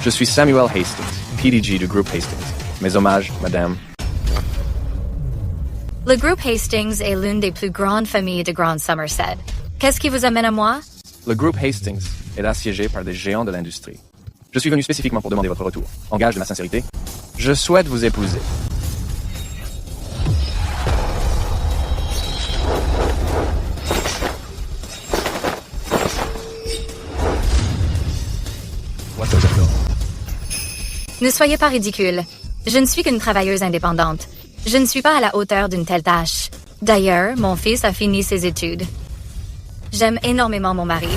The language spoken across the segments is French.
Je suis Samuel Hastings, PDG du groupe Hastings. Mes hommages, madame. Le groupe Hastings est l'une des plus grandes familles de Grand Somerset. Qu'est-ce qui vous amène à moi? Le groupe Hastings est assiégé par des géants de l'industrie. Je suis venu spécifiquement pour demander votre retour. En gage de ma sincérité, je souhaite vous épouser. Ne soyez pas ridicule. Je ne suis qu'une travailleuse indépendante. Je ne suis pas à la hauteur d'une telle tâche. D'ailleurs, mon fils a fini ses études. J'aime énormément mon mari.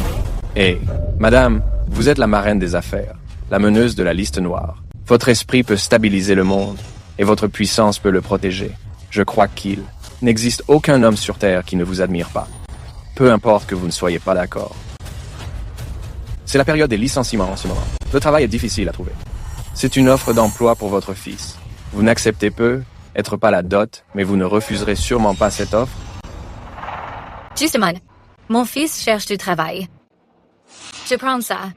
Hey, madame, vous êtes la marraine des affaires, la meneuse de la liste noire. Votre esprit peut stabiliser le monde, et votre puissance peut le protéger. Je crois qu'il n'existe aucun homme sur Terre qui ne vous admire pas. Peu importe que vous ne soyez pas d'accord. C'est la période des licenciements en ce moment. Le travail est difficile à trouver. C'est une offre d'emploi pour votre fils. Vous n'acceptez être pas la dot, mais vous ne refuserez sûrement pas cette offre. Justement, mon fils cherche du travail. Je prends ça.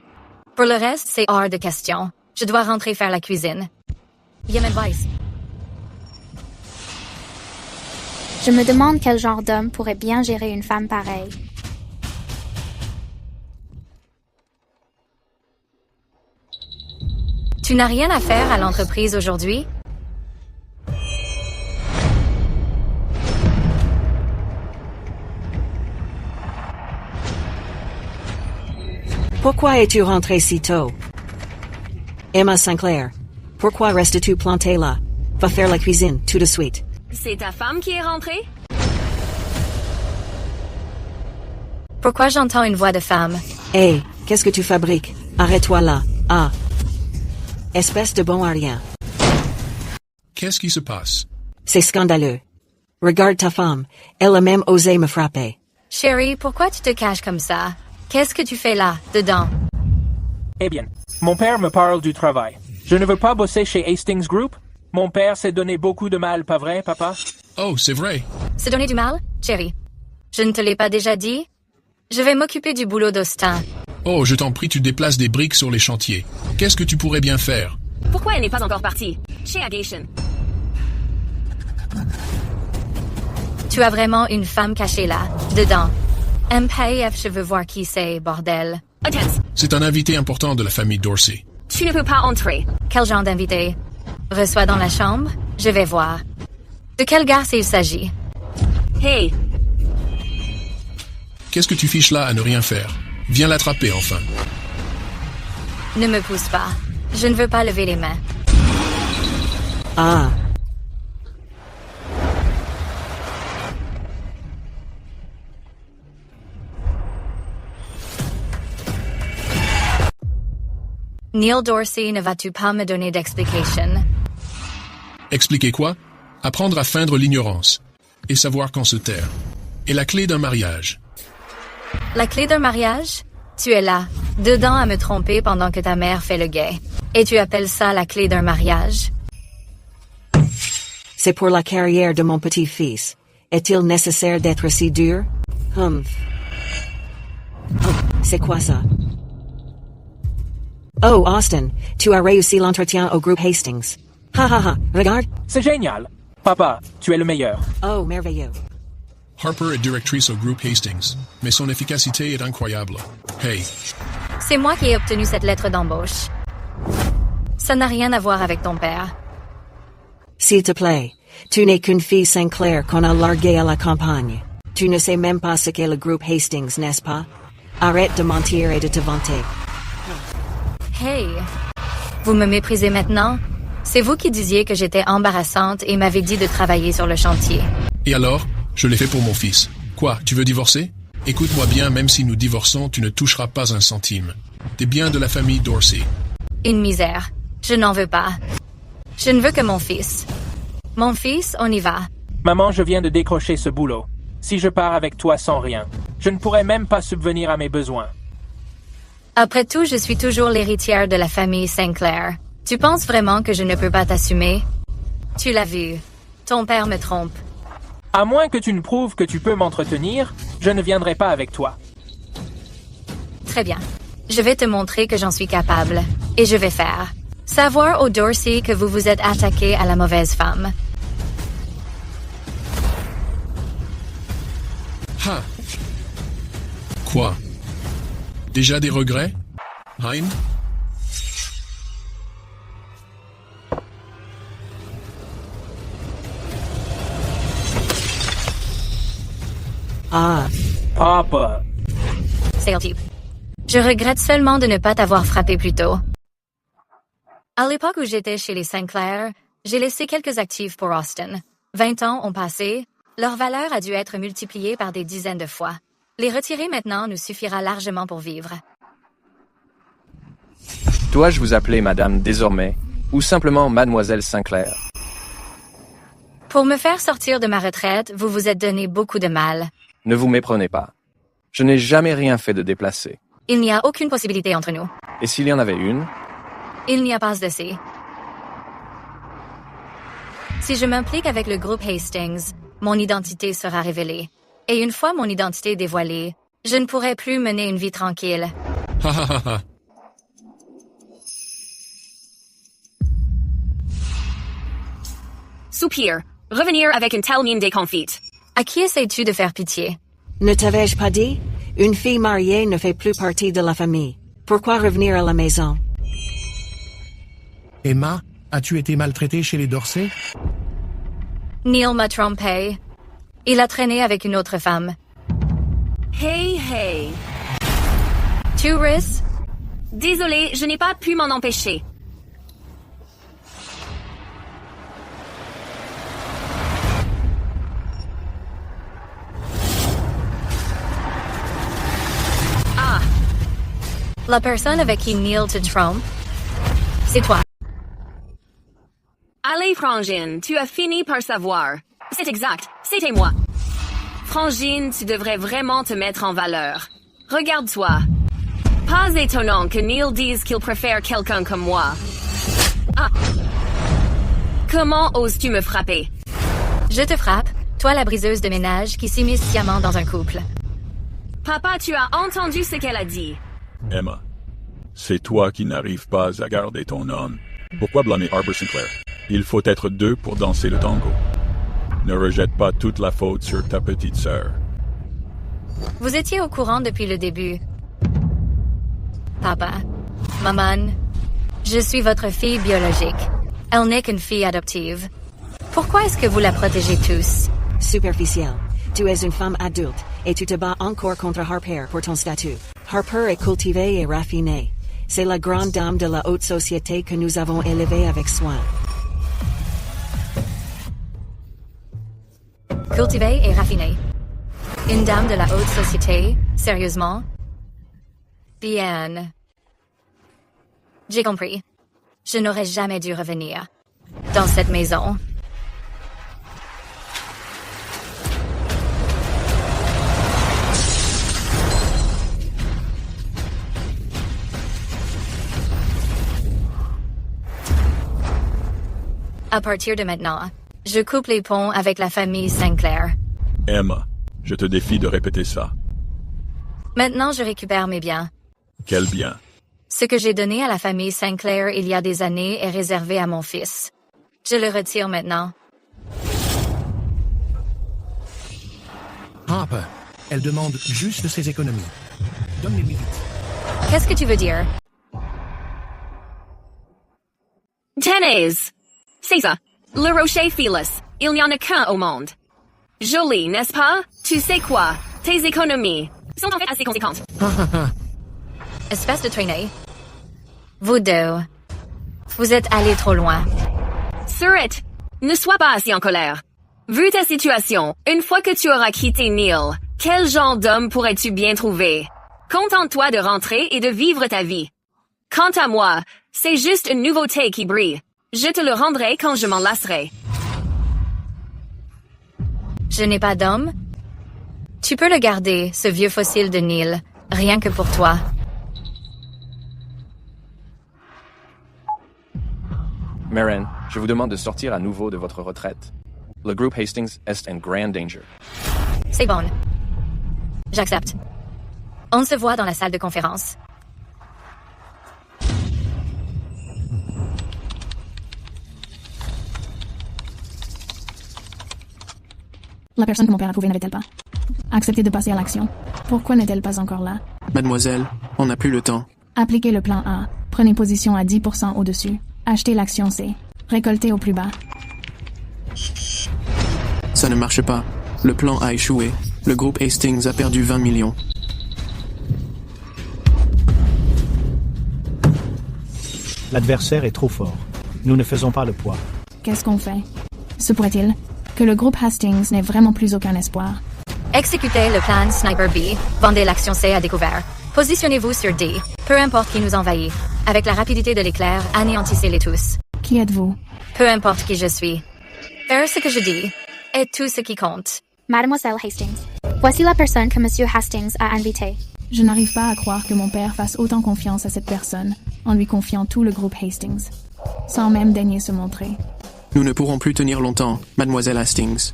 Pour le reste, c'est hors de question. Je dois rentrer faire la cuisine. Yem advice. Je me demande quel genre d'homme pourrait bien gérer une femme pareille. Tu n'as rien à faire à l'entreprise aujourd'hui? Pourquoi es-tu rentré si tôt? Emma Sinclair, pourquoi restes-tu plantée là? Va faire la cuisine, tout de suite. C'est ta femme qui est rentrée? Pourquoi j'entends une voix de femme? Hey, qu'est-ce que tu fabriques? Arrête-toi là. Ah. Espèce de bon à rien. Qu'est-ce qui se passe? C'est scandaleux. Regarde ta femme. Elle a même osé me frapper. Chérie, pourquoi tu te caches comme ça? Qu'est-ce que tu fais là, dedans? Eh bien, mon père me parle du travail. Je ne veux pas bosser chez Hastings Group. Mon père s'est donné beaucoup de mal, pas vrai, papa? Oh, c'est vrai. Se donner du mal, chérie? Je ne te l'ai pas déjà dit? Je vais m'occuper du boulot d'Austin. Oh, je t'en prie, tu déplaces des briques sur les chantiers. Qu'est-ce que tu pourrais bien faire? Pourquoi elle n'est pas encore partie? Chez Agation. Tu as vraiment une femme cachée là, dedans. MPF, je veux voir qui c'est, bordel. Attends, C'est un invité important de la famille Dorsey. tu ne peux pas entrer. Quel genre d'invité? Reçois dans la chambre? Je vais voir. De quel garce il s'agit? Hey, Qu'est-ce que tu fiches là à ne rien faire? Viens l'attraper enfin. Ne me pousse pas. Je ne veux pas lever les mains. Ah. Neil Dorsey, ne vas-tu pas me donner d'explication? Expliquer quoi? Apprendre à feindre l'ignorance. Et savoir quand se taire. Et la clé d'un mariage. La clé d'un mariage? Tu es là, dedans à me tromper pendant que ta mère fait le guet. Et tu appelles ça la clé d'un mariage? C'est pour la carrière de mon petit-fils. Est-il nécessaire d'être si dur? C'est quoi ça? Oh, Austin, tu as réussi l'entretien au groupe Hastings. Ha ha ha, regarde. C'est génial. Papa, tu es le meilleur. Oh, merveilleux. Harper est directrice au groupe Hastings, mais son efficacité est incroyable. Hey, C'est moi qui ai obtenu cette lettre d'embauche. Ça n'a rien à voir avec ton père. S'il te plaît, tu n'es qu'une fille Sinclair qu'on a larguée à la campagne. Tu ne sais même pas ce qu'est le groupe Hastings, n'est-ce pas? Arrête de mentir et de te vanter. Hey! Vous me méprisez maintenant? C'est vous qui disiez que j'étais embarrassante et m'avez dit de travailler sur le chantier. et alors? Je l'ai fait pour mon fils. Quoi, tu veux divorcer? Écoute-moi bien, même si nous divorçons, tu ne toucheras pas un centime. Des biens de la famille Dorsey. Une misère. Je n'en veux pas. Je ne veux que mon fils. Mon fils, on y va. Maman, je viens de décrocher ce boulot. Si je pars avec toi sans rien, je ne pourrai même pas subvenir à mes besoins. Après tout, je suis toujours l'héritière de la famille Sinclair. Tu penses vraiment que je ne peux pas t'assumer? Tu l'as vu. Ton père me trompe. À moins que tu ne prouves que tu peux m'entretenir, je ne viendrai pas avec toi. Très bien. Je vais te montrer que j'en suis capable. Et je vais faire. Savoir au Dorsey que vous vous êtes attaqué à la mauvaise femme. Ha! Quoi? Déjà des regrets? Hein? Ah, Papa. C'est le type. Je regrette seulement de ne pas t'avoir frappé plus tôt. À l'époque où j'étais chez les Sinclair, j'ai laissé quelques actifs pour Austin. 20 ans ont passé, leur valeur a dû être multipliée par des dizaines de fois. Les retirer maintenant nous suffira largement pour vivre. Dois-je vous appeler madame désormais, ou simplement mademoiselle Sinclair? Pour me faire sortir de ma retraite, vous vous êtes donné beaucoup de mal. Ne vous méprenez pas. Je n'ai jamais rien fait de déplacé. Il n'y a aucune possibilité entre nous. Et s'il y en avait une? Il n'y a pas de si. Si je m'implique avec le groupe Hastings, mon identité sera révélée. Et une fois mon identité dévoilée, je ne pourrai plus mener une vie tranquille. Ha ha ha ha! Soupir. Revenir avec une telle mine déconfite. À qui essaies-tu de faire pitié? ne t'avais-je pas dit? Une fille mariée ne fait plus partie de la famille. Pourquoi revenir à la maison? Emma, as-tu été maltraitée chez les Dorsey? Neil m'a trompé. Il a traîné avec une autre femme. Hey, hey. Tu risques? Désolé, je n'ai pas pu m'en empêcher. La personne avec qui Neil te trompe, c'est toi. Allez, Frangine, tu as fini par savoir. C'est exact, c'était moi. Frangine, tu devrais vraiment te mettre en valeur. Regarde-toi. Pas étonnant que Neil dise qu'il préfère quelqu'un comme moi. Ah. Comment oses-tu me frapper? Je te frappe, toi la briseuse de ménage qui s'immisce sciemment dans un couple. Papa, tu as entendu ce qu'elle a dit. Emma, c'est toi qui n'arrives pas à garder ton homme. Pourquoi blâmer Arbor Sinclair? Il faut être deux pour danser le tango. Ne rejette pas toute la faute sur ta petite sœur. Vous étiez au courant depuis le début. Papa, maman, je suis votre fille biologique. Elle n'est qu'une fille adoptive. Pourquoi est-ce que vous la protégez tous? Superficiel. Tu es une femme adulte, et tu te bats encore contre Harper pour ton statut. Harper est cultivée et raffinée. C'est la grande dame de la haute société que nous avons élevée avec soin. Cultivée et raffinée. Une dame de la haute société, sérieusement? Bien. J'ai compris. Je n'aurais jamais dû revenir dans cette maison. À partir de maintenant, je coupe les ponts avec la famille Sinclair. Emma, je te défie de répéter ça. Maintenant, je récupère mes biens. Quel bien? Ce que j'ai donné à la famille Sinclair il y a des années est réservé à mon fils. Je le retire maintenant. Harper, elle demande juste ses économies. Donne-les-lui vite. Qu'est-ce que tu veux dire? Tenez! C'est ça. Le rocher Phyllis. Il n'y en a qu'un au monde. Joli, n'est-ce pas? Tu sais quoi? Tes économies sont en fait assez conséquentes. Espèce de traînée. Vous deux. Vous êtes allés trop loin. Surette, ne sois pas assez en colère. Vu ta situation, une fois que tu auras quitté Neil, quel genre d'homme pourrais-tu bien trouver? Contente-toi de rentrer et de vivre ta vie. Quant à moi, c'est juste une nouveauté qui brille. Je te le rendrai quand je m'en lasserai. Je n'ai pas d'homme? Tu peux le garder, ce vieux fossile de Neil, rien que pour toi. Maren, je vous demande de sortir à nouveau de votre retraite. Le groupe Hastings est en grand danger. C'est bon. J'accepte. On se voit dans la salle de conférence. La personne que mon père approuvait n'avait-elle pas accepté de passer à l'action? Pourquoi n'est-elle pas encore là? Mademoiselle, on n'a plus le temps. Appliquez le plan A. Prenez position à 10% au-dessus. Achetez l'action C. Récoltez au plus bas. Ça ne marche pas. Le plan a échoué. Le groupe Hastings a perdu 20 millions. L'adversaire est trop fort. Nous ne faisons pas le poids. Qu'est-ce qu'on fait? Se pourrait-il que le groupe Hastings n'ait vraiment plus aucun espoir? Exécutez le plan Sniper B. Vendez l'action C à découvert. Positionnez-vous sur D. Peu importe qui nous envahit. Avec la rapidité de l'éclair, anéantissez-les tous. Qui êtes-vous? Peu importe qui je suis. Faire ce que je dis est tout ce qui compte. Mademoiselle Hastings. Voici la personne que Monsieur Hastings a invitée. Je n'arrive pas à croire que mon père fasse autant confiance à cette personne en lui confiant tout le groupe Hastings, sans même daigner se montrer. Nous ne pourrons plus tenir longtemps, Mademoiselle Hastings.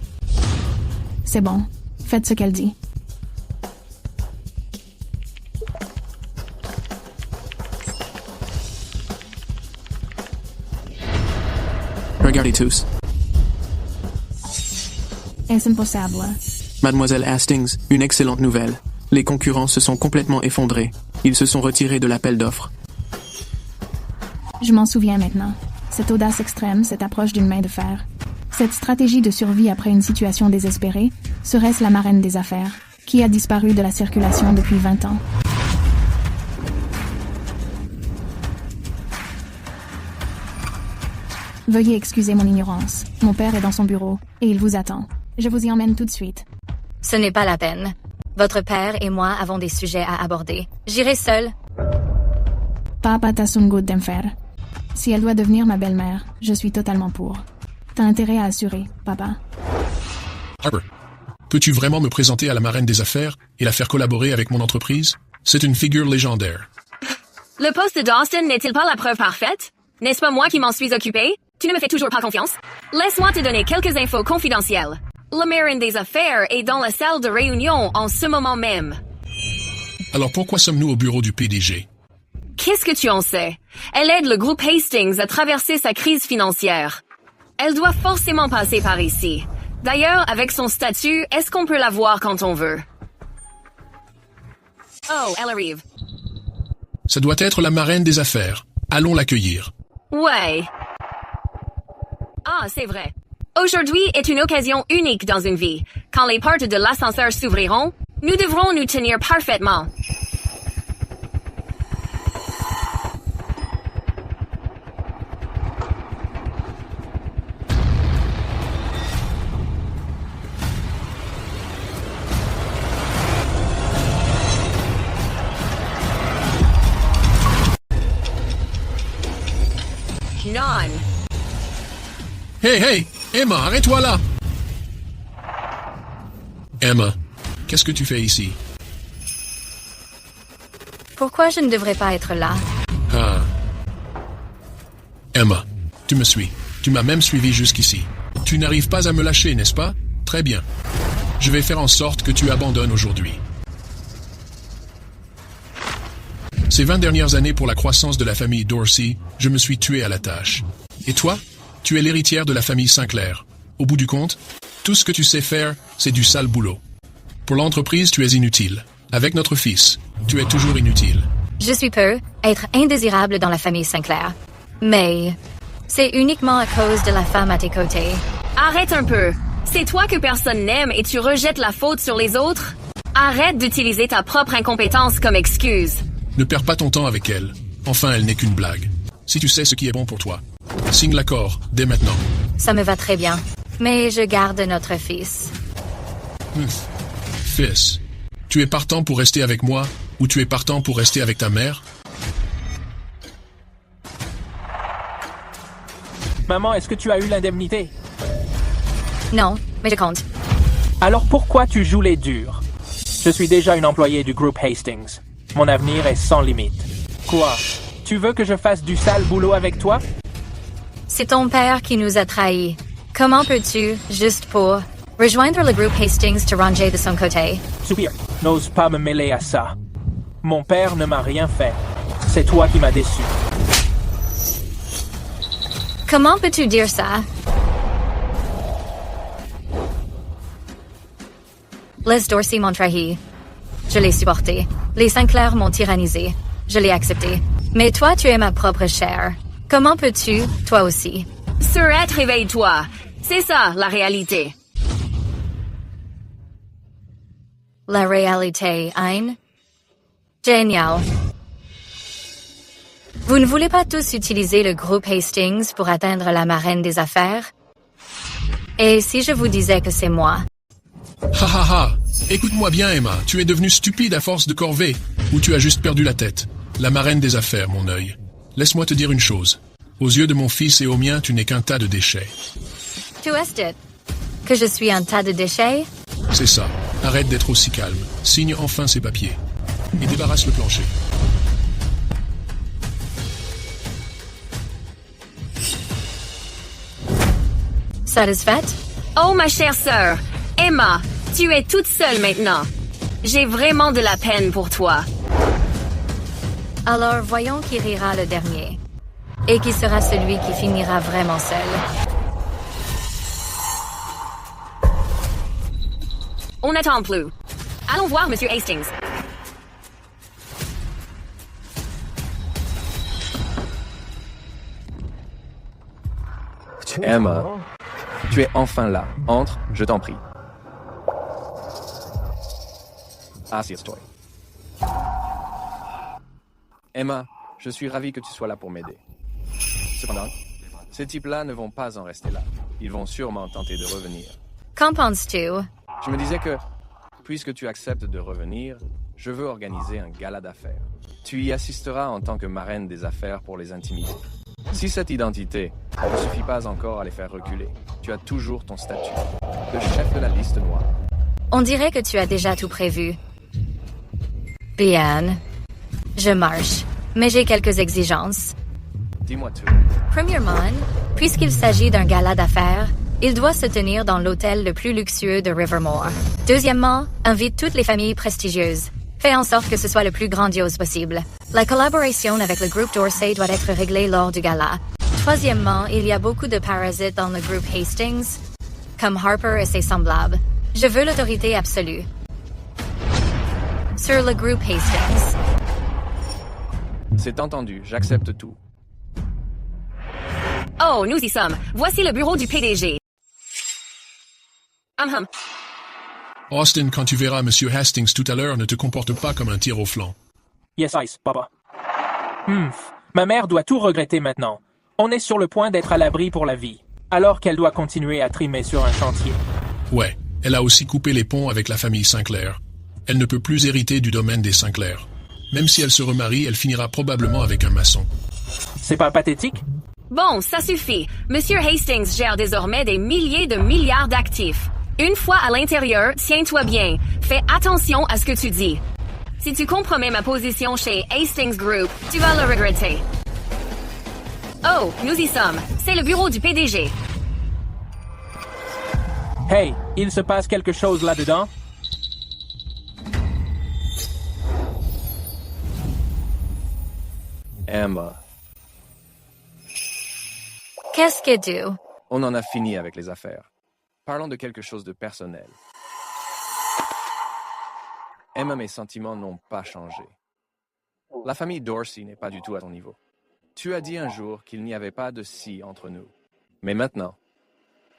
C'est bon. Faites ce qu'elle dit. Regardez tous. Est-ce impossible? Mademoiselle Hastings, une excellente nouvelle. Les concurrents se sont complètement effondrés. Ils se sont retirés de l'appel d'offres. Je m'en souviens maintenant. Cette audace extrême, cette approche d'une main de fer. Cette stratégie de survie après une situation désespérée, serait-ce la marraine des affaires, qui a disparu de la circulation depuis 20 ans? Veuillez excuser mon ignorance. Mon père est dans son bureau, et il vous attend. Je vous y emmène tout de suite. Ce n'est pas la peine. Votre père et moi avons des sujets à aborder. J'irai seul. Papa Tasungut d'Emfer. Si elle doit devenir ma belle-mère, je suis totalement pour. T'as intérêt à assurer, papa. Harper, peux-tu vraiment me présenter à la marraine des affaires et la faire collaborer avec mon entreprise? C'est une figure légendaire. Le poste d'Austin n'est-il pas la preuve parfaite? N'est-ce pas moi qui m'en suis occupé? Tu ne me fais toujours pas confiance? Laisse-moi te donner quelques infos confidentielles. La marraine des affaires est dans la salle de réunion en ce moment même. Alors pourquoi sommes-nous au bureau du PDG? Qu'est-ce que tu en sais? Elle aide le groupe Hastings à traverser sa crise financière. Elle doit forcément passer par ici. D'ailleurs, avec son statut, est-ce qu'on peut la voir quand on veut? Oh, elle arrive. Ça doit être la marraine des affaires. Allons l'accueillir. Ouais. Ah, c'est vrai. Aujourd'hui est une occasion unique dans une vie. Quand les portes de l'ascenseur s'ouvriront, nous devrons nous tenir parfaitement. Non. Hey, hey! Emma, arrête-toi là! Emma, qu'est-ce que tu fais ici? Pourquoi je ne devrais pas être là? Ah. Emma, tu me suis. Tu m'as même suivi jusqu'ici. Tu n'arrives pas à me lâcher, n'est-ce pas? Très bien. Je vais faire en sorte que tu abandonnes aujourd'hui. Ces 20 dernières années pour la croissance de la famille Dorsey, je me suis tué à la tâche. Et toi? Tu es l'héritière de la famille Sinclair. Au bout du compte, tout ce que tu sais faire, c'est du sale boulot. Pour l'entreprise, tu es inutile. Avec notre fils, tu es toujours inutile. Je suis peu être indésirable dans la famille Sinclair. Mais c'est uniquement à cause de la femme à tes côtés. Arrête un peu. C'est toi que personne n'aime et tu rejettes la faute sur les autres? Arrête d'utiliser ta propre incompétence comme excuse. Ne perds pas ton temps avec elle. Enfin, elle n'est qu'une blague. Si tu sais ce qui est bon pour toi, signe l'accord, dès maintenant. Ça me va très bien. Mais je garde notre fils. Fils, tu es partant pour rester avec moi ou tu es partant pour rester avec ta mère? Maman, est-ce que tu as eu l'indemnité? Non, mais je compte. Alors pourquoi tu joues les durs? Je suis déjà une employée du groupe Hastings. Mon avenir est sans limite. Quoi? Tu veux que je fasse du sale boulot avec toi? C'est ton père qui nous a trahis. Comment peux-tu, juste pour, rejoindre le groupe Hastings te ranger de son côté? Soupir, n'ose pas me mêler à ça. Mon père ne m'a rien fait. C'est toi qui m'as déçu. Comment peux-tu dire ça? Les Dorsey m'ont trahi. Je l'ai supporté. Les Sinclair m'ont tyrannisé. Je l'ai accepté. Mais toi, tu es ma propre chair. Comment peux-tu, toi aussi? Surette, réveille-toi. C'est ça, la réalité. La réalité, hein? Génial. Vous ne voulez pas tous utiliser le groupe Hastings pour atteindre la marraine des affaires? Et si je vous disais que c'est moi? Ha ha ha! Écoute-moi bien, Emma. Tu es devenue stupide à force de corvée, ou tu as juste perdu la tête. La marraine des affaires, mon œil. Laisse-moi te dire une chose. Aux yeux de mon fils et aux miens, tu n'es qu'un tas de déchets. Tu es que je suis un tas de déchets? C'est ça. Arrête d'être aussi calme. Signe enfin ces papiers. Et débarrasse le plancher. Satisfaite? Oh, ma chère sœur. Emma, tu es toute seule maintenant. J'ai vraiment de la peine pour toi. Alors voyons qui rira le dernier. Et qui sera celui qui finira vraiment seul. On n'attend plus. Allons voir Monsieur Hastings. Emma, tu es enfin là. Entre, je t'en prie. Assieds-toi. Emma, je suis ravi que tu sois là pour m'aider. Cependant, ces types-là ne vont pas en rester là. Ils vont sûrement tenter de revenir. Qu'en penses-tu? Je me disais que, puisque tu acceptes de revenir, je veux organiser un gala d'affaires. Tu y assisteras en tant que marraine des affaires pour les intimider. Si cette identité ne suffit pas encore à les faire reculer, tu as toujours ton statut de chef de la liste noire. On dirait que tu as déjà tout prévu. Bien. Je marche, mais j'ai quelques exigences. Dis-moi tout. Premièrement, puisqu'il s'agit d'un gala d'affaires, il doit se tenir dans l'hôtel le plus luxueux de Rivermore. Deuxièmement, invite toutes les familles prestigieuses. Fais en sorte que ce soit le plus grandiose possible. La collaboration avec le groupe Dorsey doit être réglée lors du gala. Troisièmement, il y a beaucoup de parasites dans le groupe Hastings, comme Harper et ses semblables. Je veux l'autorité absolue sur le groupe Hastings. C'est entendu, j'accepte tout. Oh, nous y sommes. Voici le bureau du PDG. Austin, quand tu verras Monsieur Hastings tout à l'heure, ne te comporte pas comme un tir au flanc. Yes, Ice, papa. Ma mère doit tout regretter maintenant. On est sur le point d'être à l'abri pour la vie, alors qu'elle doit continuer à trimer sur un chantier. Ouais, elle a aussi coupé les ponts avec la famille Sinclair. Elle ne peut plus hériter du domaine des Sinclair. Même si elle se remarie, elle finira probablement avec un maçon. C'est pas pathétique? Bon, ça suffit. Monsieur Hastings gère désormais des milliers de milliards d'actifs. Une fois à l'intérieur, tiens-toi bien. Fais attention à ce que tu dis. Si tu compromets ma position chez Hastings Group, tu vas le regretter. Oh, nous y sommes. C'est le bureau du PDG. Hey, il se passe quelque chose là-dedans? Emma, Qu'est-ce que tu? on en a fini avec les affaires. Parlons de quelque chose de personnel. Emma, mes sentiments n'ont pas changé. La famille Dorsey n'est pas du tout à ton niveau. Tu as dit un jour qu'il n'y avait pas de si entre nous. Mais maintenant,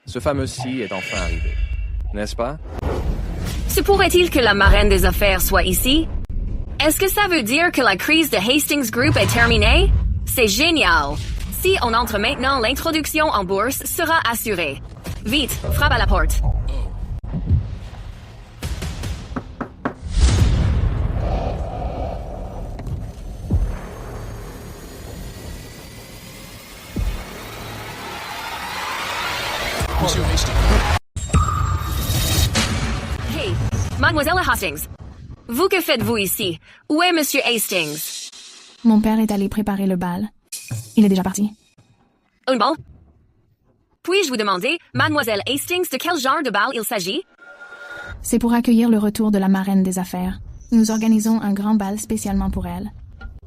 ce fameux si est enfin arrivé. N'est-ce pas? Se pourrait-il que la marraine des affaires soit ici? Est-ce que ça veut dire que la crise de Hastings Group est terminée? C'est génial! Si on entre maintenant, l'introduction en bourse sera assurée. Vite, frappe à la porte. Monsieur Hastings. Hey, Mademoiselle Hastings. Vous, que faites-vous ici? Où est Monsieur Hastings? Mon père est allé préparer le bal. Il est déjà parti. Un bal? Puis-je vous demander, Mademoiselle Hastings, de quel genre de bal il s'agit? C'est pour accueillir le retour de la marraine des affaires. Nous organisons un grand bal spécialement pour elle.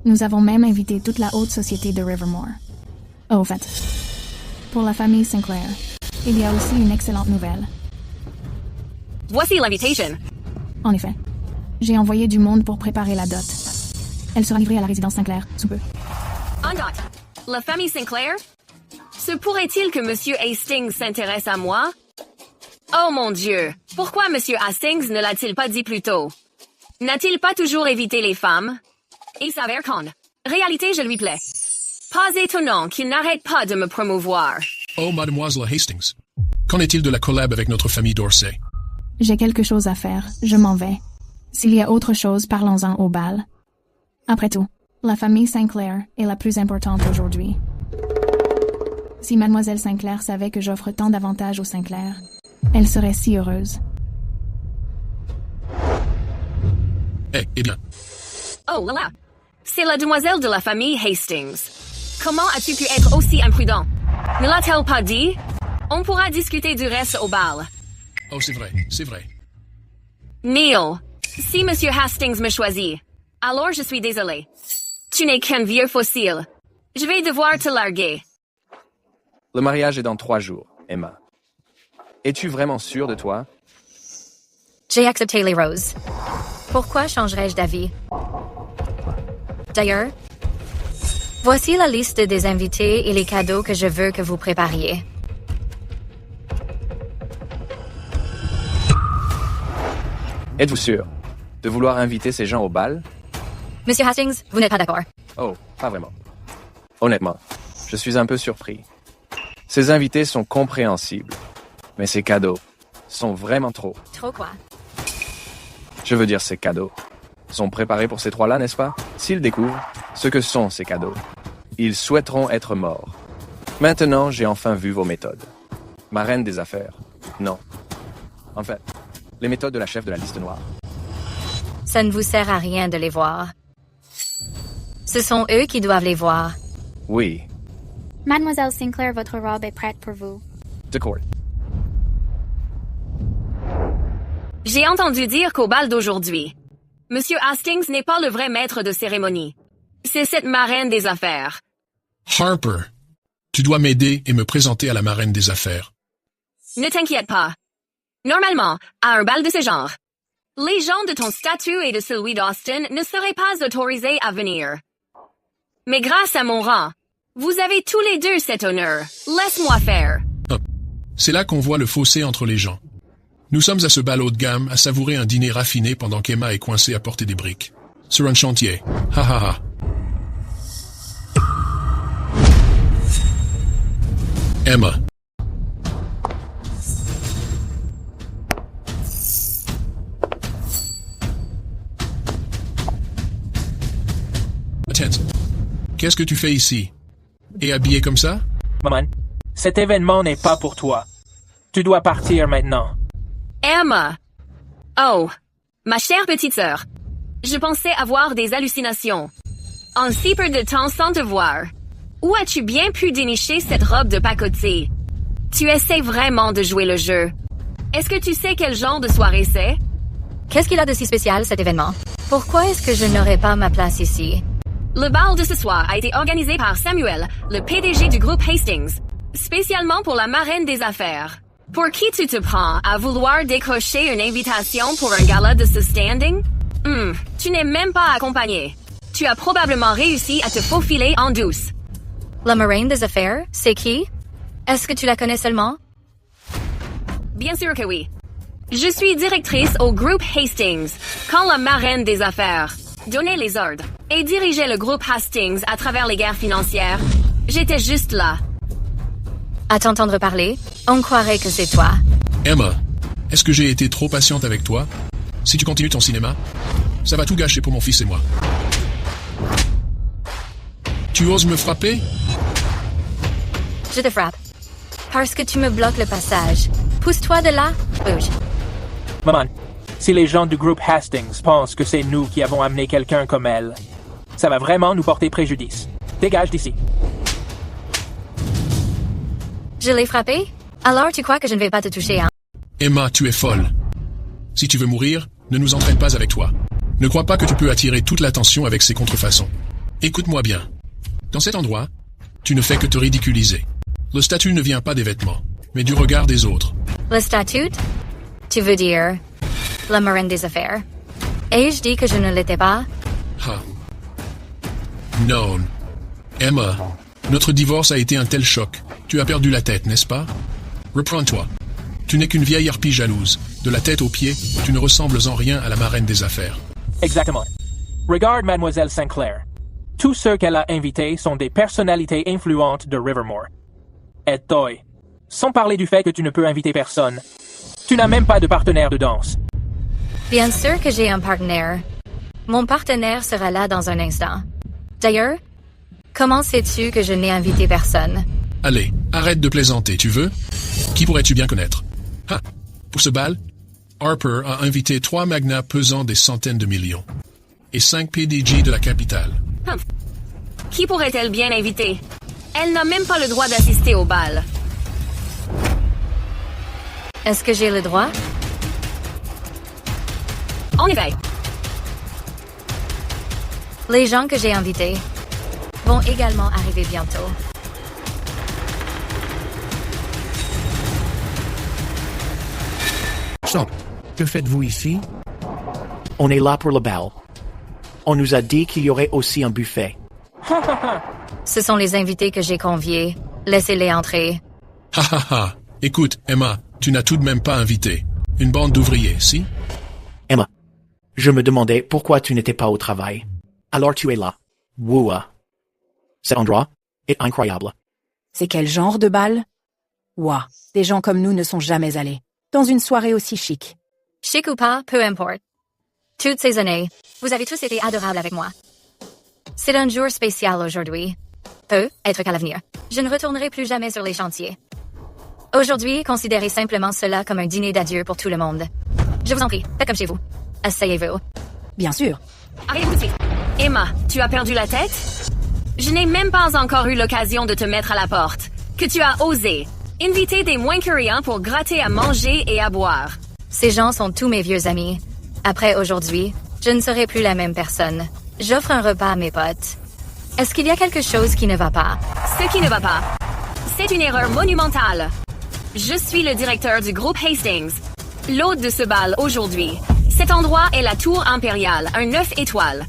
Nous avons même invité toute la haute société de Rivermore. Oh, au fait, pour la famille Sinclair, il y a aussi une excellente nouvelle. Voici l'invitation. En effet. J'ai envoyé du monde pour préparer la dot. Elle sera livrée à la résidence Sinclair, sous peu. En dot. La famille Sinclair? Se pourrait-il que Monsieur Hastings s'intéresse à moi? Oh mon Dieu! Pourquoi Monsieur Hastings ne l'a-t-il pas dit plus tôt? N'a-t-il pas toujours évité les femmes? Il s'avère qu'en réalité, je lui plais. Pas étonnant qu'il n'arrête pas de me promouvoir. Oh, mademoiselle Hastings. Qu'en est-il de la collab avec notre famille Dorsey? J'ai quelque chose à faire, je m'en vais. S'il y a autre chose, parlons-en au bal. Après tout, la famille Sinclair est la plus importante aujourd'hui. Si Mademoiselle Sinclair savait que j'offre tant d'avantages aux Sinclair, elle serait si heureuse. Eh bien. Oh là là! C'est la demoiselle de la famille Hastings. Comment as-tu pu être aussi imprudent? Ne l'a-t-elle pas dit? On pourra discuter du reste au bal. Oh, c'est vrai, c'est vrai. Neil, si Monsieur Hastings me choisit, alors je suis désolé. Tu n'es qu'un vieux fossile. Je vais devoir te larguer. Le mariage est dans 3 jours, Emma. Es-tu vraiment sûre de toi? J'ai accepté les roses. Pourquoi changerais-je d'avis? D'ailleurs, voici la liste des invités et les cadeaux que je veux que vous prépariez. Êtes-vous sûr de vouloir inviter ces gens au bal? Monsieur Hastings, vous n'êtes pas d'accord? Oh, pas vraiment. Honnêtement, je suis un peu surpris. Ces invités sont compréhensibles, mais ces cadeaux sont vraiment trop. Trop quoi? Je veux dire, ces cadeaux sont préparés pour ces 3-là, n'est-ce pas? S'ils découvrent ce que sont ces cadeaux, ils souhaiteront être morts. Maintenant, j'ai enfin vu vos méthodes. Ma reine des affaires. Non. En fait, les méthodes de la chef de la liste noire. Ça ne vous sert à rien de les voir. Ce sont eux qui doivent les voir. Oui, Mademoiselle Sinclair, votre robe est prête pour vous. d'accord. J'ai entendu dire qu'au bal d'aujourd'hui, Monsieur Hastings n'est pas le vrai maître de cérémonie. C'est cette marraine des affaires. Harper, tu dois m'aider et me présenter à la marraine des affaires. Ne t'inquiète pas. Normalement, à un bal de ce genre, les gens de ton statut et de celui d'Austin ne seraient pas autorisés à venir. Mais grâce à mon rang, vous avez tous les deux cet honneur. Laisse-moi faire. Oh. C'est là qu'on voit le fossé entre les gens. Nous sommes à ce bal haut de gamme à savourer un dîner raffiné pendant qu'Emma est coincée à porter des briques. Sur un chantier. Ha ha ha. Emma. Attends. Qu'est-ce que tu fais ici? Et habillé comme ça? Maman, cet événement n'est pas pour toi. Tu dois partir maintenant. Emma! Oh, ma chère petite sœur. Je pensais avoir des hallucinations. En si peu de temps sans te voir. Où as-tu bien pu dénicher cette robe de pacotille? Tu essaies vraiment de jouer le jeu. Est-ce que tu sais quel genre de soirée c'est? Qu'est-ce qu'il a de si spécial, cet événement? Pourquoi est-ce que je n'aurai pas ma place ici? Le bal de ce soir a été organisé par Samuel, le PDG du groupe Hastings, spécialement pour la marraine des affaires. Pour qui tu te prends à vouloir décrocher une invitation pour un gala de ce standing? Tu n'es même pas accompagné. Tu as probablement réussi à te faufiler en douce. La marraine des affaires, c'est qui? Est-ce que tu la connais seulement? Bien sûr que oui. Je suis directrice au groupe Hastings, quand la marraine des affaires donnait les ordres et dirigeait le groupe Hastings à travers les guerres financières. J'étais juste là. À t'entendre parler, on croirait que c'est toi. Emma, est-ce que j'ai été trop patiente avec toi? Si tu continues ton cinéma, ça va tout gâcher pour mon fils et moi. Tu oses me frapper? Je te frappe. Parce que tu me bloques le passage. Pousse-toi de là, bouge. Maman, si les gens du groupe Hastings pensent que c'est nous qui avons amené quelqu'un comme elle, ça va vraiment nous porter préjudice. Dégage d'ici. Je l'ai frappé? Alors tu crois que je ne vais pas te toucher, hein? Emma, tu es folle. Si tu veux mourir, ne nous entraîne pas avec toi. Ne crois pas que tu peux attirer toute l'attention avec ces contrefaçons. Écoute-moi bien. Dans cet endroit, tu ne fais que te ridiculiser. Le statut ne vient pas des vêtements, mais du regard des autres. Le statut? Tu veux dire? la marraine des affaires. Ai-je dit que je ne l'étais pas? Ah. Non. Emma, notre divorce a été un tel choc. Tu as perdu la tête, n'est-ce pas? Reprends-toi. Tu n'es qu'une vieille harpie jalouse. De la tête aux pieds, tu ne ressembles en rien à la marraine des affaires. Exactement. Regarde Mademoiselle Sinclair. Tous ceux qu'elle a invités sont des personnalités influentes de Rivermore. Et toi, sans parler du fait que tu ne peux inviter personne, tu n'as même pas de partenaire de danse. Bien sûr que j'ai un partenaire. Mon partenaire sera là dans un instant. D'ailleurs, comment sais-tu que je n'ai invité personne? Allez, arrête de plaisanter, tu veux? Qui pourrais-tu bien connaître? Ah, pour ce bal, Harper a invité 3 magnats pesant des centaines de millions. Et 5 PDG de la capitale. Qui pourrait-elle bien inviter? Elle n'a même pas le droit d'assister au bal. Est-ce que j'ai le droit? En effet. Les gens que j'ai invités vont également arriver bientôt. Stop. Que faites-vous ici? On est là pour le bal. On nous a dit qu'il y aurait aussi un buffet. Ce sont les invités que j'ai conviés. Laissez-les entrer. Ha ha ha. Écoute, Emma, tu n'as tout de même pas invité. Une bande d'ouvriers, si? Emma, je me demandais pourquoi tu n'étais pas au travail. Alors tu es là. Woua. Cet endroit est incroyable. C'est quel genre de bal? Ouah, des gens comme nous ne sont jamais allés. Dans une soirée aussi chic. Chic ou pas, peu importe. Toutes ces années, vous avez tous été adorables avec moi. C'est un jour spécial aujourd'hui. Peut-être qu'à l'avenir, je ne retournerai plus jamais sur les chantiers. Aujourd'hui, considérez simplement cela comme un dîner d'adieu pour tout le monde. Je vous en prie, faites comme chez vous. Asseyez-vous. Bien sûr. Arrête tout de suite. Emma, tu as perdu la tête? Je n'ai même pas encore eu l'occasion de te mettre à la porte. Que tu as osé inviter des moins que rien pour gratter à manger et à boire. Ces gens sont tous mes vieux amis. Après aujourd'hui, je ne serai plus la même personne. J'offre un repas à mes potes. Est-ce qu'il y a quelque chose qui ne va pas? Ce qui ne va pas, c'est une erreur monumentale. Je suis le directeur du groupe Hastings. L'hôte de ce bal aujourd'hui. Cet endroit est la tour impériale, un 9 étoiles.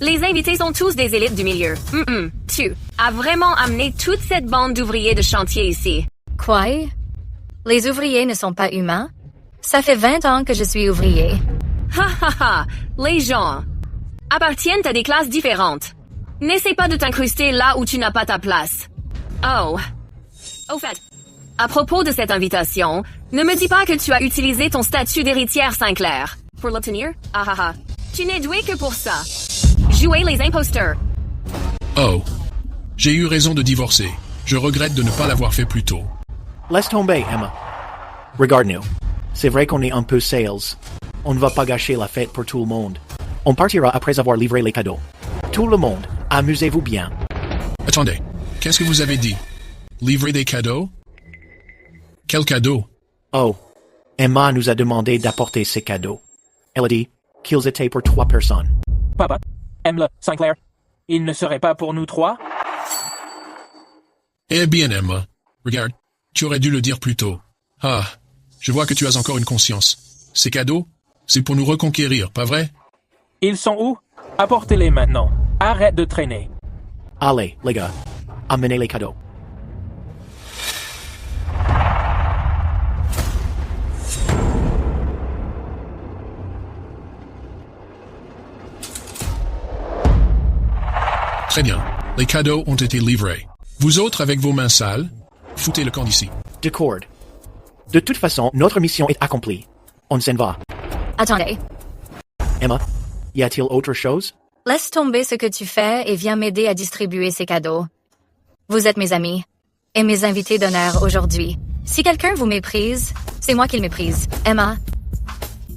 Les invités sont tous des élites du milieu. Tu as vraiment amené toute cette bande d'ouvriers de chantier ici. Quoi? Les ouvriers ne sont pas humains? Ça fait 20 ans que je suis ouvrier. Ha ha ha! Les gens appartiennent à des classes différentes. N'essaie pas de t'incruster là où tu n'as pas ta place. Oh. Au fait, à propos de cette invitation, ne me dis pas que tu as utilisé ton statut d'héritière Sinclair. Pour l'obtenir? Ah ah ah. Tu n'es doué que pour ça. Jouer les imposteurs. Oh. J'ai eu raison de divorcer. Je regrette de ne pas l'avoir fait plus tôt. Laisse tomber, Emma. Regarde-nous. C'est vrai qu'on est un peu sales. On ne va pas gâcher la fête pour tout le monde. On partira après avoir livré les cadeaux. Tout le monde, amusez-vous bien. Attendez, qu'est-ce que vous avez dit? Livrer des cadeaux? Quels cadeaux? Oh, Emma nous a demandé d'apporter ces cadeaux. Elle a dit qu'ils étaient pour 3 personnes. Papa, Emma, Sinclair, il ne serait pas pour nous 3? Eh bien, Emma, regarde, tu aurais dû le dire plus tôt. Ah, je vois que tu as encore une conscience. Ces cadeaux, c'est pour nous reconquérir, pas vrai? Ils sont où? Apportez-les maintenant. Arrête de traîner. Allez, les gars, amenez les cadeaux. Très bien. Les cadeaux ont été livrés. Vous autres, avec vos mains sales, foutez le camp d'ici. D'accord. De toute façon, notre mission est accomplie. On s'en va. Attendez. Emma, y a-t-il autre chose? Laisse tomber ce que tu fais et viens m'aider à distribuer ces cadeaux. Vous êtes mes amis et mes invités d'honneur aujourd'hui. Si quelqu'un vous méprise, c'est moi qui le méprise. Emma,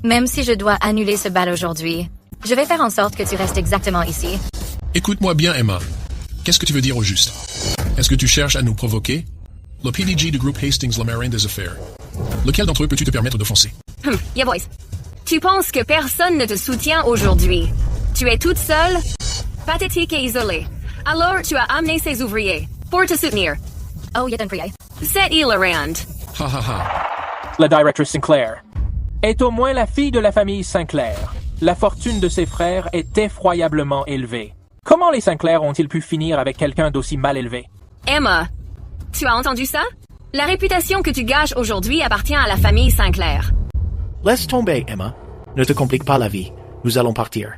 même si je dois annuler ce bal aujourd'hui, je vais faire en sorte que tu restes exactement ici. Écoute-moi bien, Emma. Qu'est-ce que tu veux dire au juste? Est-ce que tu cherches à nous provoquer? Le PDG du groupe Hastings, la marraine des affaires. Lequel d'entre eux peux-tu te permettre d'offenser? Yeah, boys. Tu penses que personne ne te soutient aujourd'hui? Tu es toute seule, pathétique et isolée. Alors tu as amené ces ouvriers pour te soutenir. Oh, il est un prié. C'est hilarant. Ha ha ha. La directrice Sinclair. est au moins la fille de la famille Sinclair. La fortune de ses frères est effroyablement élevée. Comment les Sinclair ont-ils pu finir avec quelqu'un d'aussi mal élevé? Emma, tu as entendu ça? La réputation que tu gages aujourd'hui appartient à la famille Sinclair. Laisse tomber, Emma. Ne te complique pas la vie. Nous allons partir.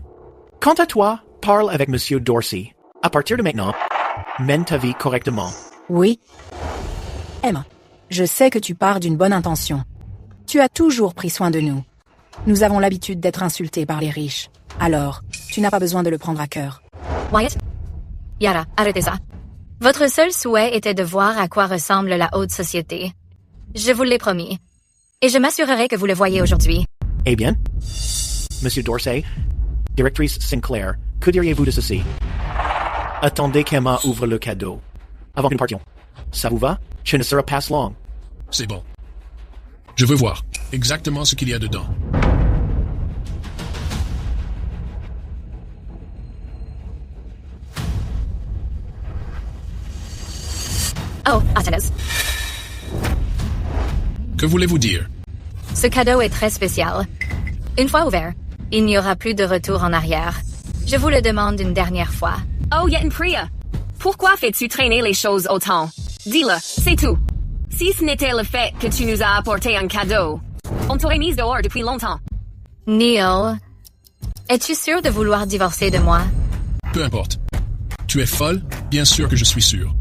Quant à toi, parle avec Monsieur Dorsey. À partir de maintenant, mène ta vie correctement. Oui. Emma, je sais que tu pars d'une bonne intention. Tu as toujours pris soin de nous. Nous avons l'habitude d'être insultés par les riches. Alors, tu n'as pas besoin de le prendre à cœur. Wyatt? Yara, arrêtez ça. Votre seul souhait était de voir à quoi ressemble la haute société. Je vous l'ai promis. Et je m'assurerai que vous le voyez aujourd'hui. Eh bien, Monsieur Dorsey, directrice Sinclair, que diriez-vous de ceci? Attendez qu'Emma ouvre le cadeau. Avant que nous partions. Ça vous va? Ce ne sera pas long. C'est bon. Je veux voir exactement ce qu'il y a dedans. Oh, attendez. Que voulez-vous dire? Ce cadeau est très spécial. Une fois ouvert, il n'y aura plus de retour en arrière. Je vous le demande une dernière fois. Oh, Yettenpriya, pourquoi fais-tu traîner les choses autant? Dis-le, c'est tout. Si ce n'était le fait que tu nous as apporté un cadeau, on t'aurait mise dehors depuis longtemps. Neil, es-tu sûr de vouloir divorcer de moi? Peu importe. Tu es folle? Bien sûr que je suis sûr.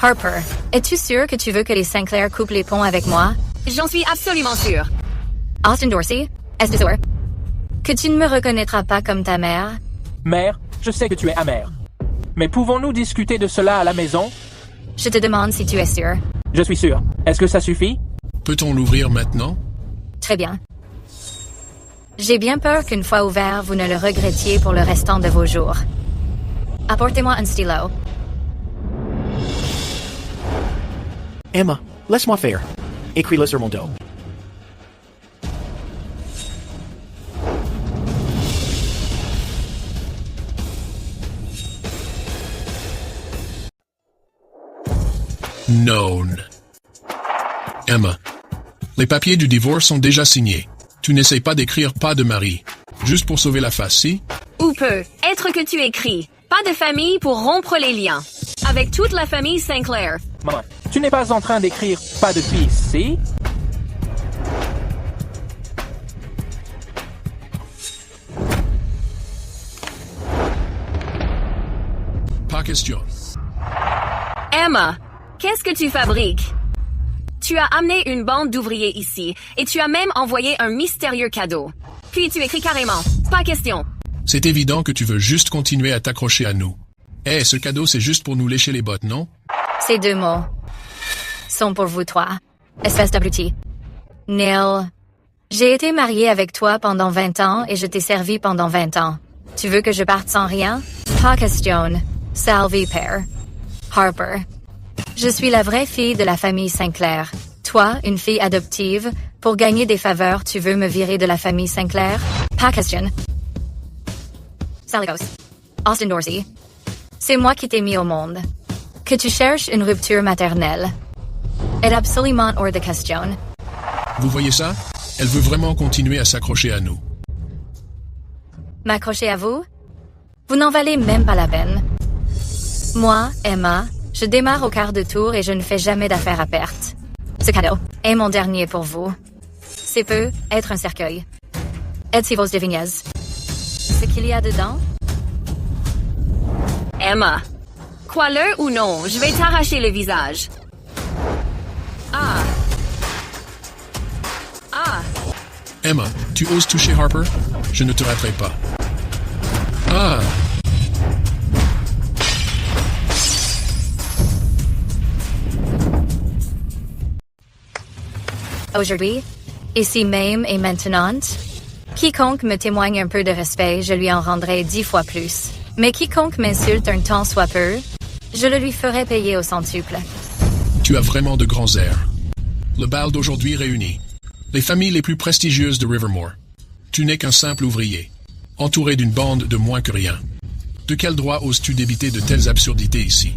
Harper, es-tu sûr que tu veux que les Sinclair coupent les ponts avec moi? J'en suis absolument sûre. Austin Dorsey, est-ce sûr que tu ne me reconnaîtras pas comme ta mère? Mère, je sais que tu es amère. Mais pouvons-nous discuter de cela à la maison? Je te demande si tu es sûr. Je suis sûr. Est-ce que ça suffit? Peut-on l'ouvrir maintenant? Très bien. J'ai bien peur qu'une fois ouvert, vous ne le regrettiez pour le restant de vos jours. Apportez-moi un stylo. Emma, laisse-moi faire. Écris-le sur mon dos. Non. Emma, les papiers du divorce sont déjà signés. Tu n'essayes pas d'écrire pas de mari. Juste pour sauver la face, si? Ou peut être que tu écris pas de famille pour rompre les liens avec toute la famille Sinclair. Maman, tu n'es pas en train d'écrire pas de fils, si? Pas question. Emma, qu'est-ce que tu fabriques? Tu as amené une bande d'ouvriers ici, et tu as même envoyé un mystérieux cadeau. Puis tu écris carrément, pas question. C'est évident que tu veux juste continuer à t'accrocher à nous. Eh, ce cadeau, c'est juste pour nous lécher les bottes, non? Ces deux mots sont pour vous trois, espèce d'abruti. Neil, j'ai été mariée avec toi pendant 20 ans et je t'ai servi pendant 20 ans. Tu veux que je parte sans rien? Pas question. Salve, père. Harper. Je suis la vraie fille de la famille Sinclair. Toi, une fille adoptive, pour gagner des faveurs, tu veux me virer de la famille Sinclair? Pas question. Saligos. Austin Dorsey. C'est moi qui t'ai mis au monde. Que tu cherches une rupture maternelle est absolument hors de question. Vous voyez ça? Elle veut vraiment continuer à s'accrocher à nous. M'accrocher à vous? Vous n'en valez même pas la peine. Moi, Emma, je démarre au quart de tour et je ne fais jamais d'affaires à perte. Ce cadeau est mon dernier pour vous. C'est peut être un cercueil. Êtes-vous vos devignez? Ce qu'il y a dedans? Emma, crois-le ou non, je vais t'arracher le visage. Ah. Emma, tu oses toucher Harper? Je ne te raterai pas. Ah! Aujourd'hui, ici même et maintenant, quiconque me témoigne un peu de respect, je lui en rendrai 10 fois plus. Mais quiconque m'insulte un tant soit peu, je le lui ferai payer au centuple. Tu as vraiment de grands airs. Le bal d'aujourd'hui réunit les familles les plus prestigieuses de Rivermore. Tu n'es qu'un simple ouvrier, entouré d'une bande de moins que rien. De quel droit oses-tu débiter de telles absurdités ici?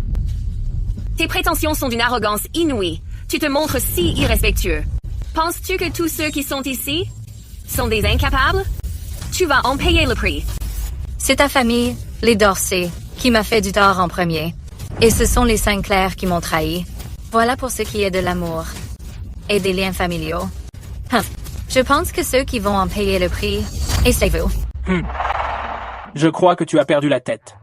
Tes prétentions sont d'une arrogance inouïe. Tu te montres si irrespectueux. Penses-tu que tous ceux qui sont ici sont des incapables? Tu vas en payer le prix. C'est ta famille, les Dorsey, qui m'a fait du tort en premier. Et ce sont les Sinclair qui m'ont trahi. Voilà pour ce qui est de l'amour. Et des liens familiaux. Je pense que ceux qui vont en payer le prix, et c'est vous. Je crois que tu as perdu la tête.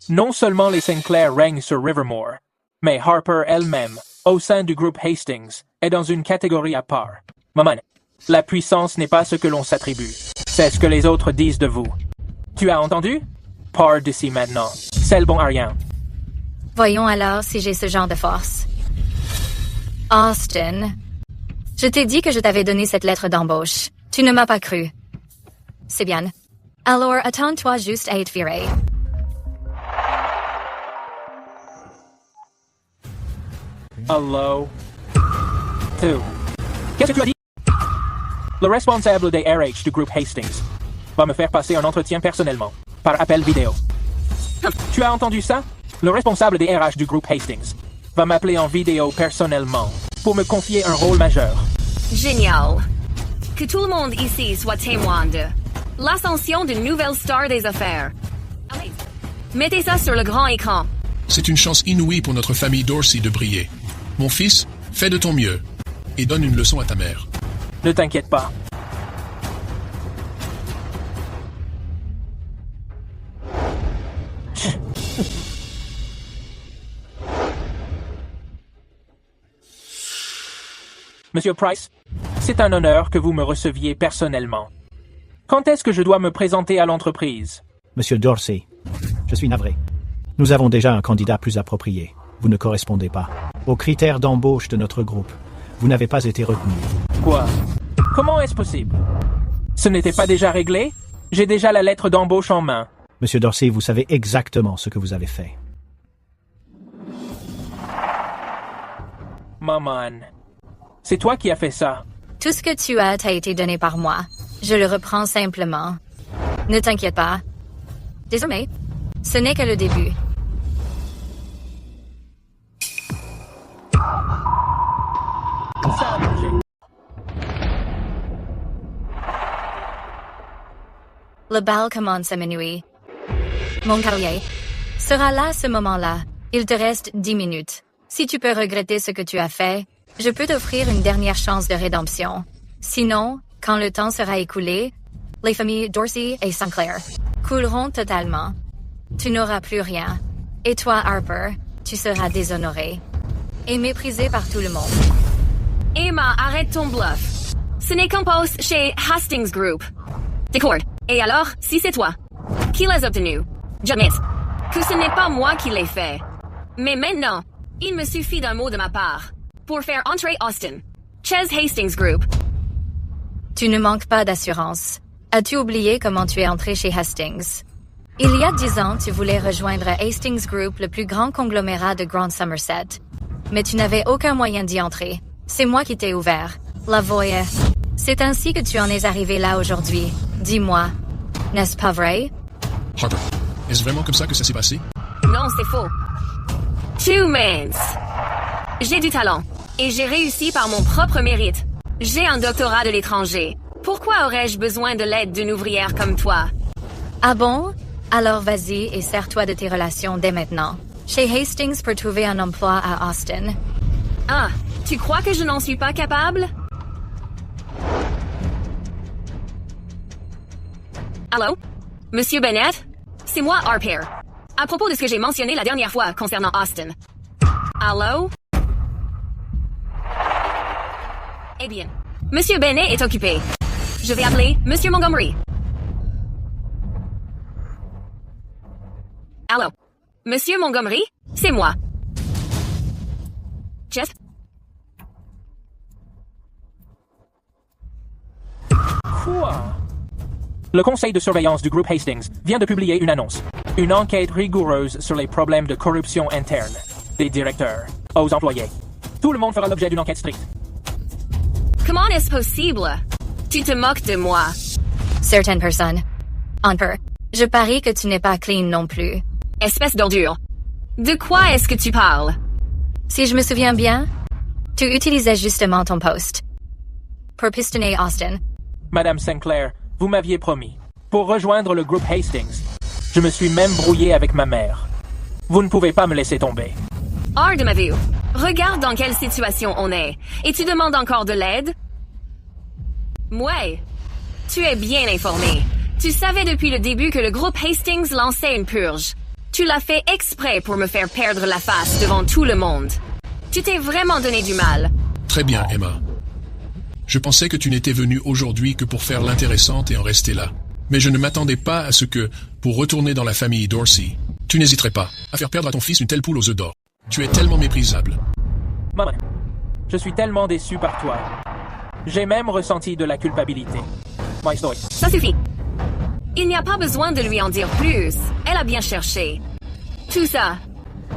Non seulement les Sinclair règnent sur Rivermore, mais Harper elle-même, au sein du groupe Hastings, est dans une catégorie à part. Maman, la puissance n'est pas ce que l'on s'attribue. C'est ce que les autres disent de vous. Tu as entendu? Pars d'ici maintenant. C'est le bon à rien. Voyons alors si j'ai ce genre de force. Austin, je t'ai dit que je t'avais donné cette lettre d'embauche. Tu ne m'as pas cru. C'est bien. Alors attends-toi juste à être viré. Hello. Qu'est-ce que tu as dit? Le responsable des RH du groupe Hastings va me faire passer un entretien personnellement, par appel vidéo. Tu as entendu ça? Le responsable des RH du groupe Hastings va m'appeler en vidéo personnellement pour me confier un rôle majeur. Génial. Que tout le monde ici soit témoin de l'ascension d'une nouvelle star des affaires. Allez, mettez ça sur le grand écran. C'est une chance inouïe pour notre famille Dorsey de briller. Mon fils, fais de ton mieux et donne une leçon à ta mère. Ne t'inquiète pas. Monsieur Price, c'est un honneur que vous me receviez personnellement. Quand est-ce que je dois me présenter à l'entreprise? Monsieur Dorsey, je suis navré. Nous avons déjà un candidat plus approprié. Vous ne correspondez pas aux critères d'embauche de notre groupe. Vous n'avez pas été retenu. Quoi? Comment est-ce possible? Ce n'était pas déjà réglé? J'ai déjà la lettre d'embauche en main. Monsieur Dorsey, vous savez exactement ce que vous avez fait. Maman, c'est toi qui as fait ça. Tout ce que tu as t'a été donné par moi. Je le reprends simplement. Ne t'inquiète pas. Désormais, ce n'est que le début. Ça a marché. Le bal commence à minuit. Mon cavalier sera là à ce moment-là. Il te reste 10 minutes. Si tu peux regretter ce que tu as fait, je peux t'offrir une dernière chance de rédemption. Sinon, quand le temps sera écoulé, les familles Dorsey et Sinclair couleront totalement. Tu n'auras plus rien. Et toi, Harper, tu seras déshonoré et méprisé par tout le monde. Emma, arrête ton bluff. Ce n'est qu'un poste chez Hastings Group. D'accord. Et alors, si c'est toi qui les obtenus, j'admets que ce n'est pas moi qui l'ai fait. Mais maintenant, il me suffit d'un mot de ma part pour faire entrer Austin chez Hastings Group. Tu ne manques pas d'assurance. As-tu oublié comment tu es entré chez Hastings? Il y a 10 ans, tu voulais rejoindre Hastings Group, le plus grand conglomérat de Grand Somerset. Mais tu n'avais aucun moyen d'y entrer. C'est moi qui t'ai ouvert. La voie. C'est ainsi que tu en es arrivé là aujourd'hui. Dis-moi, n'est-ce pas vrai? Harper, est-ce vraiment comme ça que ça s'est passé? Non, c'est faux. Tu minces. J'ai du talent. Et j'ai réussi par mon propre mérite. J'ai un doctorat de l'étranger. Pourquoi aurais-je besoin de l'aide d'une ouvrière comme toi? Ah bon? Alors vas-y et sers-toi de tes relations dès maintenant. Chez Hastings pour trouver un emploi à Austin. Ah, tu crois que je n'en suis pas capable? Allô? Monsieur Bennett? C'est moi, Harper. À propos de ce que j'ai mentionné la dernière fois concernant Austin. Allô? Eh bien, Monsieur Bennett est occupé. Je vais appeler Monsieur Montgomery. Allô? Monsieur Montgomery? C'est moi. Jeff? Quoi? Le conseil de surveillance du groupe Hastings vient de publier une annonce. Une enquête rigoureuse sur les problèmes de corruption interne des directeurs aux employés. Tout le monde fera l'objet d'une enquête stricte. Comment est-ce possible? Tu te moques de moi. Certaines personnes. Harper, je parie que tu n'es pas clean non plus. Espèce d'ordure. De quoi est-ce que tu parles? Si je me souviens bien, tu utilisais justement ton poste pour pistonner Austin. Madame Sinclair, vous m'aviez promis. Pour rejoindre le groupe Hastings, je me suis même brouillé avec ma mère. Vous ne pouvez pas me laisser tomber. Hors de ma vue. Regarde dans quelle situation on est. Et tu demandes encore de l'aide? Ouais. Tu es bien informé. Tu savais depuis le début que le groupe Hastings lançait une purge. Tu l'as fait exprès pour me faire perdre la face devant tout le monde. Tu t'es vraiment donné du mal. Très bien, Emma. Je pensais que tu n'étais venue aujourd'hui que pour faire l'intéressante et en rester là. Mais je ne m'attendais pas à ce que, pour retourner dans la famille Dorsey, tu n'hésiterais pas à faire perdre à ton fils une telle poule aux œufs d'or. Tu es tellement méprisable. Maman, je suis tellement déçu par toi. J'ai même ressenti de la culpabilité. My story. Ça suffit. Il n'y a pas besoin de lui en dire plus. Elle a bien cherché. Tout ça.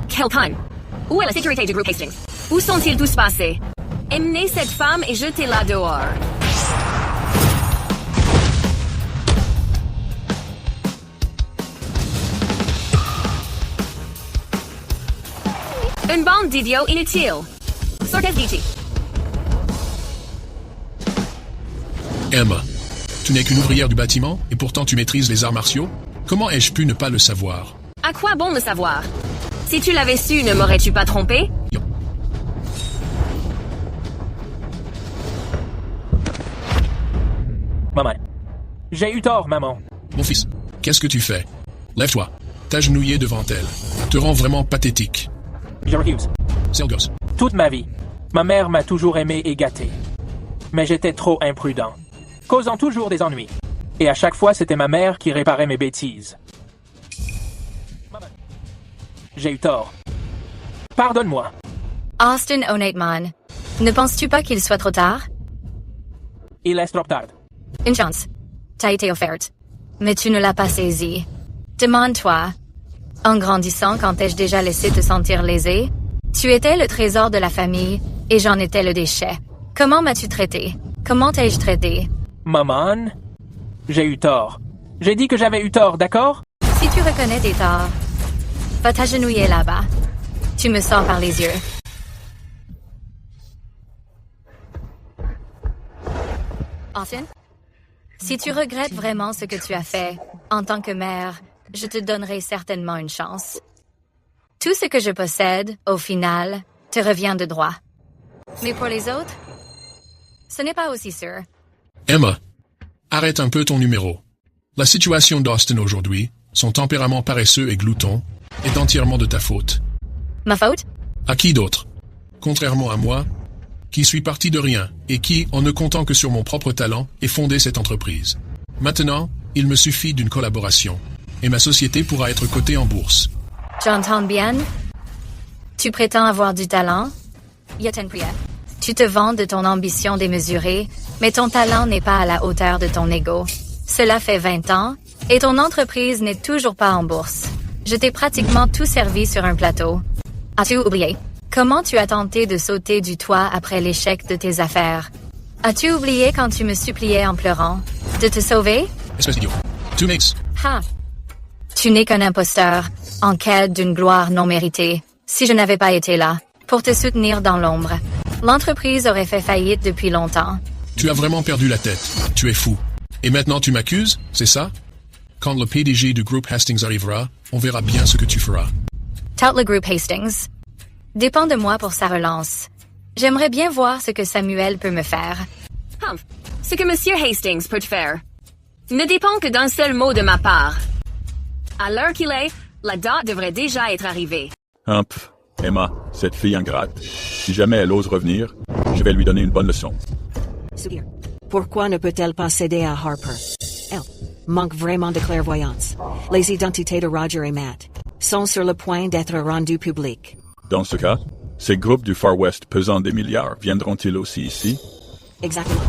Quel time. Où est la sécurité du groupe Hastings? Où sont-ils tous passés? Emmenez cette femme et jetez-la dehors. Une bande d'idiots inutiles. Sortez d'ici. Emma, tu n'es qu'une ouvrière du bâtiment et pourtant tu maîtrises les arts martiaux? Comment ai-je pu ne pas le savoir? À quoi bon le savoir? Si tu l'avais su, ne m'aurais-tu pas trompé? Maman. J'ai eu tort, maman. Mon fils, qu'est-ce que tu fais? Lève-toi. T'agenouiller devant elle. Te rend vraiment pathétique. Je refuse. C'est le gosse. Toute ma vie, ma mère m'a toujours aimé et gâté. Mais j'étais trop imprudent, causant toujours des ennuis. Et à chaque fois, c'était ma mère qui réparait mes bêtises. Maman. J'ai eu tort. Pardonne-moi. Austin, honnêtement, ne penses-tu pas qu'il soit trop tard? Il est trop tard. Une chance t'a été offerte, mais tu ne l'as pas saisie. Demande-toi, en grandissant, quand t'ai-je déjà laissé te sentir lésé? Tu étais le trésor de la famille et j'en étais le déchet. Comment m'as-tu traité? Comment t'ai-je traité? Maman, j'ai eu tort. J'ai dit que j'avais eu tort, d'accord? Si tu reconnais tes torts, va t'agenouiller là-bas. Tu me sors par les yeux. Austin? Si tu regrettes vraiment ce que tu as fait, en tant que mère, je te donnerai certainement une chance. Tout ce que je possède, au final, te revient de droit. Mais pour les autres, ce n'est pas aussi sûr. Emma, arrête un peu ton numéro. La situation d'Austin aujourd'hui, son tempérament paresseux et glouton, est entièrement de ta faute. Ma faute? À qui d'autre? Contrairement à moi, qui suis parti de rien et qui, en ne comptant que sur mon propre talent, ai fondé cette entreprise. Maintenant, il me suffit d'une collaboration, et ma société pourra être cotée en bourse. J'entends bien. Tu prétends avoir du talent? Tu te vantes de ton ambition démesurée, mais ton talent n'est pas à la hauteur de ton ego. Cela fait 20 ans, et ton entreprise n'est toujours pas en bourse. Je t'ai pratiquement tout servi sur un plateau. As-tu oublié? Comment tu as tenté de sauter du toit après l'échec de tes affaires? As-tu oublié quand tu me suppliais en pleurant de te sauver? Espèce d'idiot. Tu mixes. Ha! Tu n'es qu'un imposteur, en quête d'une gloire non méritée. Si je n'avais pas été là, pour te soutenir dans l'ombre, l'entreprise aurait fait faillite depuis longtemps. Tu as vraiment perdu la tête. Tu es fou. Et maintenant tu m'accuses, c'est ça? Quand le PDG du groupe Hastings arrivera, on verra bien ce que tu feras. Tout le groupe Hastings dépend de moi pour sa relance. J'aimerais bien voir ce que Samuel peut me faire. Ce que Monsieur Hastings peut te faire ne dépend que d'un seul mot de ma part. À l'heure qu'il est, la date devrait déjà être arrivée. Emma, cette fille ingrate. Si jamais elle ose revenir, je vais lui donner une bonne leçon. Soudir, pourquoi ne peut-elle pas céder à Harper? Elle manque vraiment de clairvoyance. Les identités de Roger et Matt sont sur le point d'être rendues publiques. Dans ce cas, ces groupes du Far West pesant des milliards viendront-ils aussi ici? Exactement.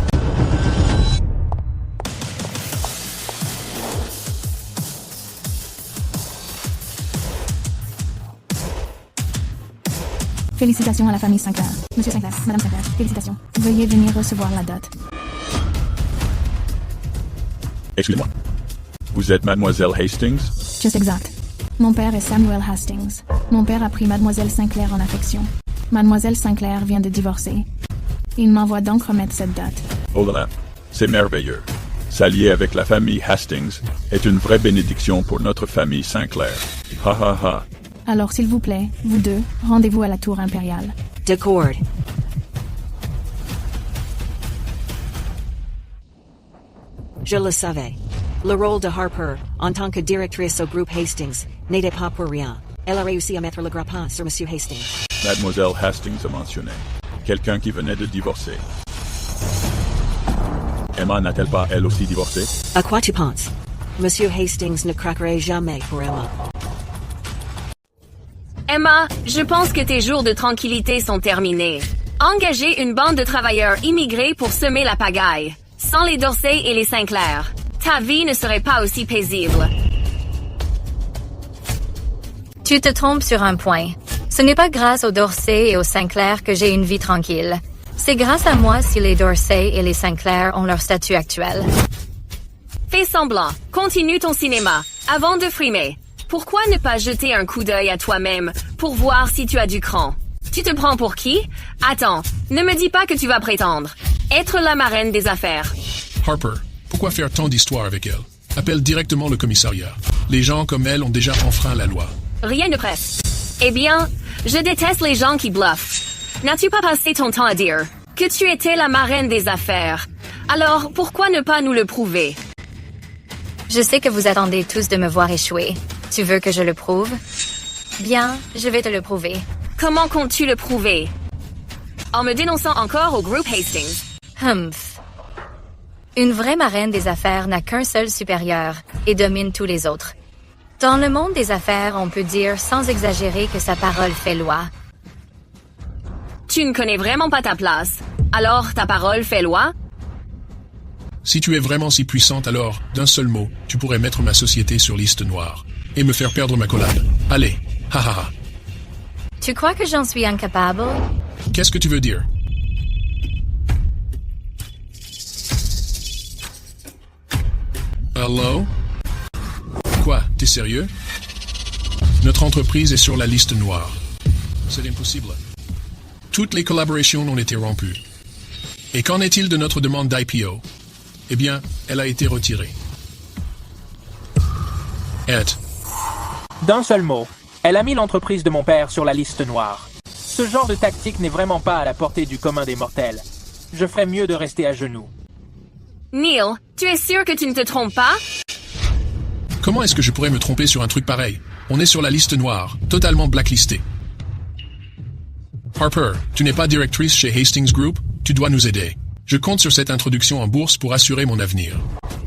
Félicitations à la famille Sinclair. Monsieur Sinclair, Madame Sinclair, félicitations. Veuillez venir recevoir la dot. Excusez-moi. Vous êtes Mademoiselle Hastings? Juste exact. Mon père est Samuel Hastings. Mon père a pris Mademoiselle Sinclair en affection. Mademoiselle Sinclair vient de divorcer. Il m'envoie donc remettre cette dot. Oh là là, c'est merveilleux. S'allier avec la famille Hastings est une vraie bénédiction pour notre famille Sinclair. Ha ha ha. Alors s'il vous plaît, vous deux, rendez-vous à la tour impériale. D'accord. Je le savais. Le rôle de Harper, en tant que directrice au groupe Hastings, n'était pas pour rien. Elle a réussi à mettre le grappin sur Monsieur Hastings. Mademoiselle Hastings a mentionné quelqu'un qui venait de divorcer. Emma n'a-t-elle pas elle aussi divorcé? À quoi tu penses? Monsieur Hastings ne craquerait jamais pour Emma. Emma, je pense que tes jours de tranquillité sont terminés. Engagez une bande de travailleurs immigrés pour semer la pagaille. Sans les Dorsey et les Sinclair, ta vie ne serait pas aussi paisible. Tu te trompes sur un point. Ce n'est pas grâce aux Dorsey et aux Sinclair que j'ai une vie tranquille. C'est grâce à moi si les Dorsey et les Sinclair ont leur statut actuel. Fais semblant. Continue ton cinéma. Avant de frimer. Pourquoi ne pas jeter un coup d'œil à toi-même pour voir si tu as du cran? Tu te prends pour qui? Attends, ne me dis pas que tu vas prétendre être la marraine des affaires. Harper, pourquoi faire tant d'histoires avec elle? Appelle directement le commissariat. Les gens comme elle ont déjà enfreint la loi. Rien ne presse. Eh bien, je déteste les gens qui bluffent. N'as-tu pas passé ton temps à dire que tu étais la marraine des affaires? Alors, pourquoi ne pas nous le prouver? Je sais que vous attendez tous de me voir échouer. Tu veux que je le prouve? Bien, je vais te le prouver. Comment comptes-tu le prouver? En me dénonçant encore au groupe Hastings. Humph. Une vraie marraine des affaires n'a qu'un seul supérieur et domine tous les autres. Dans le monde des affaires, on peut dire sans exagérer que sa parole fait loi. Tu ne connais vraiment pas ta place. Alors, ta parole fait loi? Si tu es vraiment si puissante, alors, d'un seul mot, tu pourrais mettre ma société sur liste noire et me faire perdre ma collab. Allez, ha ha ha. Tu crois que j'en suis incapable? Qu'est-ce que tu veux dire? Hello? Quoi, t'es sérieux? Notre entreprise est sur la liste noire. C'est impossible. Toutes les collaborations ont été rompues. Et qu'en est-il de notre demande d'IPO? Eh bien, elle a été retirée. Ed. D'un seul mot, elle a mis l'entreprise de mon père sur la liste noire. Ce genre de tactique n'est vraiment pas à la portée du commun des mortels. Je ferais mieux de rester à genoux. Neil, tu es sûr que tu ne te trompes pas? Comment est-ce que je pourrais me tromper sur un truc pareil? On est sur la liste noire, totalement blacklisté. Harper, tu n'es pas directrice chez Hastings Group? Tu dois nous aider. Je compte sur cette introduction en bourse pour assurer mon avenir.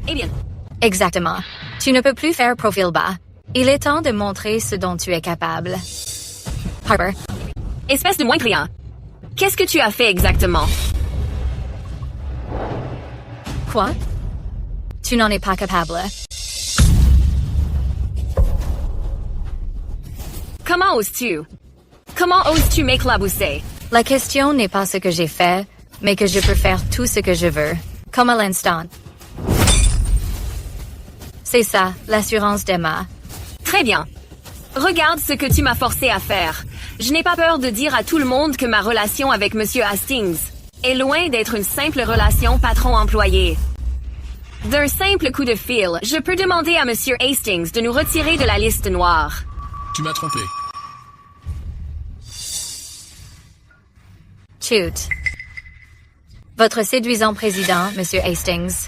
Eh bien. Exactement. Tu ne peux plus faire profil bas. Il est temps de montrer ce dont tu es capable. Harper. Espèce de moins client. Qu'est-ce que tu as fait exactement? Quoi? Tu n'en es pas capable. Comment oses-tu? Comment oses-tu m'éclabousser? La question n'est pas ce que j'ai fait, mais que je peux faire tout ce que je veux, comme à l'instant. C'est ça, l'assurance d'Emma. Très bien. Regarde ce que tu m'as forcé à faire. Je n'ai pas peur de dire à tout le monde que ma relation avec Monsieur Hastings est loin d'être une simple relation patron-employé. D'un simple coup de fil, je peux demander à Monsieur Hastings de nous retirer de la liste noire. Tu m'as trompé. Chut. Votre séduisant président, Monsieur Hastings,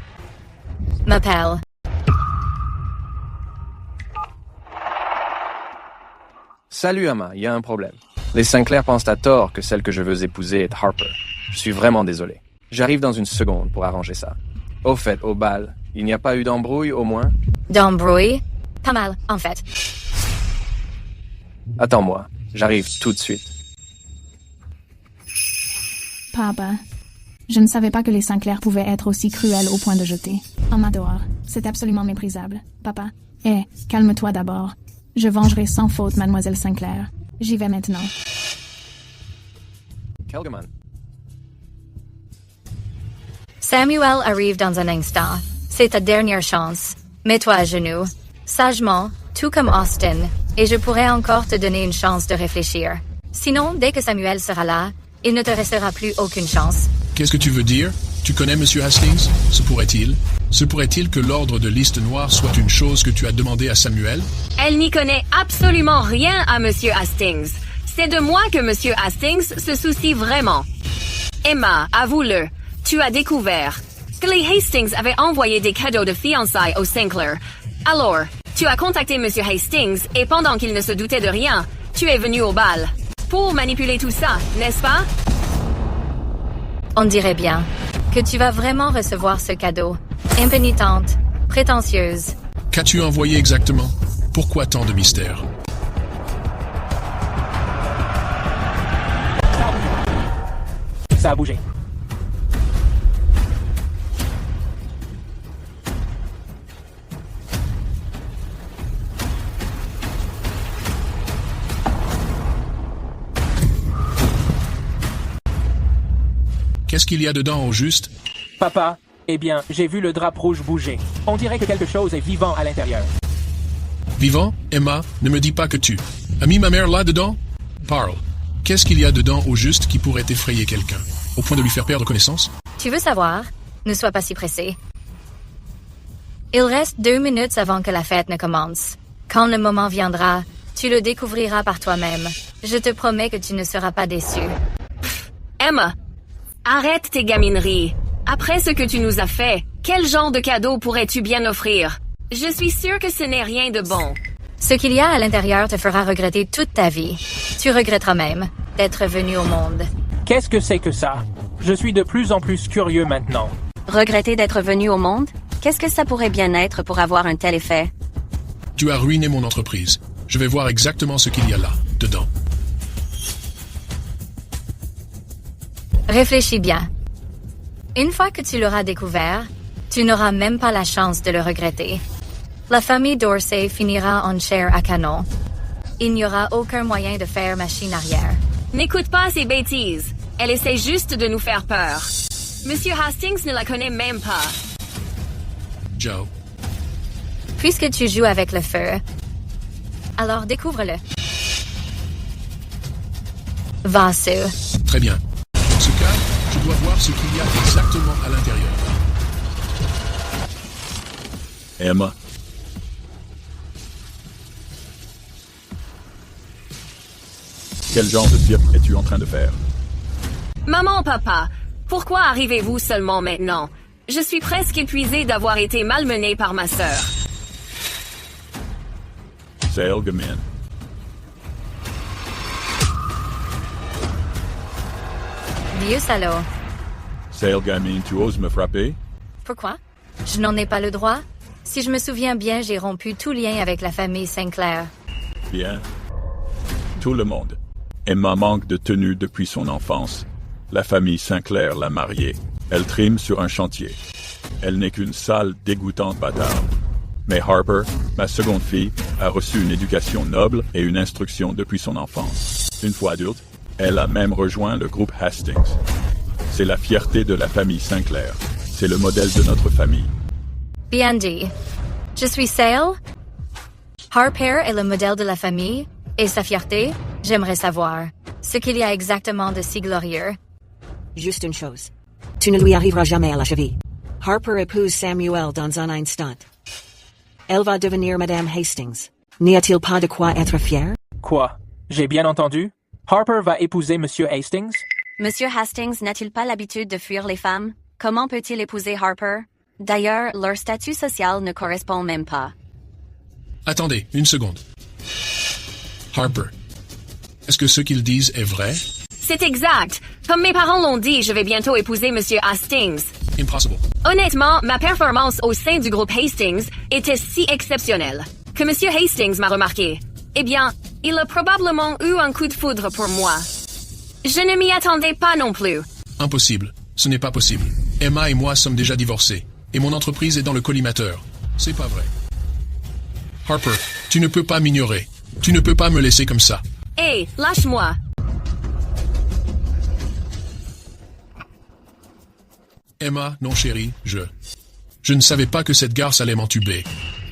m'appelle. Salut Emma, il y a un problème. Les Sinclair pensent à tort que celle que je veux épouser est Harper. Je suis vraiment désolé. J'arrive dans une seconde pour arranger ça. Au fait, au bal, il n'y a pas eu d'embrouille au moins? D'embrouille? Pas mal, en fait. Attends-moi, j'arrive tout de suite. Papa, je ne savais pas que les Sinclair pouvaient être aussi cruels au point de jeter. Amador, c'est absolument méprisable. Papa, calme-toi d'abord. Je vengerai sans faute Mademoiselle Sinclair. J'y vais maintenant. Kelgerman. Samuel arrive dans un instant. C'est ta dernière chance. Mets-toi à genoux. Sagement, tout comme Austin, et je pourrai encore te donner une chance de réfléchir. Sinon, dès que Samuel sera là, il ne te restera plus aucune chance. Qu'est-ce que tu veux dire? Tu connais Monsieur Hastings? Se pourrait-il que l'ordre de liste noire soit une chose que tu as demandé à Samuel? Elle n'y connaît absolument rien à Monsieur Hastings. C'est de moi que Monsieur Hastings se soucie vraiment. Emma, avoue-le, tu as découvert que les Hastings avaient envoyé des cadeaux de fiançailles aux Sinclair. Alors, tu as contacté Monsieur Hastings et pendant qu'il ne se doutait de rien, tu es venu au bal. Pour manipuler tout ça, n'est-ce pas? On dirait bien que tu vas vraiment recevoir ce cadeau. Impénitente, prétentieuse. Qu'as-tu envoyé exactement? Pourquoi tant de mystère? Ça a bougé. Qu'est-ce qu'il y a dedans au juste? Papa, eh bien, j'ai vu le drap rouge bouger. On dirait que quelque chose est vivant à l'intérieur. Vivant? Emma, ne me dis pas que tu as mis ma mère là-dedans? Parle. Qu'est-ce qu'il y a dedans au juste qui pourrait effrayer quelqu'un, au point de lui faire perdre connaissance? Tu veux savoir? Ne sois pas si pressé. Il reste 2 minutes avant que la fête ne commence. Quand le moment viendra, tu le découvriras par toi-même. Je te promets que tu ne seras pas déçu. Emma, arrête tes gamineries. Après ce que tu nous as fait, quel genre de cadeau pourrais-tu bien offrir? Je suis sûre que ce n'est rien de bon. Ce qu'il y a à l'intérieur te fera regretter toute ta vie. Tu regretteras même d'être venu au monde. Qu'est-ce que c'est que ça? Je suis de plus en plus curieux maintenant. Regretter d'être venu au monde? Qu'est-ce que ça pourrait bien être pour avoir un tel effet? Tu as ruiné mon entreprise. Je vais voir exactement ce qu'il y a là, dedans. Réfléchis bien. Une fois que tu l'auras découvert, tu n'auras même pas la chance de le regretter. La famille Dorsey finira en chair à canon. Il n'y aura aucun moyen de faire machine arrière. N'écoute pas ces bêtises. Elle essaie juste de nous faire peur. Monsieur Hastings ne la connaît même pas. Joe. Puisque tu joues avec le feu, alors découvre-le. Va, Sue. Très bien. Dans ce cas, je dois voir ce qu'il y a exactement à l'intérieur. Emma. Quel genre de cirque es-tu en train de faire? Maman, papa, pourquoi arrivez-vous seulement maintenant? Je suis presque épuisée d'avoir été malmenée par ma sœur. Sale gamine. Vieux salaud. Sale gamine, tu oses me frapper? Pourquoi? Je n'en ai pas le droit. Si je me souviens bien, j'ai rompu tout lien avec la famille Sinclair. Bien. Tout le monde. Emma manque de tenue depuis son enfance. La famille Sinclair l'a mariée. Elle trime sur un chantier. Elle n'est qu'une sale, dégoûtante bâtarde. Mais Harper, ma seconde fille, a reçu une éducation noble et une instruction depuis son enfance. Une fois adulte, elle a même rejoint le groupe Hastings. C'est la fierté de la famille Sinclair. C'est le modèle de notre famille. Bien dit. Je suis Sale. Harper est le modèle de la famille. Et sa fierté, j'aimerais savoir ce qu'il y a exactement de si glorieux. Juste une chose. Tu ne lui arriveras jamais à la cheville. Harper épouse Samuel dans un instant. Elle va devenir Madame Hastings. N'y a-t-il pas de quoi être fier? Quoi? J'ai bien entendu? Harper va épouser Monsieur Hastings? Monsieur Hastings n'a-t-il pas l'habitude de fuir les femmes? Comment peut-il épouser Harper? D'ailleurs, leur statut social ne correspond même pas. Attendez, une seconde. Harper, est-ce que ce qu'ils disent est vrai? C'est exact. Comme mes parents l'ont dit, je vais bientôt épouser Monsieur Hastings. Impossible. Honnêtement, ma performance au sein du groupe Hastings était si exceptionnelle que Monsieur Hastings m'a remarqué. Eh bien, il a probablement eu un coup de foudre pour moi. Je ne m'y attendais pas non plus. Impossible. Ce n'est pas possible. Emma et moi sommes déjà divorcés. Et mon entreprise est dans le collimateur. C'est pas vrai. Harper, tu ne peux pas m'ignorer. Tu ne peux pas me laisser comme ça. Hé, lâche-moi. Emma, non chérie, je ne savais pas que cette garce allait m'entuber.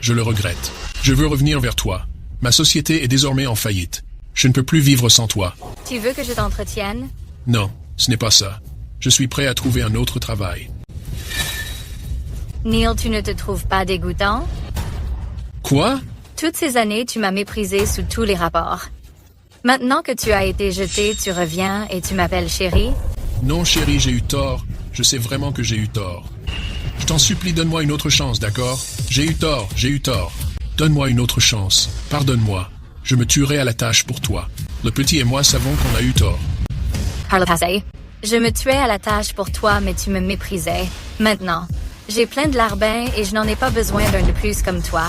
Je le regrette. Je veux revenir vers toi. Ma société est désormais en faillite. Je ne peux plus vivre sans toi. Tu veux que je t'entretienne? Non, ce n'est pas ça. Je suis prêt à trouver un autre travail. Neil, tu ne te trouves pas dégoûtant? Quoi? Toutes ces années, tu m'as méprisé sous tous les rapports. Maintenant que tu as été jeté, tu reviens et tu m'appelles chérie? Non, chérie, j'ai eu tort. Je sais vraiment que j'ai eu tort. Je t'en supplie, donne-moi une autre chance, d'accord? J'ai eu tort. Donne-moi une autre chance. Pardonne-moi. Je me tuerai à la tâche pour toi. Le petit et moi savons qu'on a eu tort. Par le passé, je me tuais à la tâche pour toi, mais tu me méprisais. Maintenant, j'ai plein de larbins et je n'en ai pas besoin d'un de plus comme toi.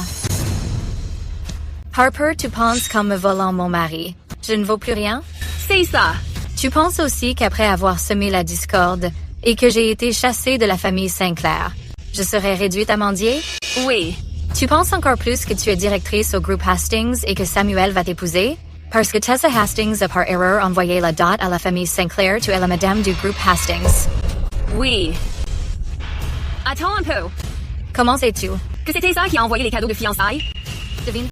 Harper, tu penses qu'en me volant mon mari, je ne vaux plus rien? C'est ça! Tu penses aussi qu'après avoir semé la discorde et que j'ai été chassée de la famille Sinclair, je serais réduite à mendier? Oui. Tu penses encore plus que tu es directrice au groupe Hastings et que Samuel va t'épouser? Parce que Tessa Hastings a par erreur envoyé la dot à la famille Sinclair, tu es la madame du groupe Hastings. Oui. Attends un peu. Comment sais-tu? Que c'était ça qui a envoyé les cadeaux de fiançailles? Devine.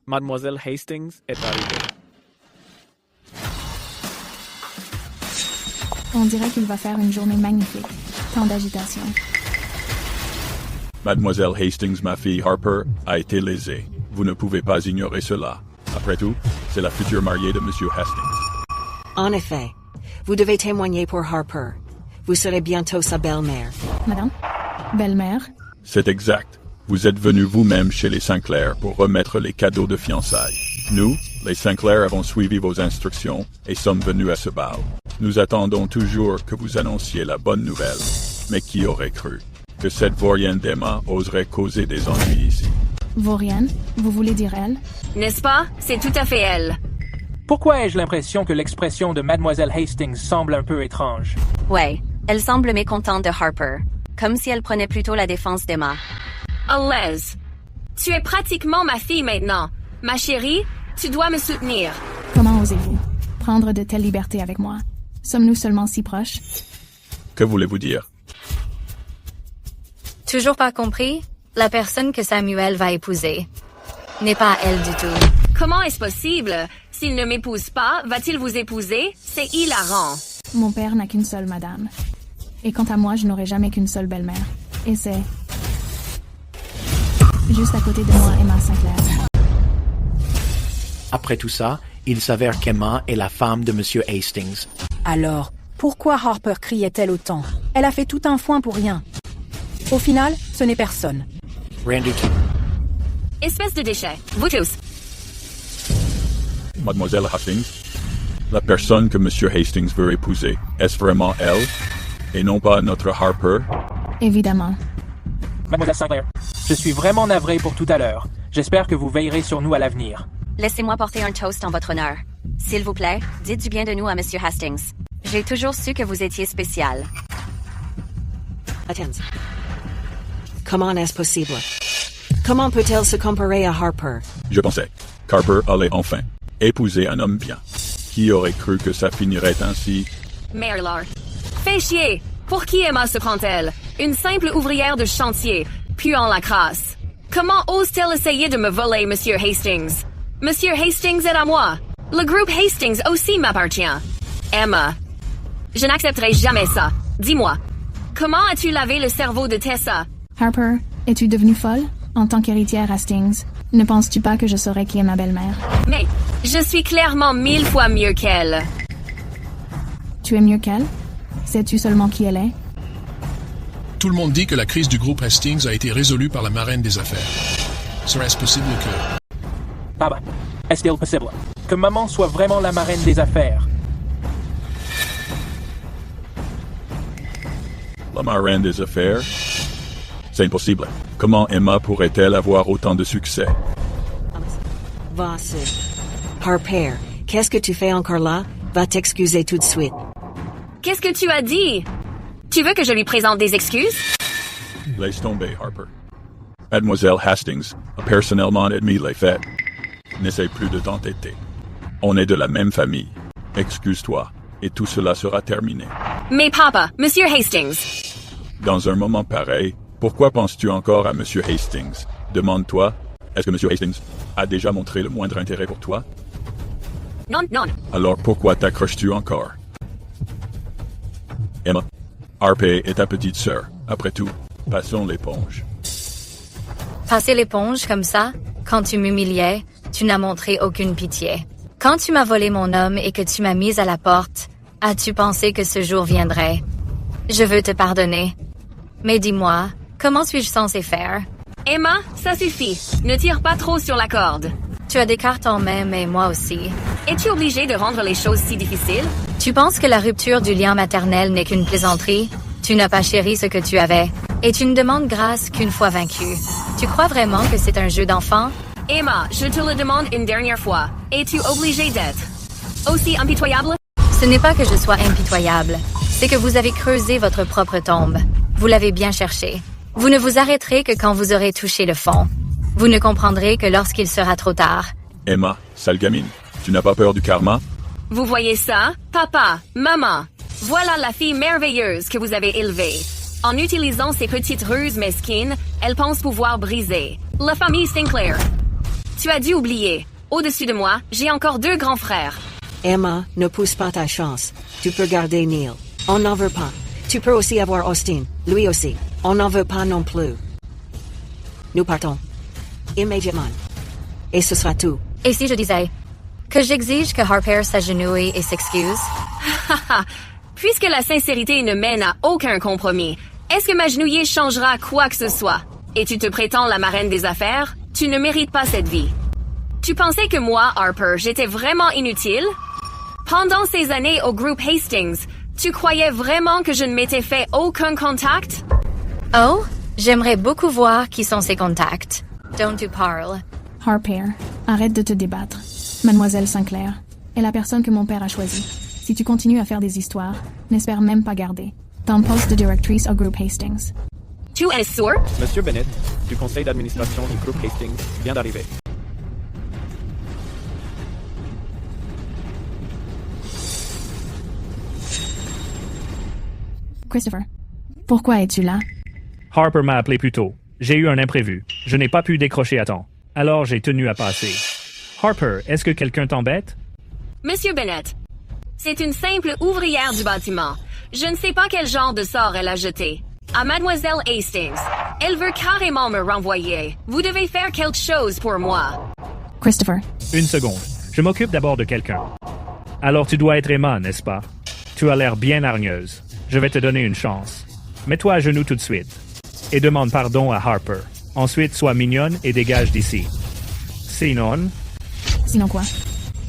Mademoiselle Hastings est arrivée. On dirait qu'il va faire une journée magnifique. Tant d'agitation. Mademoiselle Hastings, ma fille Harper, a été lésée. Vous ne pouvez pas ignorer cela. Après tout, c'est la future mariée de Monsieur Hastings. En effet, vous devez témoigner pour Harper. Vous serez bientôt sa belle-mère. Madame? Belle-mère? C'est exact. Vous êtes venu vous-même chez les Sinclair pour remettre les cadeaux de fiançailles. Nous, les Sinclair, avons suivi vos instructions et sommes venus à ce bal. Nous attendons toujours que vous annonciez la bonne nouvelle. Mais qui aurait cru que cette vaurienne d'Emma oserait causer des ennuis ici? Vaurienne? Vous voulez dire elle? N'est-ce pas? C'est tout à fait elle. Pourquoi ai-je l'impression que l'expression de Mademoiselle Hastings semble un peu étrange? Ouais, elle semble mécontente de Harper. Comme si elle prenait plutôt la défense d'Emma. Alaise, tu es pratiquement ma fille maintenant. Ma chérie, tu dois me soutenir. Comment osez-vous prendre de telles libertés avec moi? Sommes-nous seulement si proches? Que voulez-vous dire? Toujours pas compris? La personne que Samuel va épouser n'est pas elle du tout. Comment est-ce possible? S'il ne m'épouse pas, va-t-il vous épouser? C'est hilarant. Mon père n'a qu'une seule madame. Et quant à moi, je n'aurai jamais qu'une seule belle-mère. Et c'est... juste à côté de moi, Emma Sinclair. Après tout ça, il s'avère qu'Emma est la femme de Monsieur Hastings. Alors, pourquoi Harper criait-elle autant? Elle a fait tout un foin pour rien. Au final, ce n'est personne. Rien du tout. Espèce de déchet, vous tous. Mademoiselle Hastings, la personne que Monsieur Hastings veut épouser, est-ce vraiment elle? Et non pas notre Harper? Évidemment. Mademoiselle Sinclair, je suis vraiment navré pour tout à l'heure. J'espère que vous veillerez sur nous à l'avenir. Laissez-moi porter un toast en votre honneur. S'il vous plaît, dites du bien de nous à Monsieur Hastings. J'ai toujours su que vous étiez spécial. Attends. Comment est-ce possible? Comment peut-elle se comparer à Harper? Je pensais qu'Harper allait enfin épouser un homme bien. Qui aurait cru que ça finirait ainsi? Merlar. Fais chier! Pour qui Emma se prend-elle? Une simple ouvrière de chantier, puant la crasse. Comment ose-t-elle essayer de me voler, Monsieur Hastings? Monsieur Hastings est à moi. Le groupe Hastings aussi m'appartient. Emma. Je n'accepterai jamais ça. Dis-moi. Comment as-tu lavé le cerveau de Tessa? Harper, es-tu devenue folle? En tant qu'héritière Hastings, ne penses-tu pas que je saurais qui est ma belle-mère? Mais, je suis clairement 1000 fois mieux qu'elle. Tu es mieux qu'elle? Sais-tu seulement qui elle est? Tout le monde dit que la crise du groupe Hastings a été résolue par la marraine des affaires. Serait-ce possible que... Papa, est-il possible que maman soit vraiment la marraine des affaires? La marraine des affaires? C'est impossible. Comment Emma pourrait-elle avoir autant de succès? Va-se. Harper, qu'est-ce que tu fais encore là? Va t'excuser tout de suite. Qu'est-ce que tu as dit? Tu veux que je lui présente des excuses? Laisse tomber, Harper. Mademoiselle Hastings a personnellement admis les faits. N'essaie plus de t'entêter. On est de la même famille. Excuse-toi, et tout cela sera terminé. Mais papa, Monsieur Hastings. Dans un moment pareil, pourquoi penses-tu encore à Monsieur Hastings? Demande-toi, est-ce que Monsieur Hastings a déjà montré le moindre intérêt pour toi? Non, non. Alors pourquoi t'accroches-tu encore? Emma, Harper est ta petite sœur, après tout. Passons l'éponge. Passer l'éponge comme ça, quand tu m'humiliais, tu n'as montré aucune pitié. Quand tu m'as volé mon homme et que tu m'as mise à la porte, as-tu pensé que ce jour viendrait? Je veux te pardonner. Mais dis-moi, comment suis-je censé faire? Emma, ça suffit. Ne tire pas trop sur la corde. Tu as des cartes en main, mais moi aussi. Es-tu obligé de rendre les choses si difficiles? Tu penses que la rupture du lien maternel n'est qu'une plaisanterie? Tu n'as pas chéri ce que tu avais. Et tu ne demandes grâce qu'une fois vaincu. Tu crois vraiment que c'est un jeu d'enfant? Emma, je te le demande une dernière fois. Es-tu obligé d'être aussi impitoyable? Ce n'est pas que je sois impitoyable. C'est que vous avez creusé votre propre tombe. Vous l'avez bien cherché. Vous ne vous arrêterez que quand vous aurez touché le fond. Vous ne comprendrez que lorsqu'il sera trop tard. Emma, sale gamine, tu n'as pas peur du karma? Vous voyez ça? Papa, maman, voilà la fille merveilleuse que vous avez élevée. En utilisant ces petites ruses mesquines, elle pense pouvoir briser la famille Sinclair. Tu as dû oublier. Au-dessus de moi, j'ai encore 2 grands frères. Emma, ne pousse pas ta chance. Tu peux garder Neil. On n'en veut pas. Tu peux aussi avoir Austin. Lui aussi. On n'en veut pas non plus. Nous partons. Immédiatement. Et ce sera tout. Et si je disais que j'exige que Harper s'agenouille et s'excuse? Puisque la sincérité ne mène à aucun compromis, est-ce que m'agenouiller changera quoi que ce soit? Et tu te prétends la marraine des affaires? Tu ne mérites pas cette vie. Tu pensais que moi, Harper, j'étais vraiment inutile? Pendant ces années au groupe Hastings, tu croyais vraiment que je ne m'étais fait aucun contact? Oh, j'aimerais beaucoup voir qui sont ces contacts. Dont tu parles. Harper, arrête de te débattre. Mademoiselle Sinclair est la personne que mon père a choisie. Si tu continues à faire des histoires, n'espère même pas garder ton poste de directrice au groupe Hastings. Tu es sûr? Monsieur Bennett, du conseil d'administration du groupe Hastings, vient d'arriver. Christopher, pourquoi es-tu là? Harper m'a appelé plus tôt. J'ai eu un imprévu. Je n'ai pas pu décrocher à temps. Alors j'ai tenu à passer. Harper, est-ce que quelqu'un t'embête? Monsieur Bennett, c'est une simple ouvrière du bâtiment. Je ne sais pas quel genre de sort elle a jeté. À Mademoiselle Hastings, elle veut carrément me renvoyer. Vous devez faire quelque chose pour moi. Christopher. Une seconde. Je m'occupe d'abord de quelqu'un. Alors tu dois être Emma, n'est-ce pas? Tu as l'air bien hargneuse. Je vais te donner une chance. Mets-toi à genoux tout de suite. Et demande pardon à Harper. Ensuite, sois mignonne et dégage d'ici. Sinon... Sinon quoi?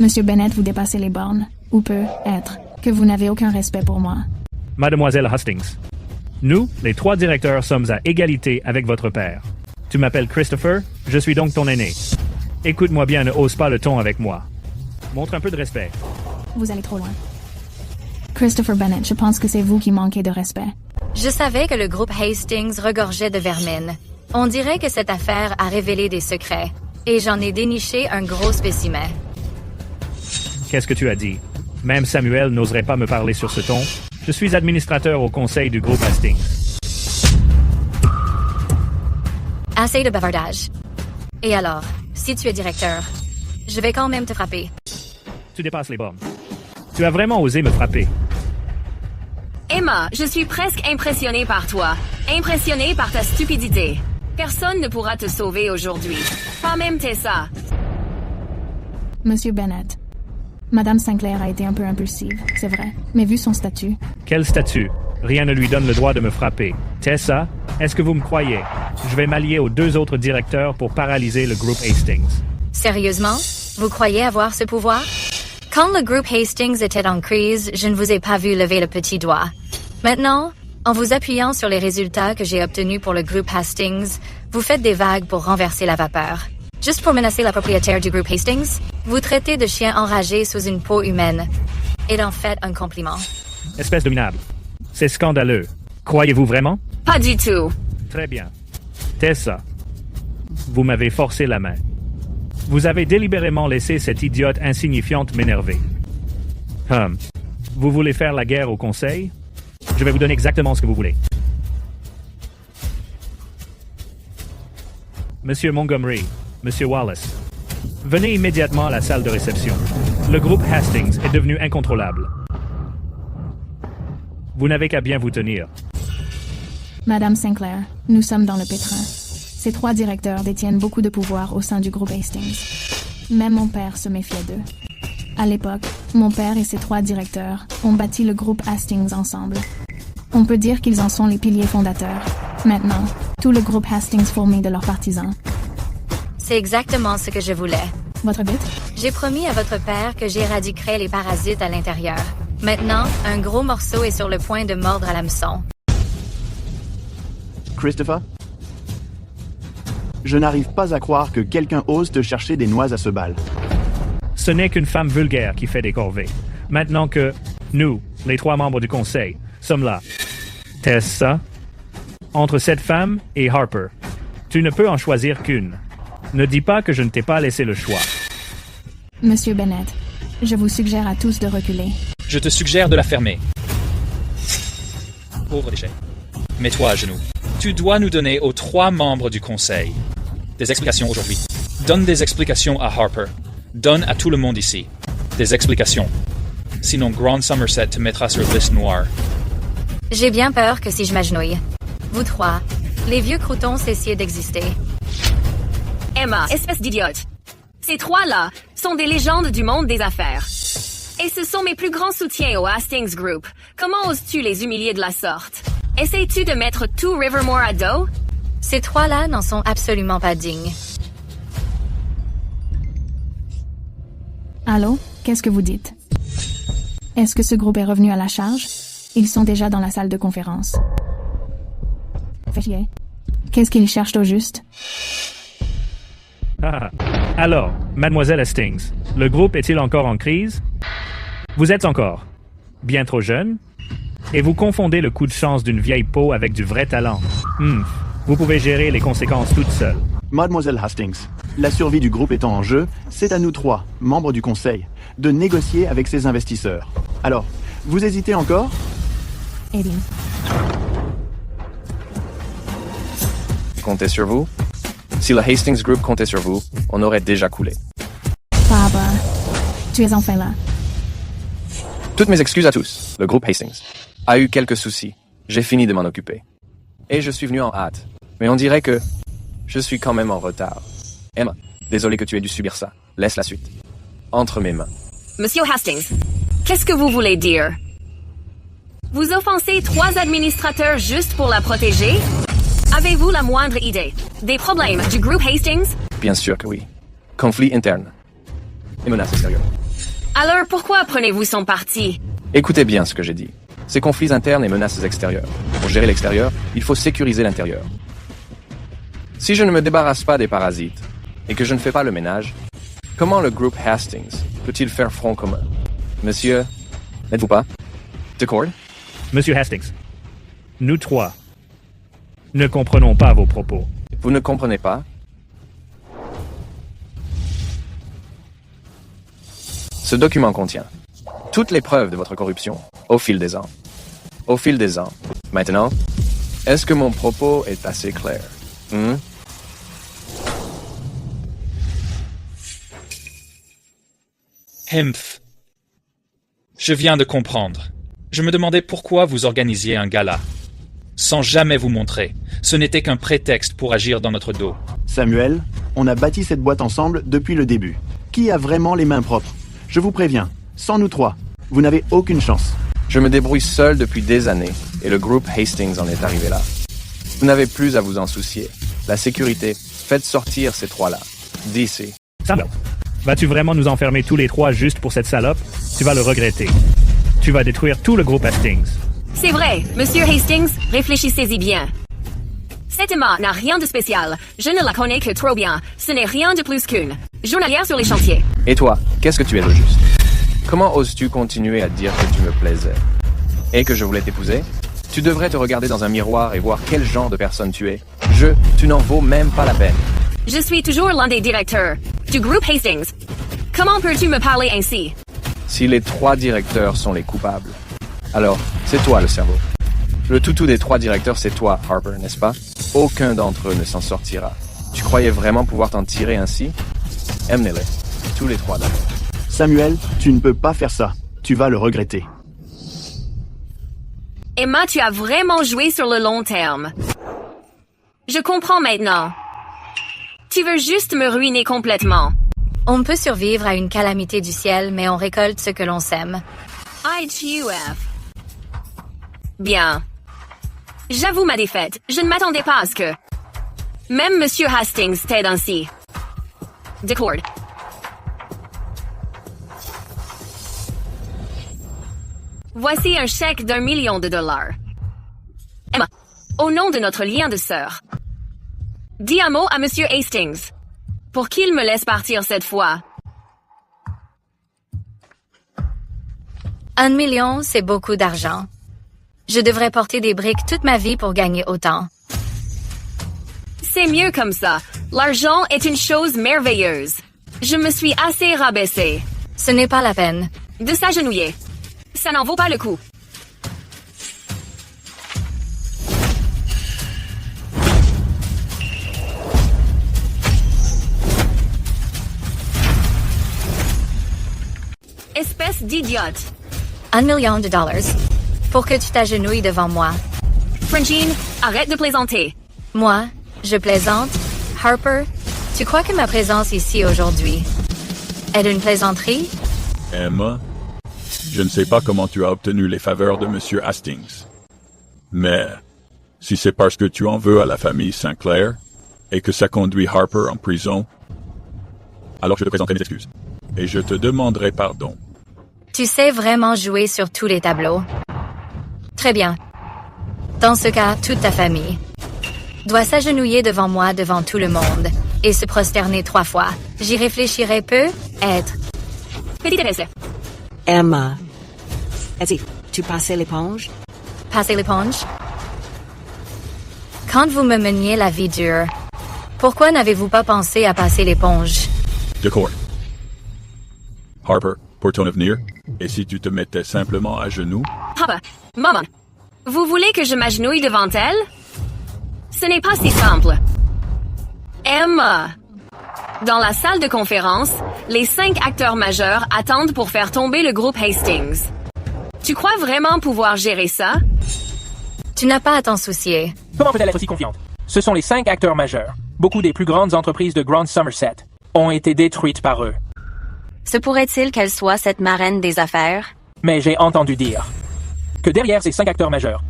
Monsieur Bennett, vous dépassez les bornes. Ou peut être que vous n'avez aucun respect pour moi. Mademoiselle Hastings, nous, les 3 directeurs, sommes à égalité avec votre père. Tu m'appelles Christopher, je suis donc ton aîné. Écoute-moi bien, ne hausse pas le ton avec moi. Montre un peu de respect. Vous allez trop loin. Christopher Bennett, je pense que c'est vous qui manquez de respect. Je savais que le groupe Hastings regorgeait de vermine. On dirait que cette affaire a révélé des secrets. Et j'en ai déniché un gros spécimen. Qu'est-ce que tu as dit? Même Samuel n'oserait pas me parler sur ce ton. Je suis administrateur au conseil du groupe Hastings. Assez de bavardage. Et alors, si tu es directeur, je vais quand même te frapper. Tu dépasses les bornes. Tu as vraiment osé me frapper. Emma, je suis presque impressionnée par toi. Impressionnée par ta stupidité. Personne ne pourra te sauver aujourd'hui. Pas même Tessa. Monsieur Bennett, Madame Sinclair a été un peu impulsive, c'est vrai. Mais vu son statut... Quel statut? Rien ne lui donne le droit de me frapper. Tessa, est-ce que vous me croyez? Je vais m'allier aux 2 autres directeurs pour paralyser le groupe Hastings. Sérieusement? Vous croyez avoir ce pouvoir? Quand le groupe Hastings était en crise, je ne vous ai pas vu lever le petit doigt. Maintenant, en vous appuyant sur les résultats que j'ai obtenus pour le groupe Hastings, vous faites des vagues pour renverser la vapeur. Juste pour menacer la propriétaire du groupe Hastings, vous traitez de chien enragé sous une peau humaine. Et en faites un compliment. Espèce de minable. C'est scandaleux. Croyez-vous vraiment? Pas du tout. Très bien. Tessa, vous m'avez forcé la main. Vous avez délibérément laissé cette idiote insignifiante m'énerver. Vous voulez faire la guerre au conseil? Je vais vous donner exactement ce que vous voulez. Monsieur Montgomery, Monsieur Wallace, venez immédiatement à la salle de réception. Le groupe Hastings est devenu incontrôlable. Vous n'avez qu'à bien vous tenir. Madame Sinclair, nous sommes dans le pétrin. Ces 3 directeurs détiennent beaucoup de pouvoir au sein du groupe Hastings. Même mon père se méfiait d'eux. À l'époque, mon père et ses 3 directeurs ont bâti le groupe Hastings ensemble. On peut dire qu'ils en sont les piliers fondateurs. Maintenant, tout le groupe Hastings fourmille de leurs partisans. C'est exactement ce que je voulais. Votre but? J'ai promis à votre père que j'éradiquerais les parasites à l'intérieur. Maintenant, un gros morceau est sur le point de mordre à l'hameçon. Christopher? Je n'arrive pas à croire que quelqu'un ose te chercher des noix à ce bal. Ce n'est qu'une femme vulgaire qui fait des corvées. Maintenant que nous, les 3 membres du conseil, sommes là. Est-ce ça? Entre cette femme et Harper. Tu ne peux en choisir qu'une. Ne dis pas que je ne t'ai pas laissé le choix. Monsieur Bennett, je vous suggère à tous de reculer. Je te suggère de la fermer. Pauvre déchet. Mets-toi à genoux. Tu dois nous donner aux 3 membres du conseil des explications aujourd'hui. Donne des explications à Harper. Donne à tout le monde ici des explications. Sinon, Grand Somerset te mettra sur liste noire. J'ai bien peur que si je m'agenouille. Vous 3, les vieux croutons cessiez d'exister. Emma, espèce d'idiote. Ces 3-là sont des légendes du monde des affaires. Et ce sont mes plus grands soutiens au Hastings Group. Comment oses-tu les humilier de la sorte? Essaies-tu de mettre tout Rivermore à dos? Ces 3-là n'en sont absolument pas dignes. Allô? Qu'est-ce que vous dites? Est-ce que ce groupe est revenu à la charge? Ils sont déjà dans la salle de conférence. Fait chier. Qu'est-ce qu'ils cherchent au juste? Alors, Mademoiselle Hastings, le groupe est-il encore en crise? Vous êtes encore bien trop jeune? Et vous confondez le coup de chance d'une vieille peau avec du vrai talent. Vous pouvez gérer les conséquences toute seule. Mademoiselle Hastings, la survie du groupe étant en jeu, c'est à nous 3, membres du conseil, de négocier avec ses investisseurs. Alors, vous hésitez encore? Eh bien. Comptez sur vous? Si le Hastings Group comptait sur vous, on aurait déjà coulé. Barbara, tu es enfin là. Toutes mes excuses à tous. Le groupe Hastings a eu quelques soucis. J'ai fini de m'en occuper. Et je suis venu en hâte. Mais on dirait que je suis quand même en retard. Emma, désolé que tu aies dû subir ça. Laisse la suite entre mes mains. Monsieur Hastings, qu'est-ce que vous voulez dire? Vous offensez 3 administrateurs juste pour la protéger? Avez-vous la moindre idée des problèmes du groupe Hastings? Bien sûr que oui. Conflit interne. Et menaces extérieures. Alors pourquoi prenez-vous son parti? Écoutez bien ce que j'ai dit. Ces conflits internes et menaces extérieures. Pour gérer l'extérieur, il faut sécuriser l'intérieur. Si je ne me débarrasse pas des parasites et que je ne fais pas le ménage, comment le groupe Hastings peut-il faire front commun? Monsieur, n'êtes-vous pas d'accord? Monsieur Hastings, nous 3 ne comprenons pas vos propos. Vous ne comprenez pas? Ce document contient toutes les preuves de votre corruption au fil des ans. Au fil des ans. Maintenant, est-ce que mon propos est assez clair? Hemph. Je viens de comprendre. Je me demandais pourquoi vous organisiez un gala. Sans jamais vous montrer. Ce n'était qu'un prétexte pour agir dans notre dos. Samuel, on a bâti cette boîte ensemble depuis le début. Qui a vraiment les mains propres? Je vous préviens, sans nous 3, vous n'avez aucune chance. Je me débrouille seul depuis des années, et le groupe Hastings en est arrivé là. Vous n'avez plus à vous en soucier. La sécurité, faites sortir ces 3-là. D'ici. Samuel, vas-tu vraiment nous enfermer tous les 3 juste pour cette salope? Tu vas le regretter. Tu vas détruire tout le groupe Hastings. C'est vrai, Monsieur Hastings, réfléchissez-y bien. Cette Emma n'a rien de spécial. Je ne la connais que trop bien. Ce n'est rien de plus qu'une journalière sur les chantiers. Et toi, qu'est-ce que tu es au juste? Comment oses-tu continuer à dire que tu me plaisais? Et que je voulais t'épouser? Tu devrais te regarder dans un miroir et voir quel genre de personne tu es. Tu n'en vaux même pas la peine. Je suis toujours l'un des directeurs du groupe Hastings. Comment peux-tu me parler ainsi? Si les 3 directeurs sont les coupables, alors c'est toi le cerveau. Le toutou des 3 directeurs, c'est toi, Harper, n'est-ce pas? Aucun d'entre eux ne s'en sortira. Tu croyais vraiment pouvoir t'en tirer ainsi? Emmenez-les. Tous les 3 d'abord. Samuel, tu ne peux pas faire ça. Tu vas le regretter. Emma, tu as vraiment joué sur le long terme. Je comprends maintenant. Tu veux juste me ruiner complètement. On peut survivre à une calamité du ciel, mais on récolte ce que l'on sème. ITUF. Bien. J'avoue ma défaite. Je ne m'attendais pas à ce que... Même Monsieur Hastings t'aide ainsi. D'accord. Voici un chèque d'1 million de dollars. Emma, au nom de notre lien de sœur, dis un mot à Monsieur Hastings, pour qu'il me laisse partir cette fois. 1 million, c'est beaucoup d'argent. Je devrais porter des briques toute ma vie pour gagner autant. C'est mieux comme ça. L'argent est une chose merveilleuse. Je me suis assez rabaissée. Ce n'est pas la peine. De s'agenouiller. Ça n'en vaut pas le coup. Espèce d'idiote. 1 million de dollars. Pour que tu t'agenouilles devant moi. Fringine, arrête de plaisanter. Moi, je plaisante. Harper, tu crois que ma présence ici aujourd'hui est une plaisanterie? Emma, je ne sais pas comment tu as obtenu les faveurs de Monsieur Hastings. Mais, si c'est parce que tu en veux à la famille Sinclair, et que ça conduit Harper en prison, alors je te présenterai mes excuses. Et je te demanderai pardon. Tu sais vraiment jouer sur tous les tableaux. Très bien. Dans ce cas, toute ta famille doit s'agenouiller devant moi devant tout le monde et se prosterner 3 fois. J'y réfléchirai peu. Être. Petite Thérèse. Emma. Vas-y, tu passais l'éponge? Passer l'éponge? Quand vous me meniez la vie dure, pourquoi n'avez-vous pas pensé à passer l'éponge? D'accord. Harper, pour ton avenir, et si tu te mettais simplement à genoux? Papa, maman, vous voulez que je m'agenouille devant elle? Ce n'est pas si simple. Emma. Dans la salle de conférence, les 5 acteurs majeurs attendent pour faire tomber le groupe Hastings. Tu crois vraiment pouvoir gérer ça? Tu n'as pas à t'en soucier. Comment peut-elle être aussi confiante? Ce sont les 5 acteurs majeurs. Beaucoup des plus grandes entreprises de Grand Somerset ont été détruites par eux. Se pourrait-il qu'elle soit cette marraine des affaires? Mais j'ai entendu dire que derrière ces 5 acteurs majeurs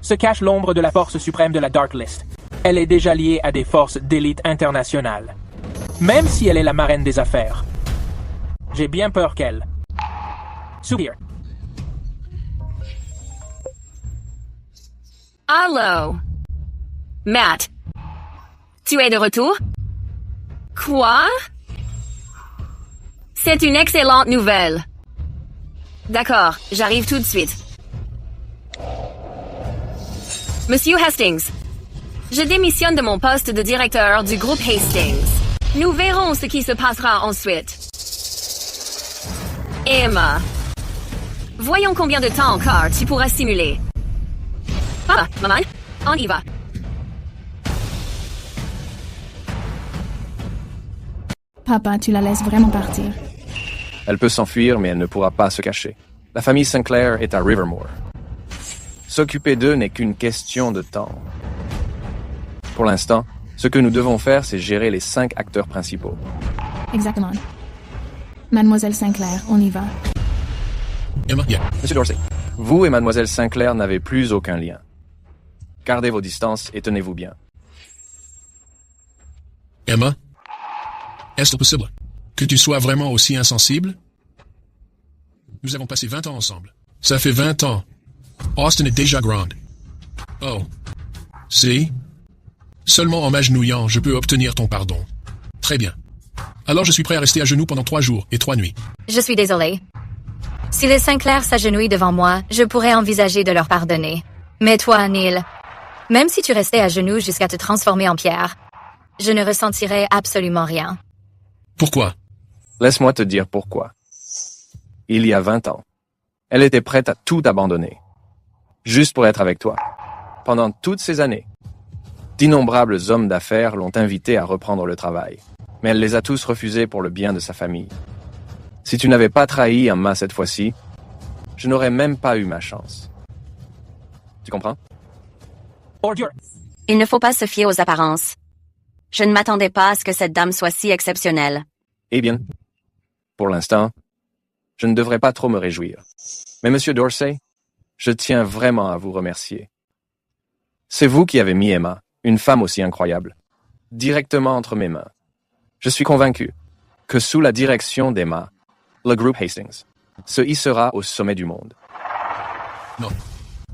se cache l'ombre de la force suprême de la Dark List. Elle est déjà liée à des forces d'élite internationales. Même si elle est la marraine des affaires. J'ai bien peur qu'elle... Soupir. Allô? Matt. Tu es de retour? Quoi? C'est une excellente nouvelle. D'accord, j'arrive tout de suite. Monsieur Hastings, je démissionne de mon poste de directeur du groupe Hastings. Nous verrons ce qui se passera ensuite. Emma, voyons combien de temps encore tu pourras simuler. Ah, maman, on y va. Papa, tu la laisses vraiment partir. Elle peut s'enfuir, mais elle ne pourra pas se cacher. La famille Sinclair est à Rivermore. S'occuper d'eux n'est qu'une question de temps. Pour l'instant, ce que nous devons faire, c'est gérer les 5 acteurs principaux. Exactement. Mademoiselle Sinclair, on y va. Emma, yeah. Monsieur Dorsey, vous et Mademoiselle Sinclair n'avez plus aucun lien. Gardez vos distances et tenez-vous bien. Emma, est-ce possible que tu sois vraiment aussi insensible? Nous avons passé 20 ans ensemble. Ça fait 20 ans. Austin est déjà grande. Oh. Si? Seulement en m'agenouillant, je peux obtenir ton pardon. Très bien. Alors je suis prêt à rester à genoux pendant 3 jours et 3 nuits. Je suis désolée. Si les Sinclair s'agenouillent devant moi, je pourrais envisager de leur pardonner. Mais toi, Neil, même si tu restais à genoux jusqu'à te transformer en pierre, je ne ressentirais absolument rien. Pourquoi? Laisse-moi te dire pourquoi. Il y a 20 ans, elle était prête à tout abandonner. Juste pour être avec toi. Pendant toutes ces années, d'innombrables hommes d'affaires l'ont invitée à reprendre le travail. Mais elle les a tous refusés pour le bien de sa famille. Si tu n'avais pas trahi Emma cette fois-ci, je n'aurais même pas eu ma chance. Tu comprends? Ordure. Il ne faut pas se fier aux apparences. Je ne m'attendais pas à ce que cette dame soit si exceptionnelle. Eh bien, pour l'instant, je ne devrais pas trop me réjouir. Mais Monsieur Dorsey, je tiens vraiment à vous remercier. C'est vous qui avez mis Emma, une femme aussi incroyable, directement entre mes mains. Je suis convaincu que sous la direction d'Emma, le groupe Hastings se hissera au sommet du monde. Non.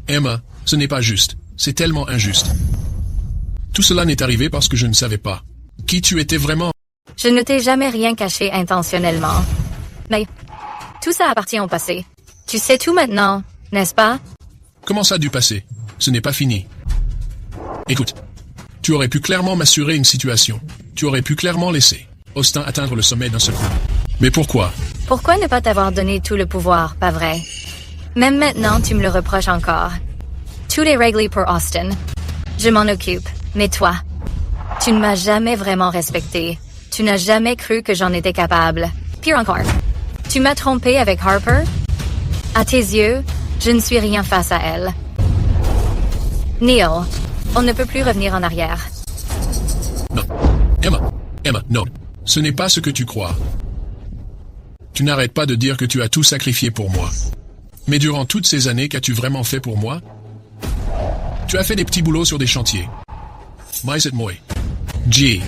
Emma, ce n'est pas juste. C'est tellement injuste. Tout cela n'est arrivé parce que je ne savais pas qui tu étais vraiment. Je ne t'ai jamais rien caché intentionnellement. Mais tout ça appartient au passé. Tu sais tout maintenant, n'est-ce pas? Comment ça du passé? Ce n'est pas fini. Écoute, tu aurais pu clairement m'assurer une situation. Tu aurais pu clairement laisser Austin atteindre le sommet d'un seul coup. Mais pourquoi? Pourquoi ne pas t'avoir donné tout le pouvoir, pas vrai? Même maintenant, tu me le reproches encore. Tout est réglé pour Austin. Je m'en occupe. Mais toi, tu ne m'as jamais vraiment respecté. Tu n'as jamais cru que j'en étais capable. Pire encore, tu m'as trompé avec Harper? À tes yeux, je ne suis rien face à elle. Neil, on ne peut plus revenir en arrière. Non. Emma, non. Ce n'est pas ce que tu crois. Tu n'arrêtes pas de dire que tu as tout sacrifié pour moi. Mais durant toutes ces années, qu'as-tu vraiment fait pour moi? Tu as fait des petits boulots sur des chantiers. Mais c'est moi. Gee,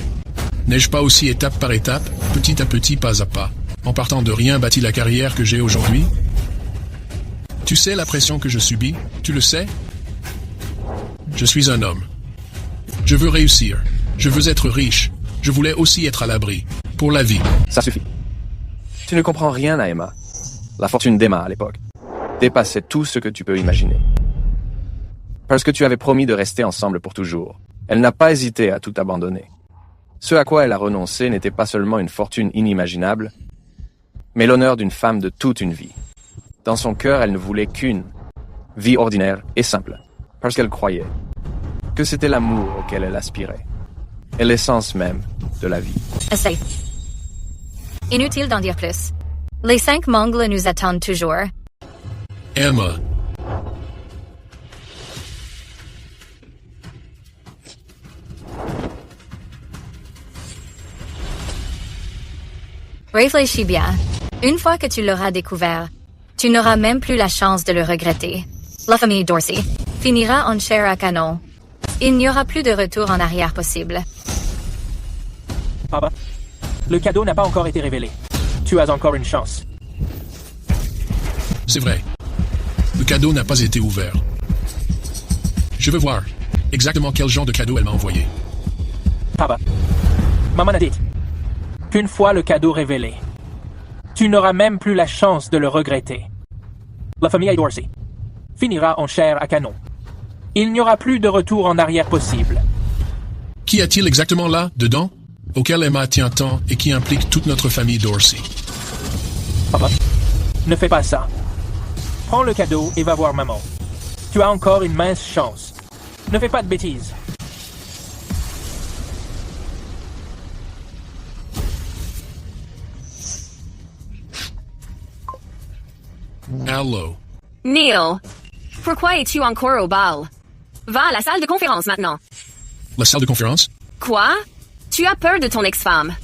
n'ai-je pas aussi étape par étape, petit à petit, pas à pas, en partant de rien bâti la carrière que j'ai aujourd'hui? Tu sais la pression que je subis? Tu le sais? Je suis un homme. Je veux réussir. Je veux être riche. Je voulais aussi être à l'abri. Pour la vie. Ça suffit. Tu ne comprends rien à Emma. La fortune d'Emma, à l'époque, dépassait tout ce que tu peux imaginer. Parce que tu avais promis de rester ensemble pour toujours. Elle n'a pas hésité à tout abandonner. Ce à quoi elle a renoncé n'était pas seulement une fortune inimaginable, mais l'honneur d'une femme de toute une vie. Dans son cœur, elle ne voulait qu'une vie ordinaire et simple, parce qu'elle croyait que c'était l'amour auquel elle aspirait, et l'essence même de la vie. Assez. Inutile d'en dire plus. Les 5 Mongles nous attendent toujours. Emma. Réfléchis bien. Une fois que tu l'auras découvert, tu n'auras même plus la chance de le regretter. La famille Dorsey finira en chair à canon. Il n'y aura plus de retour en arrière possible. Papa, le cadeau n'a pas encore été révélé. Tu as encore une chance. C'est vrai. Le cadeau n'a pas été ouvert. Je veux voir exactement quel genre de cadeau elle m'a envoyé. Papa, maman a dit qu'une fois le cadeau révélé, tu n'auras même plus la chance de le regretter. La famille Dorsey finira en chair à canon. Il n'y aura plus de retour en arrière possible. Qu'y a-t-il exactement là, dedans, auquel Emma tient tant et qui implique toute notre famille Dorsey? Papa, ne fais pas ça. Prends le cadeau et va voir maman. Tu as encore une mince chance. Ne fais pas de bêtises. Allô. Neil, pourquoi es-tu encore au bal? Va à la salle de conférence maintenant. La salle de conférence? Quoi? Tu as peur de ton ex-femme.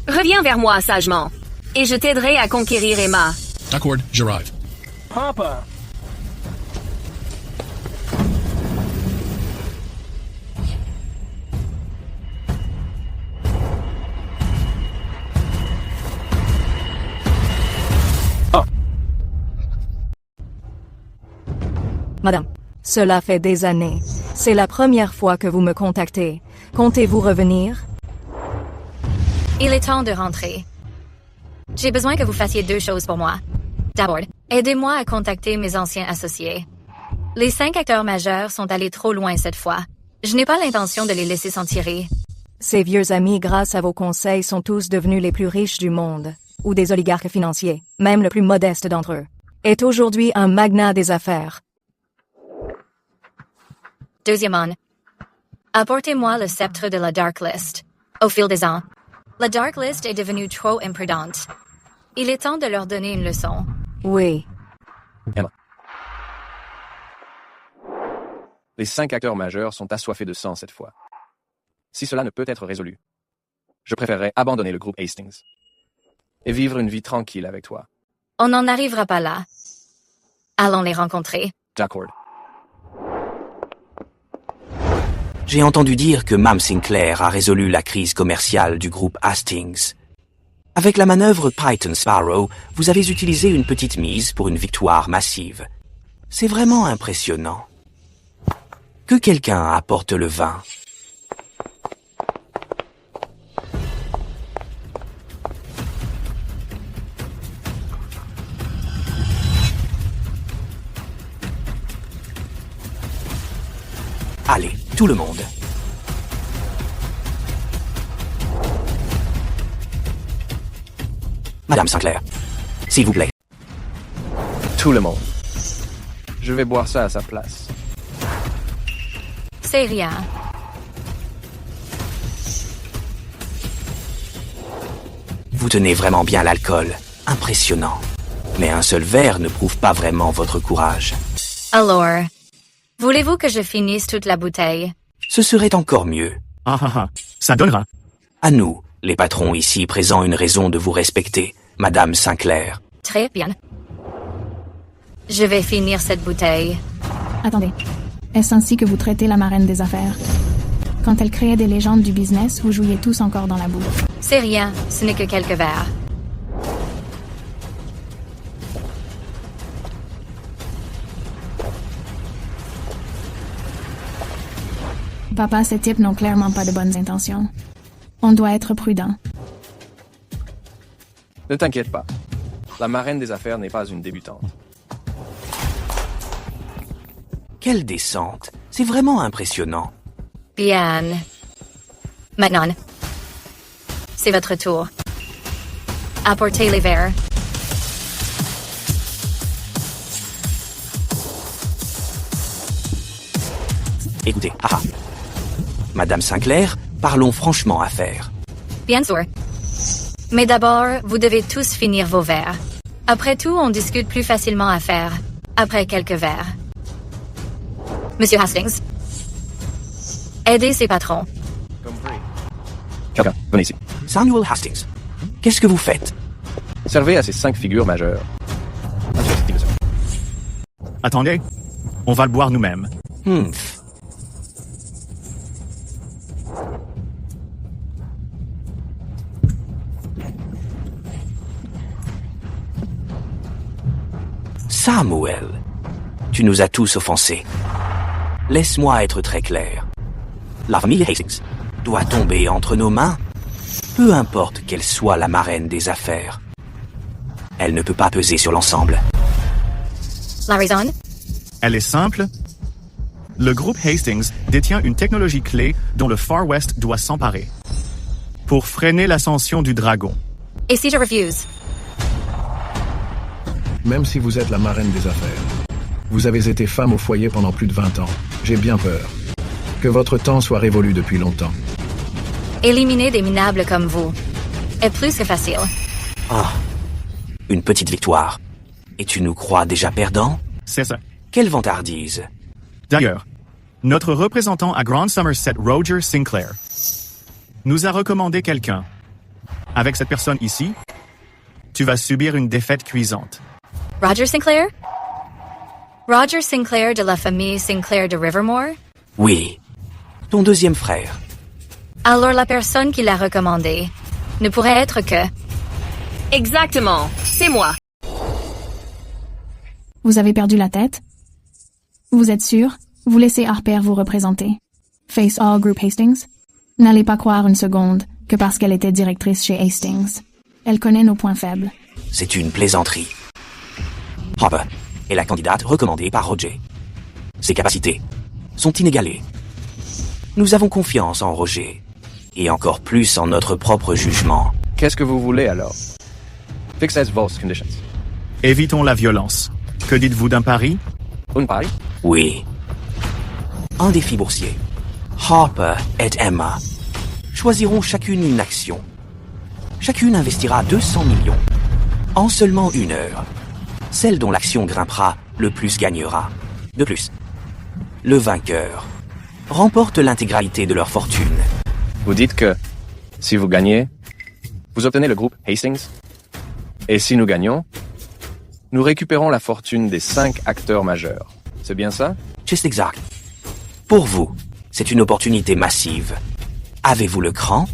Reviens vers moi sagement, et je t'aiderai à conquérir Emma. D'accord, j'arrive. Papa! Madame, cela fait des années. C'est la première fois que vous me contactez. Comptez-vous revenir? Il est temps de rentrer. J'ai besoin que vous fassiez 2 choses pour moi. D'abord, aidez-moi à contacter mes anciens associés. Les 5 acteurs majeurs sont allés trop loin cette fois. Je n'ai pas l'intention de les laisser s'en tirer. Ces vieux amis, grâce à vos conseils, sont tous devenus les plus riches du monde, ou des oligarques financiers, même le plus modeste d'entre eux, est aujourd'hui un magnat des affaires. Deuxièmement, apportez-moi le sceptre de la Dark List. Au fil des ans, la Dark List est devenue trop imprudente. Il est temps de leur donner une leçon. Oui. Emma. Les 5 acteurs majeurs sont assoiffés de sang cette fois. Si cela ne peut être résolu, je préférerais abandonner le groupe Hastings et vivre une vie tranquille avec toi. On n'en arrivera pas là. Allons les rencontrer. D'accord. J'ai entendu dire que Mme Sinclair a résolu la crise commerciale du groupe Hastings. Avec la manœuvre Python Sparrow, vous avez utilisé une petite mise pour une victoire massive. C'est vraiment impressionnant. Que quelqu'un apporte le vin. Allez, tout le monde. Madame Sinclair, s'il vous plaît. Tout le monde. Je vais boire ça à sa place. C'est rien. Vous tenez vraiment bien l'alcool. Impressionnant. Mais un seul verre ne prouve pas vraiment votre courage. Alors, voulez-vous que je finisse toute la bouteille? Ce serait encore mieux. Ça donnera. À nous, les patrons ici présents, une raison de vous respecter, Madame Sinclair. Très bien. Je vais finir cette bouteille. Attendez. Est-ce ainsi que vous traitez la marraine des affaires? Quand elle créait des légendes du business, vous jouiez tous encore dans la boue. C'est rien, ce n'est que quelques verres. Papa, ces types n'ont clairement pas de bonnes intentions. On doit être prudent. Ne t'inquiète pas. La marraine des affaires n'est pas une débutante. Quelle descente. C'est vraiment impressionnant. Bien. Maintenant, c'est votre tour. Apportez les verres. Écoutez, Madame Sinclair, parlons franchement affaires. Bien sûr. Mais d'abord, vous devez tous finir vos verres. Après tout, on discute plus facilement à faire. Après quelques verres. Monsieur Hastings. Aidez ses patrons. Quelqu'un, venez ici. Samuel Hastings, qu'est-ce que vous faites? Servez à ces 5 figures majeures. Attendez, on va le boire nous-mêmes. Samuel, tu nous as tous offensés. Laisse-moi être très clair. La famille Hastings doit tomber entre nos mains, peu importe quelle soit la marraine des affaires. Elle ne peut pas peser sur l'ensemble. La raison? Elle est simple. Le groupe Hastings détient une technologie clé dont le Far West doit s'emparer pour freiner l'ascension du dragon. Et si je refuse? Même si vous êtes la marraine des affaires, vous avez été femme au foyer pendant plus de 20 ans. J'ai bien peur que votre temps soit révolu depuis longtemps. Éliminer des minables comme vous est plus que facile. Une petite victoire. Et tu nous crois déjà perdants? C'est ça. Quelle vantardise. D'ailleurs, notre représentant à Grand Somerset, Roger Sinclair, nous a recommandé quelqu'un. Avec cette personne ici, tu vas subir une défaite cuisante. Roger Sinclair? Roger Sinclair de la famille Sinclair de Rivermore? Oui. Ton deuxième frère. Alors la personne qui l'a recommandé ne pourrait être que... Exactement. C'est moi. Vous avez perdu la tête? Vous êtes sûr? Vous laissez Harper vous représenter. Face All Group Hastings? N'allez pas croire une seconde que parce qu'elle était directrice chez Hastings. Elle connaît nos points faibles. C'est une plaisanterie. Harper est la candidate recommandée par Roger. Ses capacités sont inégalées. Nous avons confiance en Roger, et encore plus en notre propre jugement. Qu'est-ce que vous voulez alors? Fixez vos conditions. Évitons la violence. Que dites-vous d'un pari? Un pari? Oui. Un défi boursier. Harper et Emma choisiront chacune une action. Chacune investira 200 millions. En seulement 1 heure. Celle dont l'action grimpera le plus gagnera. De plus, le vainqueur, remporte l'intégralité de leur fortune. Vous dites que, si vous gagnez, vous obtenez le groupe Hastings? Et si nous gagnons, nous récupérons la fortune des 5 acteurs majeurs. C'est bien ça? C'est exact. Pour vous, c'est une opportunité massive. Avez-vous le cran?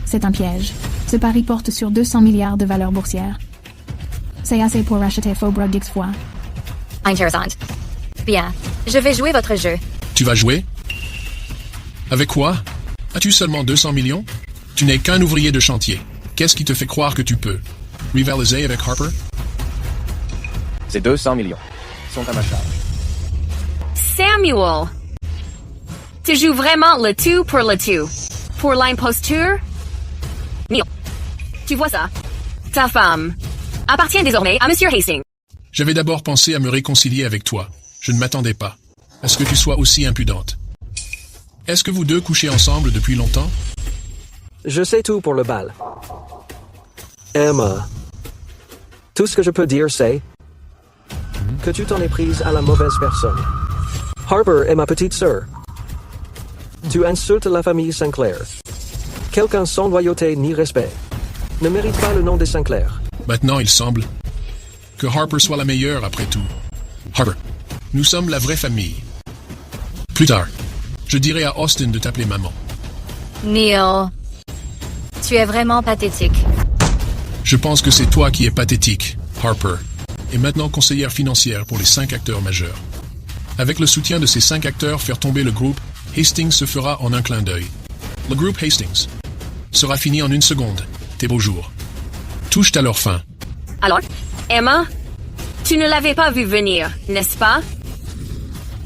C'est un piège. Ce pari porte sur 200 milliards de valeur boursière. C'est assez pour racheter Faubourg X fois. Intéressant. Bien, je vais jouer votre jeu. Tu vas jouer? Avec quoi? As-tu seulement 200 millions? Tu n'es qu'un ouvrier de chantier. Qu'est-ce qui te fait croire que tu peux rivaliser avec Harper? Ces 200 millions sont à ma charge. Samuel! Tu joues vraiment le tout pour le tout. Pour l'imposture? Neil, tu vois ça? Ta femme appartient désormais à Monsieur Hastings. J'avais d'abord pensé à me réconcilier avec toi. Je ne m'attendais pas à ce que tu sois aussi impudente. Est-ce que vous deux couchez ensemble depuis longtemps? Je sais tout pour le bal. Emma, tout ce que je peux dire c'est que tu t'en es prise à la mauvaise personne. Harper est ma petite sœur. Tu insultes la famille Sinclair. Quelqu'un sans loyauté ni respect ne mérite pas le nom des Sinclair. Maintenant, il semble que Harper soit la meilleure après tout. Harper, nous sommes la vraie famille. Plus tard, je dirai à Austin de t'appeler maman. Neil, tu es vraiment pathétique. Je pense que c'est toi qui es pathétique, Harper, et maintenant conseillère financière pour les 5 acteurs majeurs. Avec le soutien de ces 5 acteurs, faire tomber le groupe Hastings se fera en un clin d'œil. Le groupe Hastings sera fini en 1 seconde. Tes beaux jours touchent à leur fin. Alors, Emma, tu ne l'avais pas vu venir, n'est-ce pas?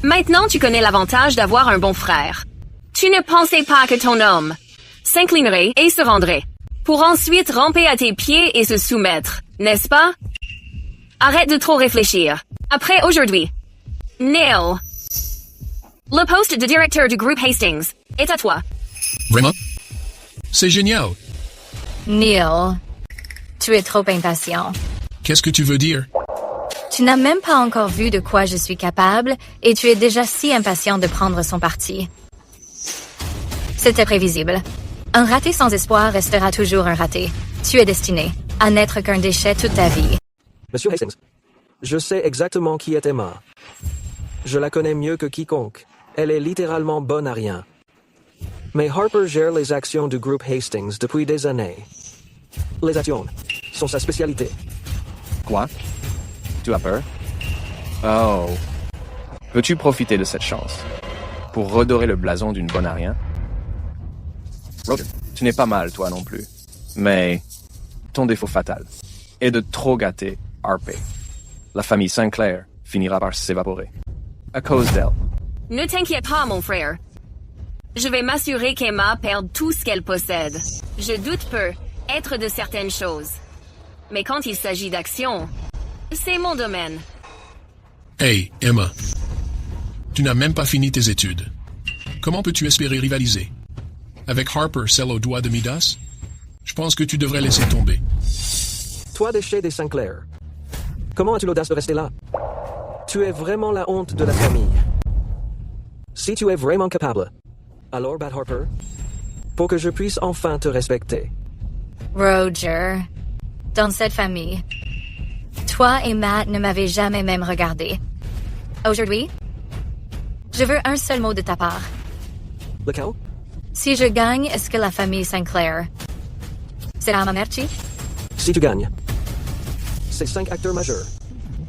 Maintenant, tu connais l'avantage d'avoir un bon frère. Tu ne pensais pas que ton homme s'inclinerait et se rendrait, pour ensuite ramper à tes pieds et se soumettre, n'est-ce pas? Arrête de trop réfléchir. Après aujourd'hui, Neil, le poste de directeur du groupe Hastings est à toi. Vraiment? C'est génial. Neil, tu es trop impatient. Qu'est-ce que tu veux dire? Tu n'as même pas encore vu de quoi je suis capable et tu es déjà si impatient de prendre son parti. C'était prévisible. Un raté sans espoir restera toujours un raté. Tu es destiné à n'être qu'un déchet toute ta vie. Monsieur Hastings, je sais exactement qui est Emma. Je la connais mieux que quiconque. Elle est littéralement bonne à rien. Mais Harper gère les actions du groupe Hastings depuis des années. Les actions sont sa spécialité. Quoi? Tu as peur? Oh. Peux-tu profiter de cette chance pour redorer le blason d'une bonne à rien? Roger, tu n'es pas mal, toi non plus. Mais ton défaut fatal est de trop gâter Harper. La famille Sinclair finira par s'évaporer. À cause d'elle. Ne t'inquiète pas, mon frère. Je vais m'assurer qu'Emma perde tout ce qu'elle possède. Je doute peu être de certaines choses. Mais quand il s'agit d'action, c'est mon domaine. Hey, Emma. Tu n'as même pas fini tes études. Comment peux-tu espérer rivaliser? Avec Harper, celle au doigt de Midas? Je pense que tu devrais laisser tomber. Toi, déchet des Sinclair. Comment as-tu l'audace de rester là? Tu es vraiment la honte de la famille. Si tu es vraiment capable, alors bat Harper, pour que je puisse enfin te respecter. Roger, dans cette famille, toi et Matt ne m'avez jamais même regardé. Aujourd'hui, je veux un seul mot de ta part. Lequel? Si je gagne, est-ce que la famille Sinclair sera ma merci? Si tu gagnes, ces 5 acteurs majeurs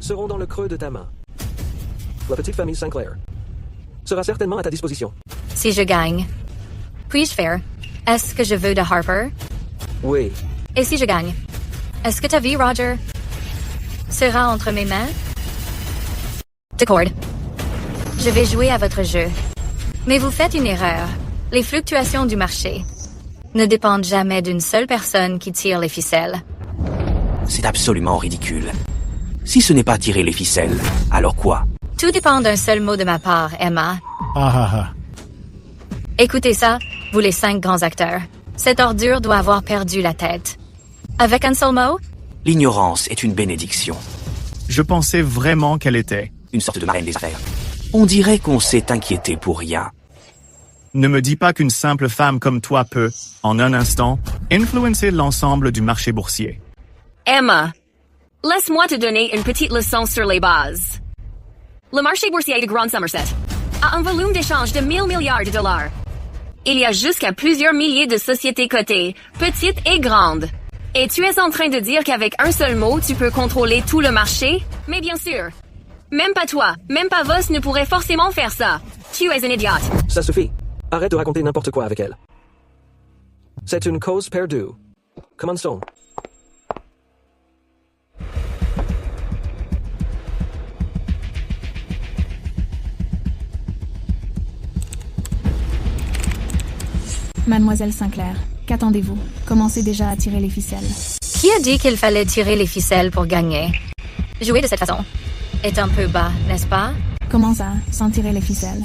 seront dans le creux de ta main. La petite famille Sinclair sera certainement à ta disposition. Si je gagne, puis-je faire est-ce que je veux de Harper? Oui. Et si je gagne, est-ce que ta vie, Roger, sera entre mes mains? D'accord. Je vais jouer à votre jeu. Mais vous faites une erreur. Les fluctuations du marché ne dépendent jamais d'une seule personne qui tire les ficelles. C'est absolument ridicule. Si ce n'est pas tirer les ficelles, alors quoi? Tout dépend d'un seul mot de ma part, Emma. Ah. Écoutez ça, vous les 5 grands acteurs. Cette ordure doit avoir perdu la tête. Avec un seul mot? L'ignorance est une bénédiction. Je pensais vraiment qu'elle était une sorte de marraine des affaires. On dirait qu'on s'est inquiété pour rien. Ne me dis pas qu'une simple femme comme toi peut, en un instant, influencer l'ensemble du marché boursier. Emma, laisse-moi te donner une petite leçon sur les bases. Le marché boursier de Grand Somerset a un volume d'échange de 1000 milliards de dollars. Il y a jusqu'à plusieurs milliers de sociétés cotées, petites et grandes. Et tu es en train de dire qu'avec un seul mot, tu peux contrôler tout le marché? Mais bien sûr. Même pas toi, même pas Voss ne pourrait forcément faire ça. Tu es un idiote. Ça suffit. Arrête de raconter n'importe quoi avec elle. C'est une cause perdue. Commençons. Mademoiselle Sinclair, qu'attendez-vous? Commencez déjà à tirer les ficelles. Qui a dit qu'il fallait tirer les ficelles pour gagner? Jouer de cette façon est un peu bas, n'est-ce pas? Comment ça, sans tirer les ficelles?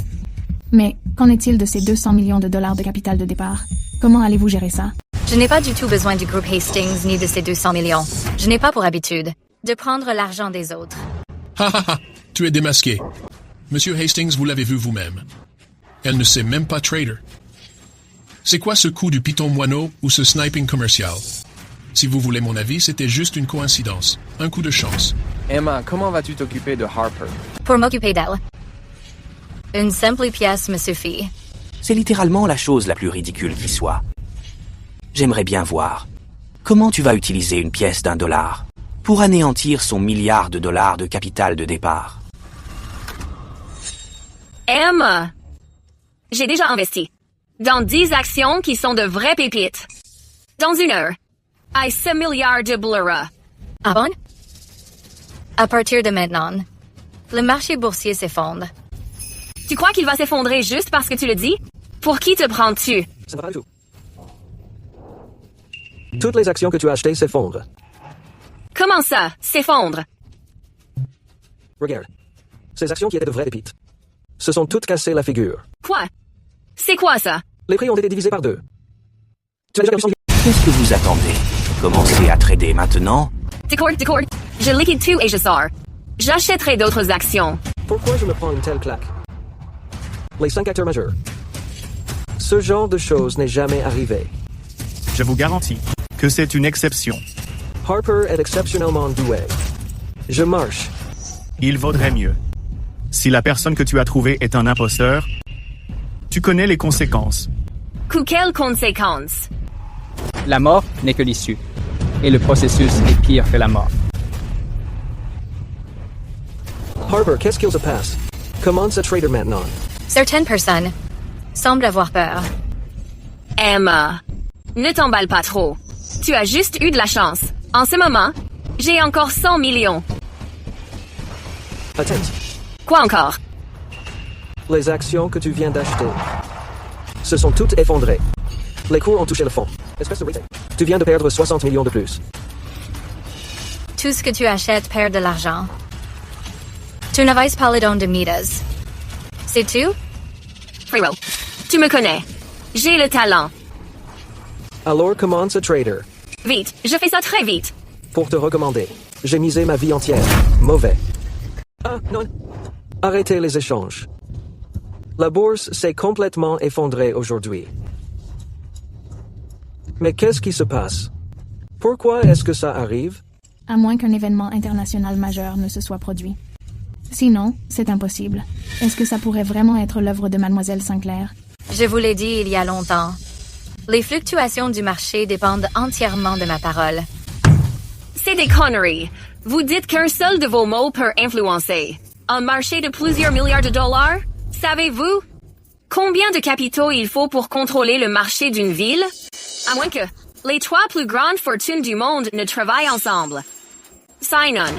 Mais qu'en est-il de ces 200 millions de dollars de capital de départ? Comment allez-vous gérer ça? Je n'ai pas du tout besoin du groupe Hastings ni de ces 200 millions. Je n'ai pas pour habitude de prendre l'argent des autres. Ha ha ha, tu es démasqué. Monsieur Hastings, vous l'avez vu vous-même. Elle ne sait même pas trader. C'est quoi ce coup du python moineau ou ce sniping commercial? Si vous voulez mon avis, c'était juste une coïncidence. Un coup de chance. Emma, comment vas-tu t'occuper de Harper? Pour m'occuper d'elle, une simple pièce me suffit. C'est littéralement la chose la plus ridicule qui soit. J'aimerais bien voir. Comment tu vas utiliser une pièce d'$1 pour anéantir son milliard de dollars de capital de départ? Emma, j'ai déjà investi dans 10 actions qui sont de vraies pépites. Dans une heure, à 6 milliards de $. Ah bon? À partir de maintenant, le marché boursier s'effondre. Tu crois qu'il va s'effondrer juste parce que tu le dis? Pour qui te prends-tu? Ça ne va pas du tout. Toutes les actions que tu as achetées s'effondrent. Comment ça, s'effondre? Regarde. Ces actions qui étaient de vraies pépites se sont toutes cassées la figure. Quoi? C'est quoi ça? Les prix ont été divisés par 2. Tu as déjà vu. Qu'est-ce que vous attendez? Commencez à trader maintenant? D'accord. Je liquide tout et je sors. J'achèterai d'autres actions. Pourquoi je me prends une telle claque? Les 5 acteurs majeurs. Ce genre de choses n'est jamais arrivé. Je vous garantis que c'est une exception. Harper est exceptionnellement doué. Je marche. Il vaudrait mieux. Si la personne que tu as trouvée est un imposteur, tu connais les conséquences. Quelles conséquences? La mort n'est que l'issue. Et le processus est pire que la mort. Harper, qu'est-ce qu'il se passe? Commence à trader maintenant. Certaines personnes semblent avoir peur. Emma, ne t'emballe pas trop. Tu as juste eu de la chance. En ce moment, j'ai encore 100 millions. Attends. Quoi encore? Les actions que tu viens d'acheter se sont toutes effondrées. Les cours ont touché le fond. Espèce de rating. Tu viens de perdre 60 millions de plus. Tout ce que tu achètes perd de l'argent. Tu n'avais pas le don de Midas. C'est tout? Frérot, tu me connais. J'ai le talent. Alors commence à trader. Vite, je fais ça très vite. Pour te recommander, j'ai misé ma vie entière. Mauvais. Ah, non. Arrêtez les échanges. La bourse s'est complètement effondrée aujourd'hui. Mais qu'est-ce qui se passe? Pourquoi est-ce que ça arrive? À moins qu'un événement international majeur ne se soit produit. Sinon, c'est impossible. Est-ce que ça pourrait vraiment être l'œuvre de Mademoiselle Sinclair? Je vous l'ai dit il y a longtemps. Les fluctuations du marché dépendent entièrement de ma parole. C'est des conneries. Vous dites qu'un seul de vos mots peut influencer un marché de plusieurs milliards de dollars? Savez-vous combien de capitaux il faut pour contrôler le marché d'une ville? À moins que les 3 plus grandes fortunes du monde ne travaillent ensemble. Sign-on.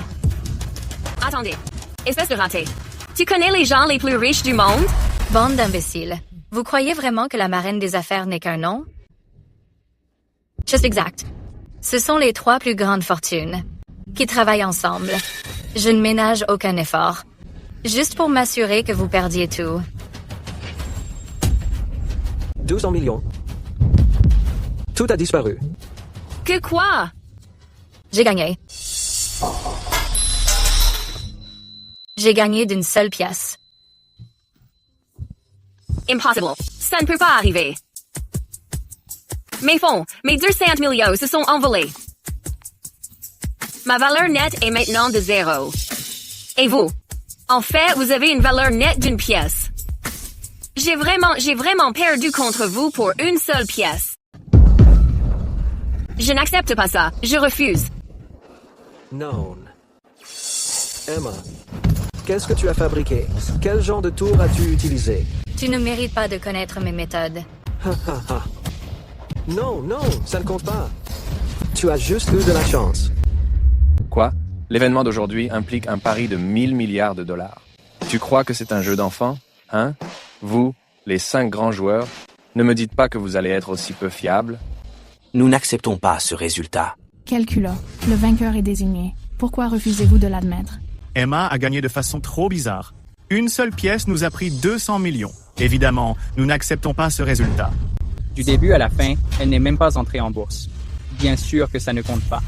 Attendez. Espèce de raté. Tu connais les gens les plus riches du monde? Bande d'imbéciles. Vous croyez vraiment que la marraine des affaires n'est qu'un nom? Juste exact. Ce sont les 3 plus grandes fortunes qui travaillent ensemble. Je ne ménage aucun effort. Juste pour m'assurer que vous perdiez tout. 200 millions. Tout a disparu. Que quoi? J'ai gagné. J'ai gagné d'une seule pièce. Impossible. Ça ne peut pas arriver. Mes fonds, mes 200 millions se sont envolés. Ma valeur nette est maintenant de 0. Et vous? En fait, vous avez une valeur nette d'une pièce. J'ai vraiment perdu contre vous pour une seule pièce. Je n'accepte pas ça. Je refuse. Non. Emma, qu'est-ce que tu as fabriqué? Quel genre de tour as-tu utilisé? Tu ne mérites pas de connaître mes méthodes. Non, ça ne compte pas. Tu as juste eu de la chance. Quoi? L'événement d'aujourd'hui implique un pari de 1000 milliards de dollars. Tu crois que c'est un jeu d'enfant? Hein? Vous, les 5 grands joueurs, ne me dites pas que vous allez être aussi peu fiables. Nous n'acceptons pas ce résultat. Quel culot. Le vainqueur est désigné. Pourquoi refusez-vous de l'admettre? Emma a gagné de façon trop bizarre. Une seule pièce nous a pris 200 millions. Évidemment, nous n'acceptons pas ce résultat. Du début à la fin, elle n'est même pas entrée en bourse. Bien sûr que ça ne compte pas.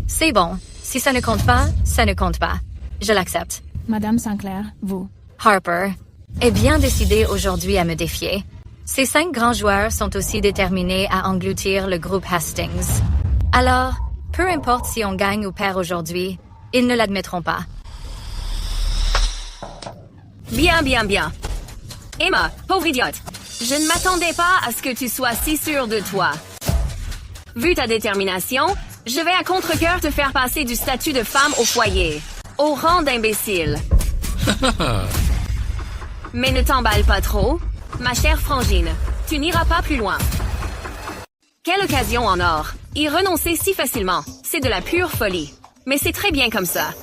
C'est bon. Si ça ne compte pas, ça ne compte pas. Je l'accepte. Madame Sinclair, vous. Harper est bien décidé aujourd'hui à me défier. Ces 5 grands joueurs sont aussi déterminés à engloutir le groupe Hastings. Alors, peu importe si on gagne ou perd aujourd'hui, ils ne l'admettront pas. Bien. Emma, pauvre idiote. Je ne m'attendais pas à ce que tu sois si sûre de toi. Vu ta détermination, je vais à contre-cœur te faire passer du statut de femme au foyer, au rang d'imbécile. Mais ne t'emballe pas trop, ma chère Frangine. Tu n'iras pas plus loin. Quelle occasion en or. Y renoncer si facilement, c'est de la pure folie. Mais c'est très bien comme ça.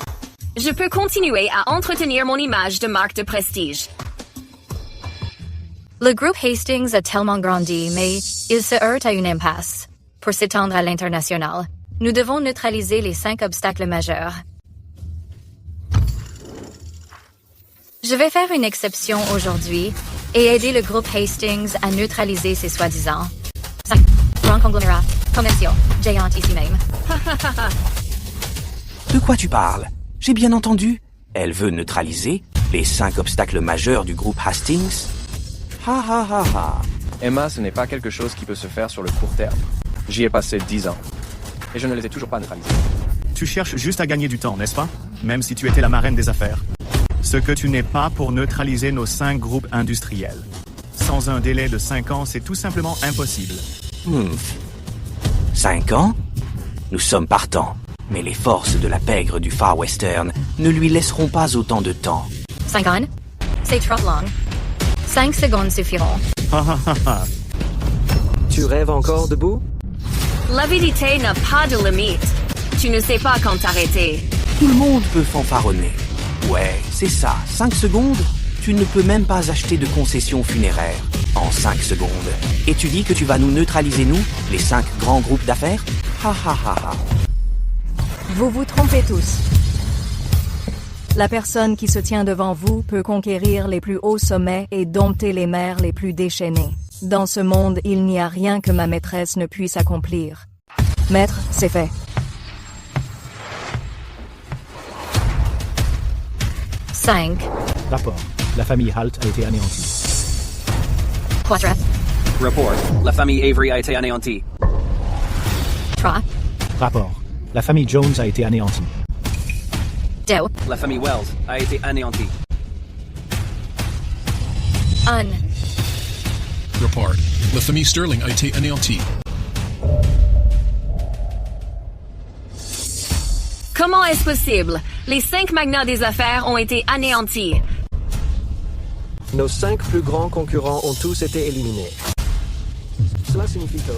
Je peux continuer à entretenir mon image de marque de prestige. Le groupe Hastings a tellement grandi, mais il se heurte à une impasse. Pour s'étendre à l'international, nous devons neutraliser les 5 obstacles majeurs. Je vais faire une exception aujourd'hui et aider le groupe Hastings à neutraliser ses soi-disant 5 grands conglomérats commerciaux géants ici même. De quoi tu parles? J'ai bien entendu. Elle veut neutraliser les 5 obstacles majeurs du groupe Hastings. Emma, ce n'est pas quelque chose qui peut se faire sur le court terme. J'y ai passé 10 ans. Et je ne les ai toujours pas neutralisés. Tu cherches juste à gagner du temps, n'est-ce pas? Même si tu étais la marraine des affaires. Ce que tu n'es pas pour neutraliser nos 5 groupes industriels. Sans un délai de 5 ans, c'est tout simplement impossible. 5 ans? Nous sommes partants. Mais les forces de la pègre du Far Western ne lui laisseront pas autant de temps. 5 ans? C'est trop long. 5 secondes suffiront. Tu rêves encore debout? L'avidité n'a pas de limite. Tu ne sais pas quand t'arrêter. Tout le monde peut fanfaronner. Ouais, c'est ça. 5 secondes? Tu ne peux même pas acheter de concessions funéraires. En 5 secondes. Et tu dis que tu vas nous neutraliser, nous, les 5 grands groupes d'affaires? Vous vous trompez tous. La personne qui se tient devant vous peut conquérir les plus hauts sommets et dompter les mers les plus déchaînées. Dans ce monde, il n'y a rien que ma maîtresse ne puisse accomplir. Maître, c'est fait. Cinq. Rapport. La famille Halt a été anéantie. 4. Rapport. La famille Avery a été anéantie. 3. Rapport. La famille Jones a été anéantie. 2. La famille Wells a été anéantie. 1. Report. La famille Sterling a été anéantie. Comment est-ce possible? Les 5 magnats des affaires ont été anéantis. Nos 5 plus grands concurrents ont tous été éliminés. Cela signifie que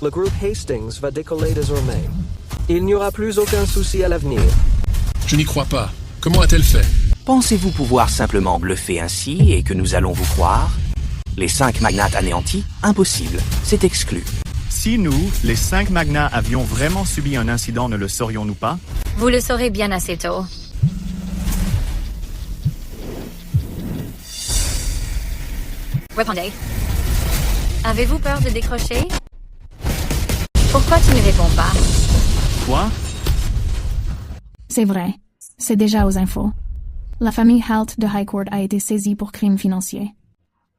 le groupe Hastings va décoller désormais. Il n'y aura plus aucun souci à l'avenir. Je n'y crois pas. Comment a-t-elle fait? Pensez-vous pouvoir simplement bluffer ainsi et que nous allons vous croire? Les 5 magnates anéantis? Impossible. C'est exclu. Si nous, les 5 magnats, avions vraiment subi un incident, ne le saurions-nous pas? Vous le saurez bien assez tôt. Répondez. Avez-vous peur de décrocher? Pourquoi tu ne réponds pas? Quoi? C'est vrai. C'est déjà aux infos. La famille Halt de High Court a été saisie pour crimes financiers.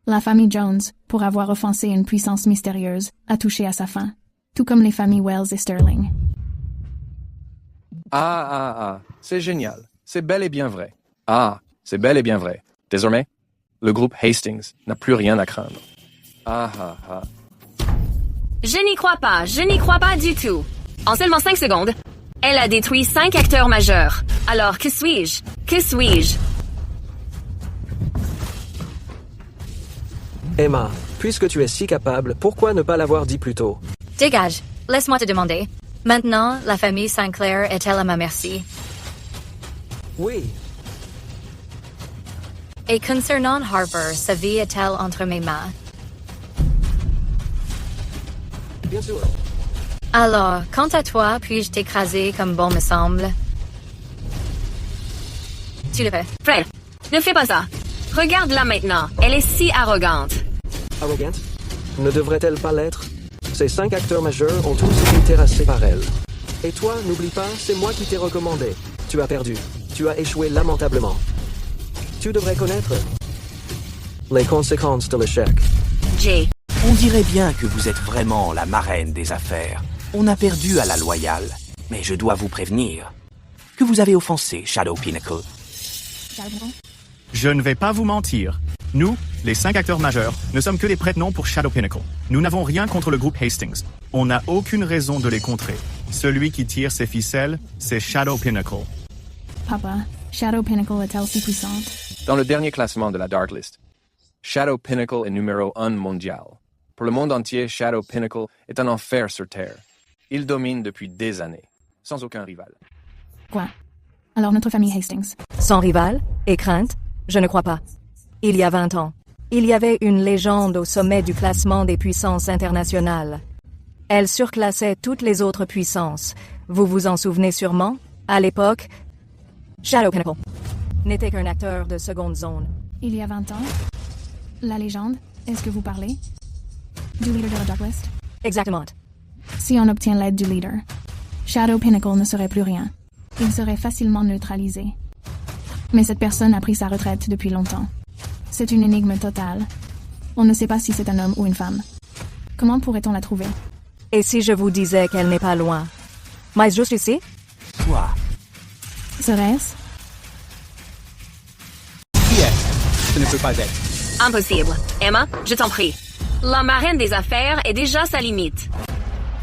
La famille Jones, pour avoir offensé une puissance mystérieuse, a touché à sa fin, tout comme les familles Wells et Sterling. C'est génial. C'est bel et bien vrai. C'est bel et bien vrai. Désormais, le groupe Hastings n'a plus rien à craindre. Je n'y crois pas du tout. En seulement 5 secondes, elle a détruit 5 acteurs majeurs. Alors, que suis-je? Emma, puisque tu es si capable, pourquoi ne pas l'avoir dit plus tôt? Dégage. Laisse-moi te demander. Maintenant, la famille Sinclair est-elle à ma merci? Oui. Et concernant Harper, sa vie est-elle entre mes mains? Bien sûr. Alors, quant à toi, puis-je t'écraser comme bon me semble? Tu le fais. Fred, ne fais pas ça. Regarde-la maintenant. Elle est si arrogante. Arrogante? Ne devrait-elle pas l'être? Ces 5 acteurs majeurs ont tous été terrassés par elle. Et toi, n'oublie pas, c'est moi qui t'ai recommandé. Tu as perdu. Tu as échoué lamentablement. Tu devrais connaître les conséquences de l'échec. Jay. On dirait bien que vous êtes vraiment la marraine des affaires. On a perdu à la loyale. Mais je dois vous prévenir que vous avez offensé Shadow Pinnacle. Je ne vais pas vous mentir. Nous, les 5 acteurs majeurs, ne sommes que des prête-noms pour Shadow Pinnacle. Nous n'avons rien contre le groupe Hastings. On n'a aucune raison de les contrer. Celui qui tire ses ficelles, c'est Shadow Pinnacle. Papa, Shadow Pinnacle est-elle si puissante? Dans le dernier classement de la Dark List, Shadow Pinnacle est numéro 1 mondial. Pour le monde entier, Shadow Pinnacle est un enfer sur Terre. Il domine depuis des années, sans aucun rival. Quoi? Alors notre famille Hastings. Sans rival et crainte? Je ne crois pas. Il y a 20 ans, il y avait une légende au sommet du classement des puissances internationales. Elle surclassait toutes les autres puissances. Vous vous en souvenez sûrement? À l'époque, Shadow Pinnacle n'était qu'un acteur de seconde zone. Il y a 20 ans? La légende? Est-ce que vous parlez? Du leader de la Dark List? Exactement. Si on obtient l'aide du leader, Shadow Pinnacle ne serait plus rien. Il serait facilement neutralisé. Mais cette personne a pris sa retraite depuis longtemps. C'est une énigme totale. On ne sait pas si c'est un homme ou une femme. Comment pourrait-on la trouver? Et si je vous disais qu'elle n'est pas loin? Mais juste ici? Quoi? Serait-ce? Qui est? Ce ne peut pas être. Impossible. Emma, je t'en prie. La marraine des affaires est déjà sa limite.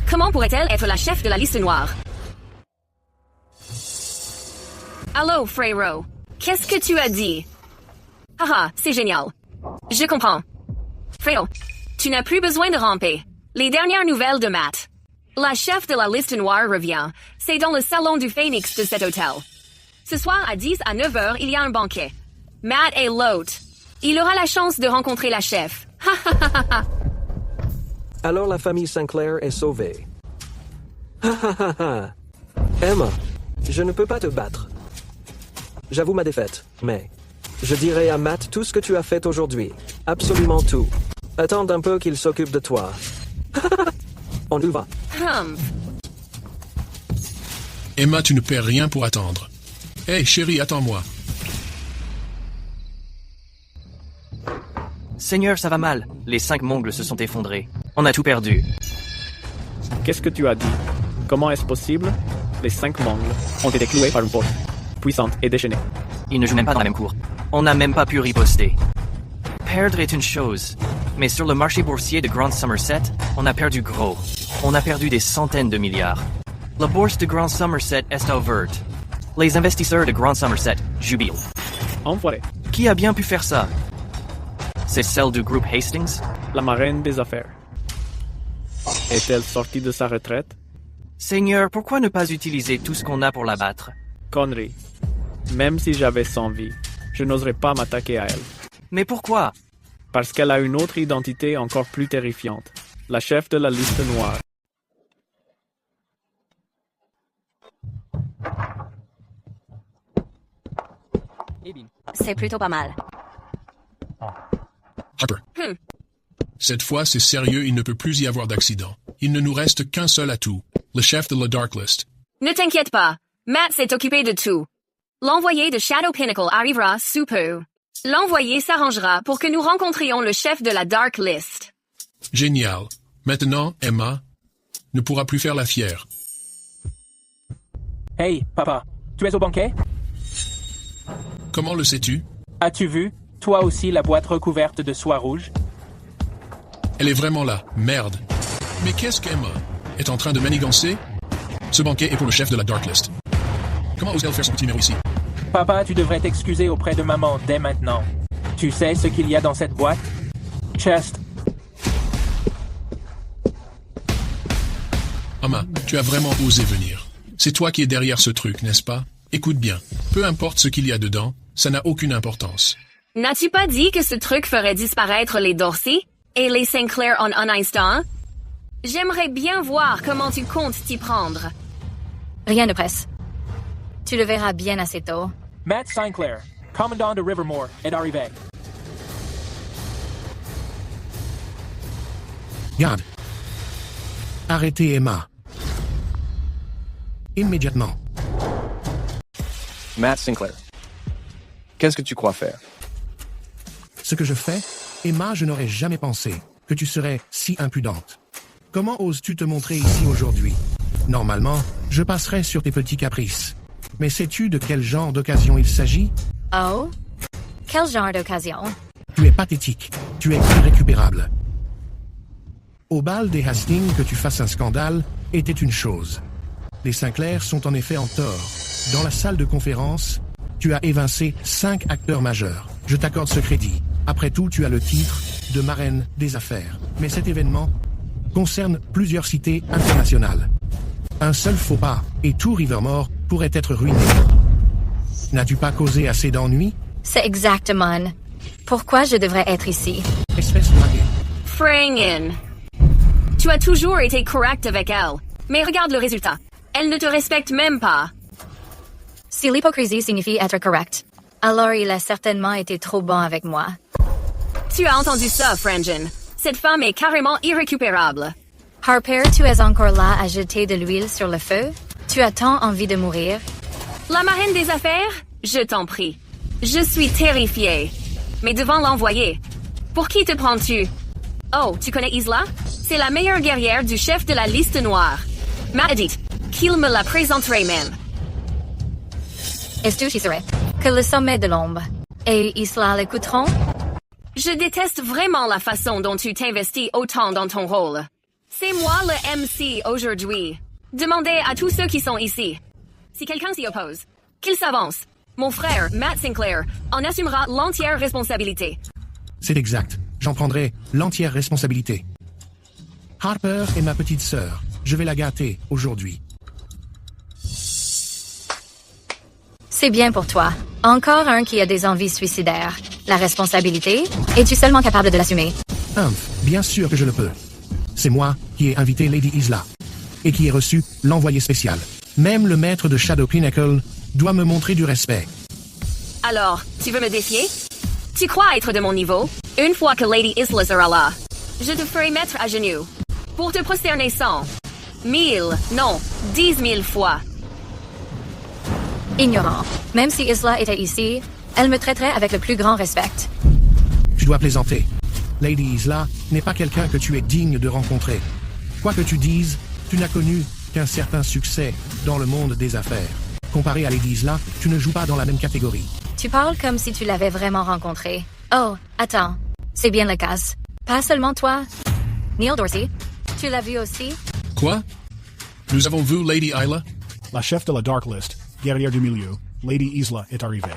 Comment pourrait-elle être la chef de la liste noire? Allô, Frérot. Qu'est-ce que tu as dit? C'est génial. Je comprends. Frérot, tu n'as plus besoin de ramper. Les dernières nouvelles de Matt. La chef de la liste noire revient. C'est dans le salon du Phoenix de cet hôtel. Ce soir à 10 à 9 heures, il y a un banquet. Matt est l'hôte. Il aura la chance de rencontrer la chef. Alors la famille Sinclair est sauvée. Emma, je ne peux pas te battre. J'avoue ma défaite, mais je dirai à Matt tout ce que tu as fait aujourd'hui. Absolument tout. Attends un peu qu'il s'occupe de toi. On y va. Emma, tu ne perds rien pour attendre. Hey, chérie, attends-moi. Seigneur, ça va mal. Les 5 mongles se sont effondrés. On a tout perdu. Qu'est-ce que tu as dit? Comment est-ce possible? Les 5 mongles ont été cloués par une force puissante et déchaînée. Ils ne jouent même pas dans la même cour. On n'a même pas pu riposter. Perdre est une chose, mais sur le marché boursier de Grand Somerset, on a perdu gros. On a perdu des centaines de milliards. La bourse de Grand Somerset est ouverte. Les investisseurs de Grand Somerset jubilent. Enfoiré. Qui a bien pu faire ça? C'est celle du groupe Hastings? La marraine des affaires. Est-elle sortie de sa retraite? Seigneur, pourquoi ne pas utiliser tout ce qu'on a pour la battre? Connerie. Même si j'avais 100 vies, je n'oserais pas m'attaquer à elle. Mais pourquoi? Parce qu'elle a une autre identité encore plus terrifiante. La chef de la liste noire. C'est plutôt pas mal. Harper. Cette fois, c'est sérieux, il ne peut plus y avoir d'accident. Il ne nous reste qu'un seul atout, le chef de la Dark List. Ne t'inquiète pas, Matt s'est occupé de tout. L'envoyé de Shadow Pinnacle arrivera sous peu. L'envoyé s'arrangera pour que nous rencontrions le chef de la Dark List. Génial. Maintenant, Emma ne pourra plus faire la fière. Hey, papa, tu es au banquet? Comment le sais-tu? As-tu vu, toi aussi, la boîte recouverte de soie rouge? Elle est vraiment là. Merde. Mais qu'est-ce qu'Emma est en train de manigancer? Ce banquet est pour le chef de la Dark List. Comment ose-t-elle faire ce petit numéro ici? Papa, tu devrais t'excuser auprès de maman dès maintenant. Tu sais ce qu'il y a dans cette boîte? Chest. Emma, tu as vraiment osé venir. C'est toi qui es derrière ce truc, n'est-ce pas? Écoute bien. Peu importe ce qu'il y a dedans, ça n'a aucune importance. N'as-tu pas dit que ce truc ferait disparaître les Dorsey et les Sinclair en un instant? J'aimerais bien voir comment tu comptes t'y prendre. Rien ne presse. Tu le verras bien assez tôt. Matt Sinclair, commandant de Rivermore, est arrivé. Garde. Arrêtez Emma. Immédiatement. Matt Sinclair. Qu'est-ce que tu crois faire? Ce que je fais, Emma, je n'aurais jamais pensé que tu serais si impudente. Comment oses-tu te montrer ici aujourd'hui? Normalement, je passerais sur tes petits caprices. Mais sais-tu de quel genre d'occasion il s'agit? Oh? Quel genre d'occasion? Tu es pathétique. Tu es irrécupérable. Au bal des Hastings, que tu fasses un scandale était une chose. Les Sinclair sont en effet en tort. Dans la salle de conférence, tu as évincé 5 acteurs majeurs. Je t'accorde ce crédit. Après tout, tu as le titre de marraine des affaires. Mais cet événement concerne plusieurs cités internationales. Un seul faux pas, et tout Rivermore pourrait être ruiné. N'as-tu pas causé assez d'ennuis? C'est exactement. Pourquoi je devrais être ici? Espèce draguée. Frangin. Tu as toujours été correct avec elle. Mais regarde le résultat. Elle ne te respecte même pas. Si l'hypocrisie signifie être correct, alors il a certainement été trop bon avec moi. Tu as entendu ça, Frangin. Cette femme est carrément irrécupérable. Harper, tu es encore là à jeter de l'huile sur le feu? Tu as tant envie de mourir? La marraine des affaires? Je t'en prie. Je suis terrifiée. Mais devant l'envoyé. Pour qui te prends-tu? Oh, tu connais Isla? C'est la meilleure guerrière du chef de la liste noire. M'a dit qu'il me la présenterait même. Est-ce que tu serais que le sommet de l'ombre et Isla l'écouteront? Je déteste vraiment la façon dont tu t'investis autant dans ton rôle. C'est moi le MC aujourd'hui. Demandez à tous ceux qui sont ici. Si quelqu'un s'y oppose, qu'il s'avance. Mon frère, Matt Sinclair, en assumera l'entière responsabilité. C'est exact. J'en prendrai l'entière responsabilité. Harper est ma petite sœur. Je vais la gâter aujourd'hui. C'est bien pour toi. Encore un qui a des envies suicidaires. La responsabilité? Es-tu seulement capable de l'assumer? Bien sûr que je le peux. C'est moi qui ai invité Lady Isla. Et qui ai reçu l'envoyé spécial. Même le maître de Shadow Pinnacle doit me montrer du respect. Alors, tu veux me défier? Tu crois être de mon niveau? Une fois que Lady Isla sera là, je te ferai mettre à genoux. Pour te prosterner 100, 1000, non, 10 000 fois. Ignorant. Même si Isla était ici, elle me traiterait avec le plus grand respect. Tu dois plaisanter. Lady Isla n'est pas quelqu'un que tu es digne de rencontrer. Quoi que tu dises, tu n'as connu qu'un certain succès dans le monde des affaires. Comparé à Lady Isla, tu ne joues pas dans la même catégorie. Tu parles comme si tu l'avais vraiment rencontré. Oh, attends. C'est bien le cas. Pas seulement toi. Neil Dorsey, tu l'as vu aussi? Quoi? Nous avons vu Lady Isla? La chef de la Dark List, guerrière du milieu, Lady Isla, est arrivée.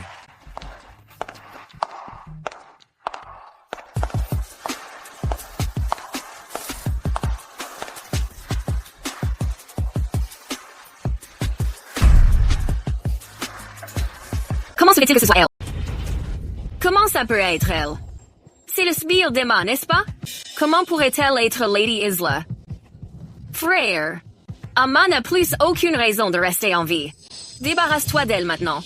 Comment se fait-il que ce soit elle? Comment ça peut être elle? C'est le sbire d'Emma, n'est-ce pas? Comment pourrait-elle être Lady Isla? Frère, Emma n'a plus aucune raison de rester en vie. Débarrasse-toi d'elle maintenant.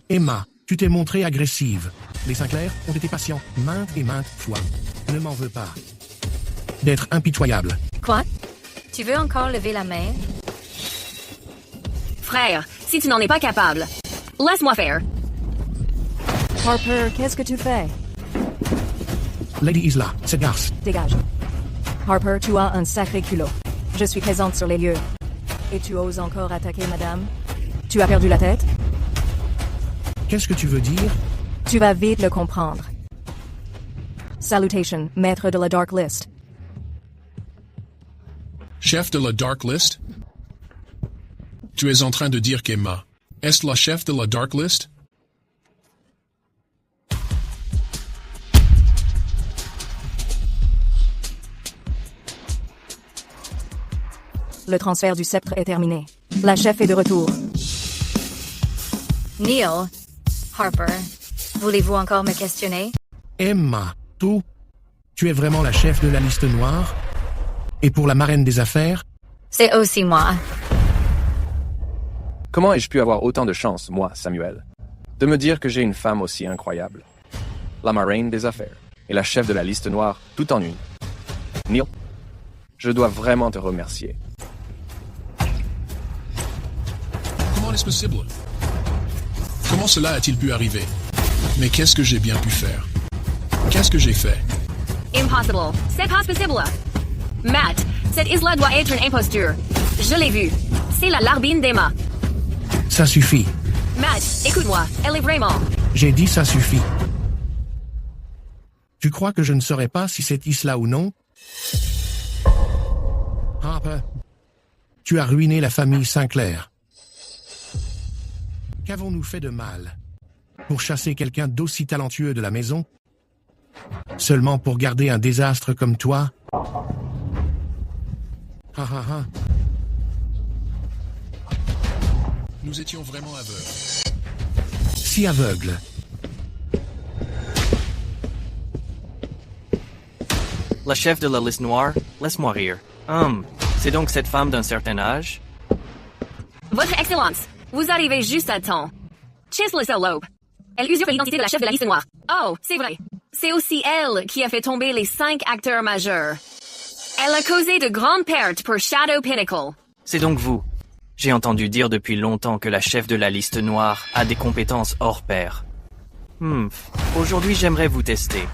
Emma, tu t'es montrée agressive. Les Sinclair ont été patients maintes et maintes fois. Ne m'en veux pas. D'être impitoyable. Quoi? Tu veux encore lever la main? Frère, si tu n'en es pas capable, laisse-moi faire. Harper, qu'est-ce que tu fais? Lady Isla, c'est Garce. Dégage. Harper, tu as un sacré culot. Je suis présente sur les lieux. Et tu oses encore attaquer madame? Tu as perdu la tête? Qu'est-ce que tu veux dire? Tu vas vite le comprendre. Salutation, maître de la Dark List. Chef de la Dark List? Tu es en train de dire qu'Emma est la chef de la Dark List? Le transfert du sceptre est terminé. La chef est de retour. Neil, Harper, voulez-vous encore me questionner? Emma, tu es vraiment la chef de la liste noire? Et pour la marraine des affaires? C'est aussi moi. Comment ai-je pu avoir autant de chance, moi, Samuel, de me dire que j'ai une femme aussi incroyable? La marraine des affaires et la chef de la liste noire, tout en une. Neil, je dois vraiment te remercier. Comment est-ce possible? Comment cela a-t-il pu arriver? Mais qu'est-ce que j'ai bien pu faire? Qu'est-ce que j'ai fait? Impossible. C'est pas possible. Matt, cette Isla doit être une imposture. Je l'ai vue. C'est la larbine d'Emma. Ça suffit. Matt, écoute-moi. Elle est vraiment... J'ai dit ça suffit. Tu crois que je ne saurais pas si c'est Isla ou non? Harper, tu as ruiné la famille Sinclair. Qu'avons-nous fait de mal? Pour chasser quelqu'un d'aussi talentueux de la maison? Seulement pour garder un désastre comme toi? Ha ha ha. Nous étions vraiment aveugles. Si aveugles. La chef de la liste noire, laisse-moi rire. C'est donc cette femme d'un certain âge? Votre Excellence, vous arrivez juste à temps. Chisle Salope. Elle usurpe l'identité de la chef de la liste noire. Oh, c'est vrai. C'est aussi elle qui a fait tomber les 5 acteurs majeurs. Elle a causé de grandes pertes pour Shadow Pinnacle. C'est donc vous. J'ai entendu dire depuis longtemps que la chef de la liste noire a des compétences hors pair. Aujourd'hui, j'aimerais vous tester.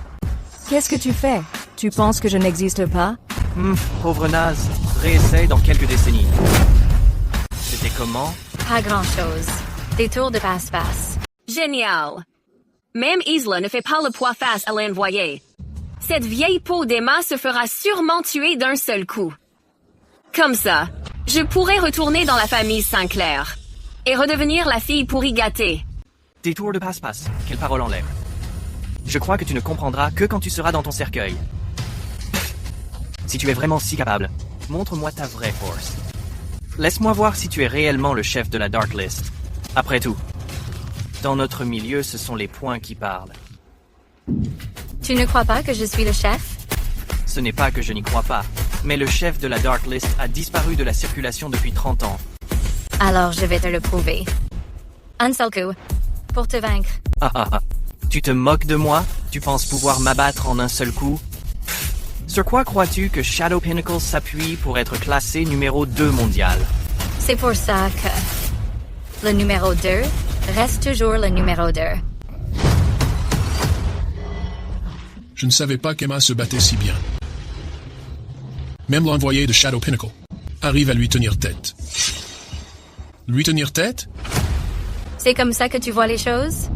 Qu'est-ce que tu fais? Tu penses que je n'existe pas? Pauvre naze. Réessaye dans quelques décennies. C'était comment? Pas grand-chose. Des tours de passe-passe. Génial. Même Isla ne fait pas le poids face à l'envoyer. Cette vieille peau d'Emma se fera sûrement tuer d'un seul coup. Comme ça, je pourrais retourner dans la famille Sinclair et redevenir la fille pourri gâtée. Des tours de passe-passe. Quelle parole en l'air. Je crois que tu ne comprendras que quand tu seras dans ton cercueil. Si tu es vraiment si capable, montre-moi ta vraie force. Laisse-moi voir si tu es réellement le chef de la Dark List. Après tout, dans notre milieu, ce sont les points qui parlent. Tu ne crois pas que je suis le chef? Ce n'est pas que je n'y crois pas, mais le chef de la Dark List a disparu de la circulation depuis 30 ans. Alors je vais te le prouver. Un seul coup, pour te vaincre. Tu te moques de moi? Tu penses pouvoir m'abattre en un seul coup? Sur quoi crois-tu que Shadow Pinnacle s'appuie pour être classé numéro 2 mondial? C'est pour ça que le numéro 2 reste toujours le numéro 2. Je ne savais pas qu'Emma se battait si bien. Même l'envoyé de Shadow Pinnacle arrive à lui tenir tête. Lui tenir tête? C'est comme ça que tu vois les choses?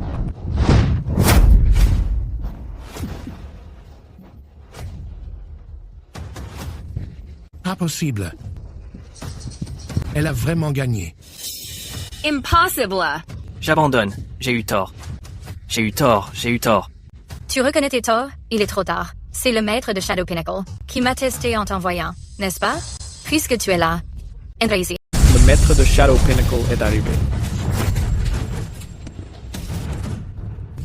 Pas possible. Elle a vraiment gagné. Impossible. J'abandonne. J'ai eu tort. J'ai eu tort. Tu reconnais tes torts? Il est trop tard. C'est le maître de Shadow Pinnacle qui m'a testé en t'envoyant, n'est-ce pas? Puisque tu es là. Entre ici. Le maître de Shadow Pinnacle est arrivé.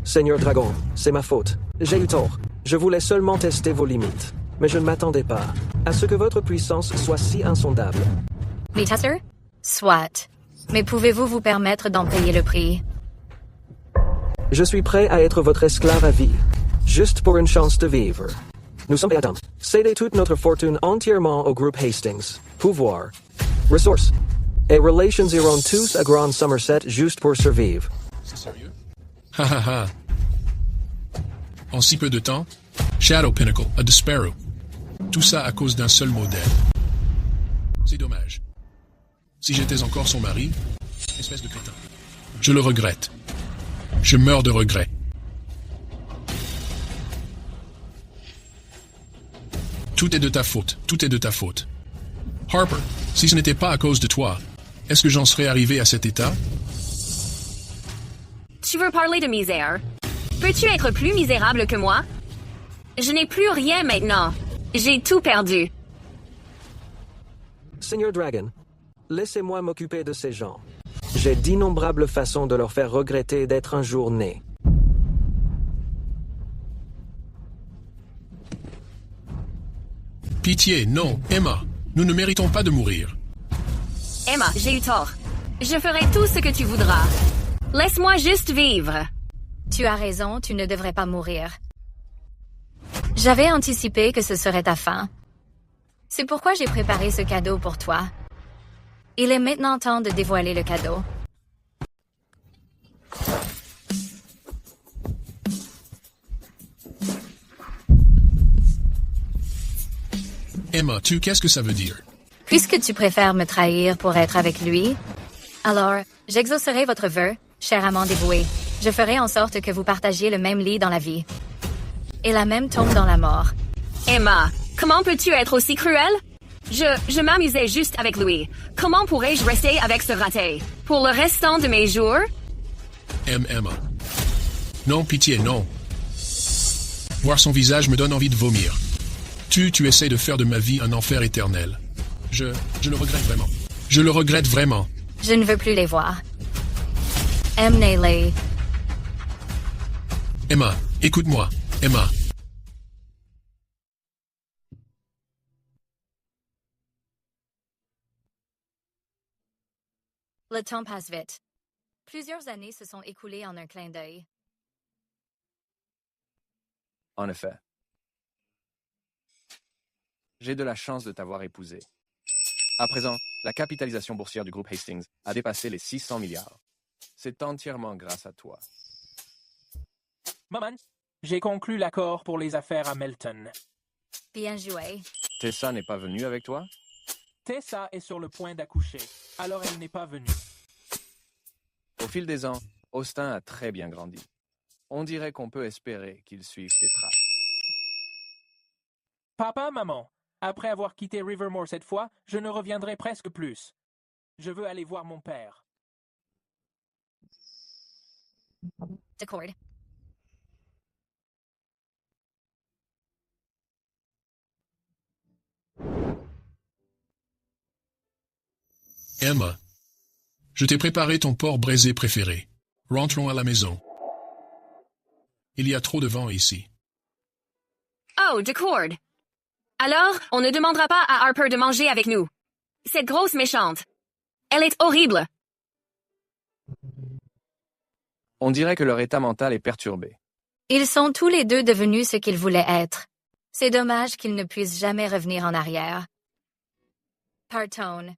Seigneur Dragon, c'est ma faute. J'ai eu tort. Je voulais seulement tester vos limites. Mais je ne m'attendais pas à ce que votre puissance soit si insondable. Tester? Soit. Mais pouvez-vous vous permettre d'en payer le prix? Je suis prêt à être votre esclave à vie, juste pour une chance de vivre. Nous sommes Adam. Cédez toute notre fortune entièrement au groupe Hastings. Pouvoir, ressources et relations iront tous à Grand Somerset juste pour survivre. C'est sérieux? Ha ha ha. En si peu de temps, Shadow Pinnacle, a disparu. Tout ça à cause d'un seul modèle. C'est dommage. Si j'étais encore son mari, espèce de crétin. Je le regrette. Je meurs de regret. Tout est de ta faute, tout est de ta faute. Harper, si ce n'était pas à cause de toi, est-ce que j'en serais arrivé à cet état? Tu veux parler de misère? Peux-tu être plus misérable que moi? Je n'ai plus rien maintenant. J'ai tout perdu. Seigneur Dragon, laissez-moi m'occuper de ces gens. J'ai d'innombrables façons de leur faire regretter d'être un jour nés. Pitié, non, Emma, nous ne méritons pas de mourir. Emma, j'ai eu tort. Je ferai tout ce que tu voudras. Laisse-moi juste vivre. Tu as raison, tu ne devrais pas mourir. J'avais anticipé que ce serait ta fin. C'est pourquoi j'ai préparé ce cadeau pour toi. Il est maintenant temps de dévoiler le cadeau. Emma, qu'est-ce que ça veut dire? Puisque tu préfères me trahir pour être avec lui, alors j'exaucerai votre vœu, cher amant dévoué. Je ferai en sorte que vous partagiez le même lit dans la vie. Et la même tombe dans la mort. Emma, comment peux-tu être aussi cruel? Je m'amusais juste avec lui. Comment pourrais-je rester avec ce raté? Pour le restant de mes jours? Emma. Non, pitié, non. Voir son visage me donne envie de vomir. Tu essaies de faire de ma vie un enfer éternel. Je le regrette vraiment. Je le regrette vraiment. Je ne veux plus les voir. Emmenez-les. Emma, écoute-moi. Emma. Le temps passe vite. Plusieurs années se sont écoulées en un clin d'œil. En effet. J'ai de la chance de t'avoir épousé. À présent, la capitalisation boursière du groupe Hastings a dépassé les 600 milliards. C'est entièrement grâce à toi. Maman, j'ai conclu l'accord pour les affaires à Melton. Bien joué. Tessa n'est pas venue avec toi? Tessa est sur le point d'accoucher, alors elle n'est pas venue. Au fil des ans, Austin a très bien grandi. On dirait qu'on peut espérer qu'il suive tes traces. Papa, maman, après avoir quitté Rivermore cette fois, je ne reviendrai presque plus. Je veux aller voir mon père. D'accord. Emma, je t'ai préparé ton porc braisé préféré. Rentrons à la maison. Il y a trop de vent ici. Oh, d'accord. Alors, on ne demandera pas à Harper de manger avec nous. Cette grosse méchante. Elle est horrible. On dirait que leur état mental est perturbé. Ils sont tous les deux devenus ce qu'ils voulaient être. C'est dommage qu'ils ne puissent jamais revenir en arrière. Partone.